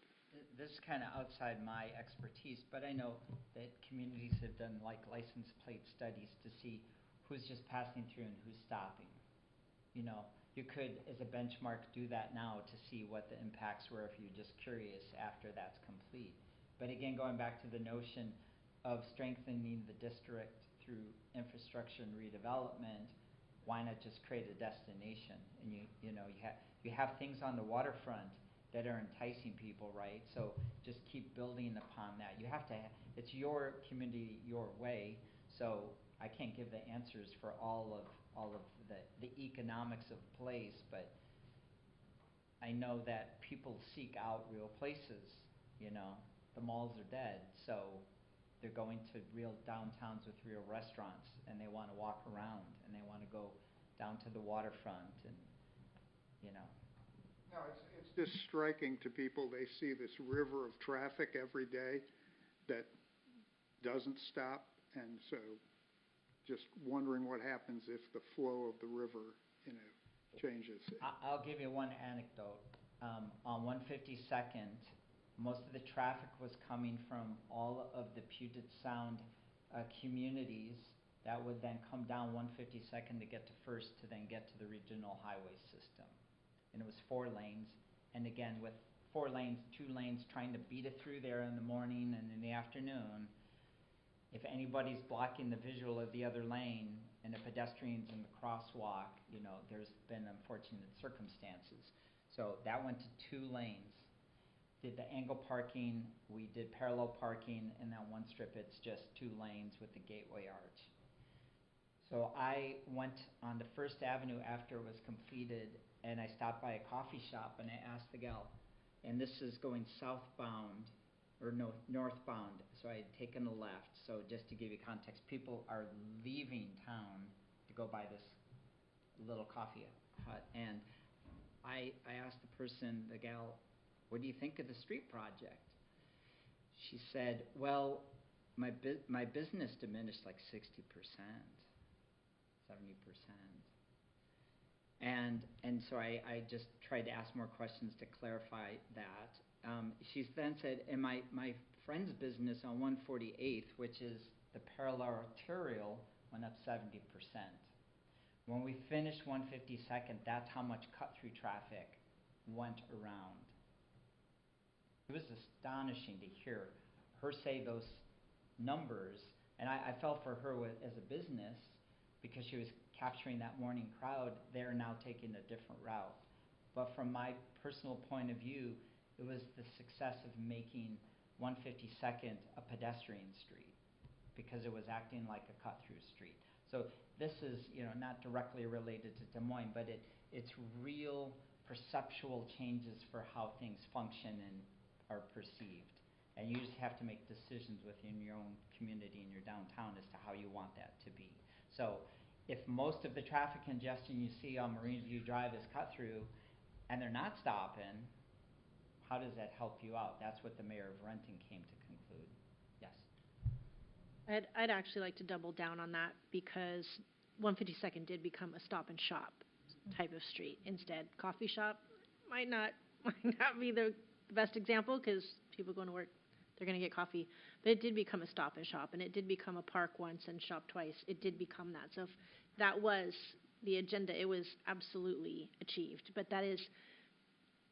Speaker 11: This is kind of outside my expertise, but I know that communities have done like license plate studies to see who's just passing through and who's stopping. You know, you could, as a benchmark, do that now to see what the impacts were if you're just curious after that's complete. But again, going back to the notion of strengthening the district through infrastructure and redevelopment, why not just create a destination? And you have things on the waterfront that are enticing people, right? So just keep building upon that. You have to, it's your community, your way. So I can't give the answers for all of the economics of place, but I know that people seek out real places, you know. The malls are dead, so they're going to real downtowns with real restaurants, and they want to walk around, and they want to go down to the waterfront, and, you know.
Speaker 2: No, it's just striking to people. They see this river of traffic every day that doesn't stop, and so just wondering what happens if the flow of the river, changes.
Speaker 11: I'll give you one anecdote. On 152nd, most of the traffic was coming from all of the Puget Sound communities that would then come down 152nd to get to First to then get to the regional highway system. And it was 4 lanes. And again, with 4 lanes, 2 lanes trying to beat it through there in the morning and in the afternoon, if anybody's blocking the visual of the other lane and the pedestrians in the crosswalk, there's been unfortunate circumstances. So that went to 2 lanes. Did the angle parking, we did parallel parking, and that one strip, it's just 2 lanes with the gateway arch. So I went on to First Avenue after it was completed, and I stopped by a coffee shop, and I asked the gal, and this is going southbound, or no, northbound, so I had taken a left. So just to give you context, people are leaving town to go buy this little coffee hut, and I asked the person, the gal, what do you think of the street project? She said, well, my business diminished like 60%, 70%. And so I just tried to ask more questions to clarify that. She then said, and my friend's business on 148th, which is the parallel arterial, went up 70%. When we finished 152nd, that's how much cut-through traffic went around. It was astonishing to hear her say those numbers, and I felt for her as a business because she was capturing that morning crowd. They're now taking a different route. But from my personal point of view, it was the success of making 152nd a pedestrian street because it was acting like a cut-through street. So this is, not directly related to Des Moines, but it's real perceptual changes for how things function and are perceived. And you just have to make decisions within your own community and your downtown as to how you want that to be. So if most of the traffic congestion you see on Marine View Drive is cut through and they're not stopping, how does that help you out? That's what the mayor of Renton came to conclude. Yes.
Speaker 6: I'd actually like to double down on that because 152nd did become a stop and shop type of street. Instead, coffee shop might not be the best example because people going to work, they're going to get coffee. But it did become a stop and shop, and it did become a park once and shop twice. It did become that. So if that was the agenda, it was absolutely achieved. But that is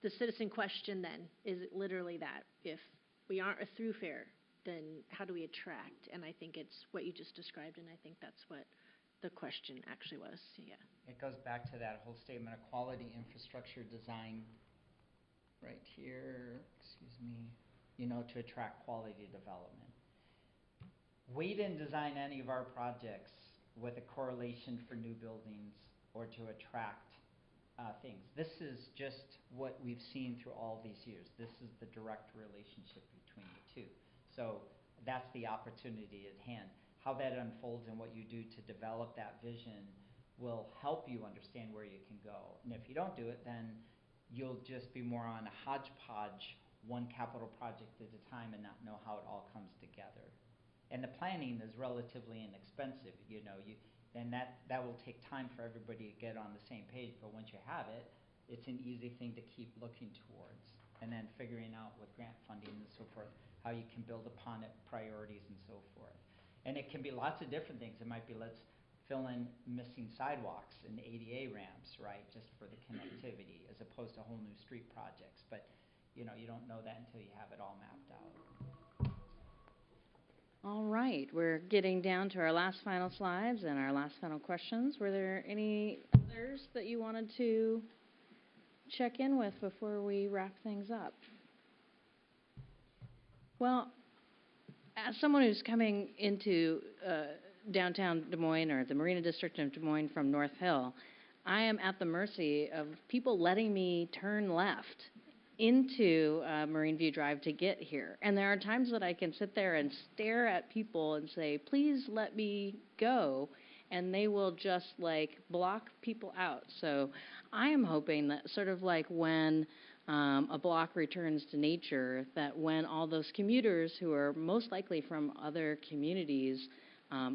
Speaker 6: the citizen question then, is it literally that? If we aren't a thoroughfare, then how do we attract? And I think it's what you just described, and I think that's what the question actually was. Yeah.
Speaker 11: It goes back to that whole statement of quality infrastructure design right here, to attract quality development. We didn't design any of our projects with a correlation for new buildings or to attract things. This is just what we've seen through all these years. This is the direct relationship between the two. So that's the opportunity at hand. How that unfolds and what you do to develop that vision will help you understand where you can go. And if you don't do it, then you'll just be more on a hodgepodge, one capital project at a time, and not know how it all comes together. And the planning is relatively inexpensive. then that will take time for everybody to get on the same page, but once you have it, it's an easy thing to keep looking towards, and then figuring out with grant funding and so forth, how you can build upon it, priorities and so forth. And it can be lots of different things. It might be, let's fill in missing sidewalks and ADA ramps, right, just for the connectivity, as opposed to whole new street projects. But, you know, you don't know that until you have it all mapped out.
Speaker 1: All right, we're getting down to our last final slides and our last final questions. Were there any others that you wanted to check in with before we wrap things up? Well, as someone who's coming into downtown Des Moines or the Marina District of Des Moines from North Hill, I am at the mercy of people letting me turn left into Marine View Drive to get here. And there are times that I can sit there and stare at people and say, please let me go, and they will just like block people out. So I am hoping that sort of like when a block returns to nature, that when all those commuters who are most likely from other communities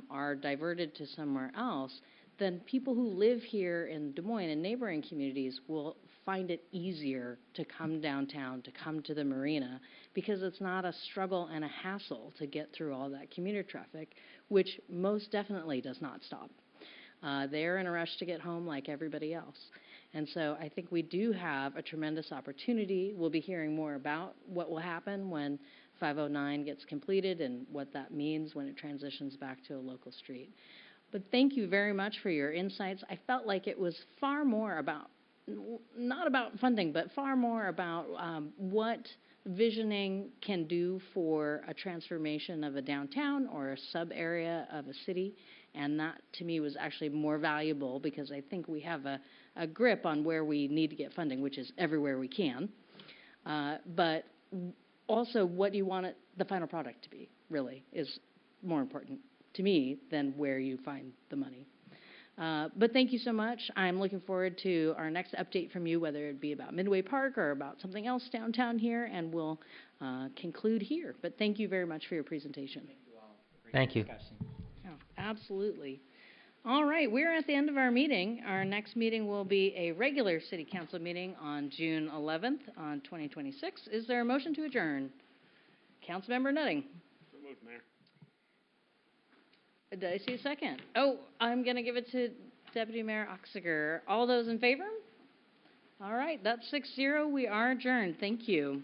Speaker 1: are diverted to somewhere else, then people who live here in Des Moines and neighboring communities will find it easier to come downtown, to come to the marina, because it's not a struggle and a hassle to get through all that commuter traffic, which most definitely does not stop. They're in a rush to get home like everybody else. And so I think we do have a tremendous opportunity. We'll be hearing more about what will happen when 509 gets completed and what that means when it transitions back to a local street. But thank you very much for your insights. I felt like it was far more about, not about funding, but far more about what visioning can do for a transformation of a downtown or a sub-area of a city. And that, to me, was actually more valuable because I think we have a grip on where we need to get funding, which is everywhere we can. But also, what do you want the final product to be, really, is more important to me than where you find the money. But thank you so much. I'm looking forward to our next update from you, whether it be about Midway Park or about something else downtown here, and we'll conclude here. But thank you very much for your presentation.
Speaker 11: Thank you all.
Speaker 10: Thank you.
Speaker 1: Oh, absolutely. All right, we're at the end of our meeting. Our next meeting will be a regular City Council meeting on June 11th on 2026. Is there a motion to adjourn? Councilmember Nutting.
Speaker 7: So moved, Mayor.
Speaker 1: Did I see a second? Oh, I'm going to give it to Deputy Mayor Oxiger. All those in favor? All right, that's 6-0. We are adjourned. Thank you.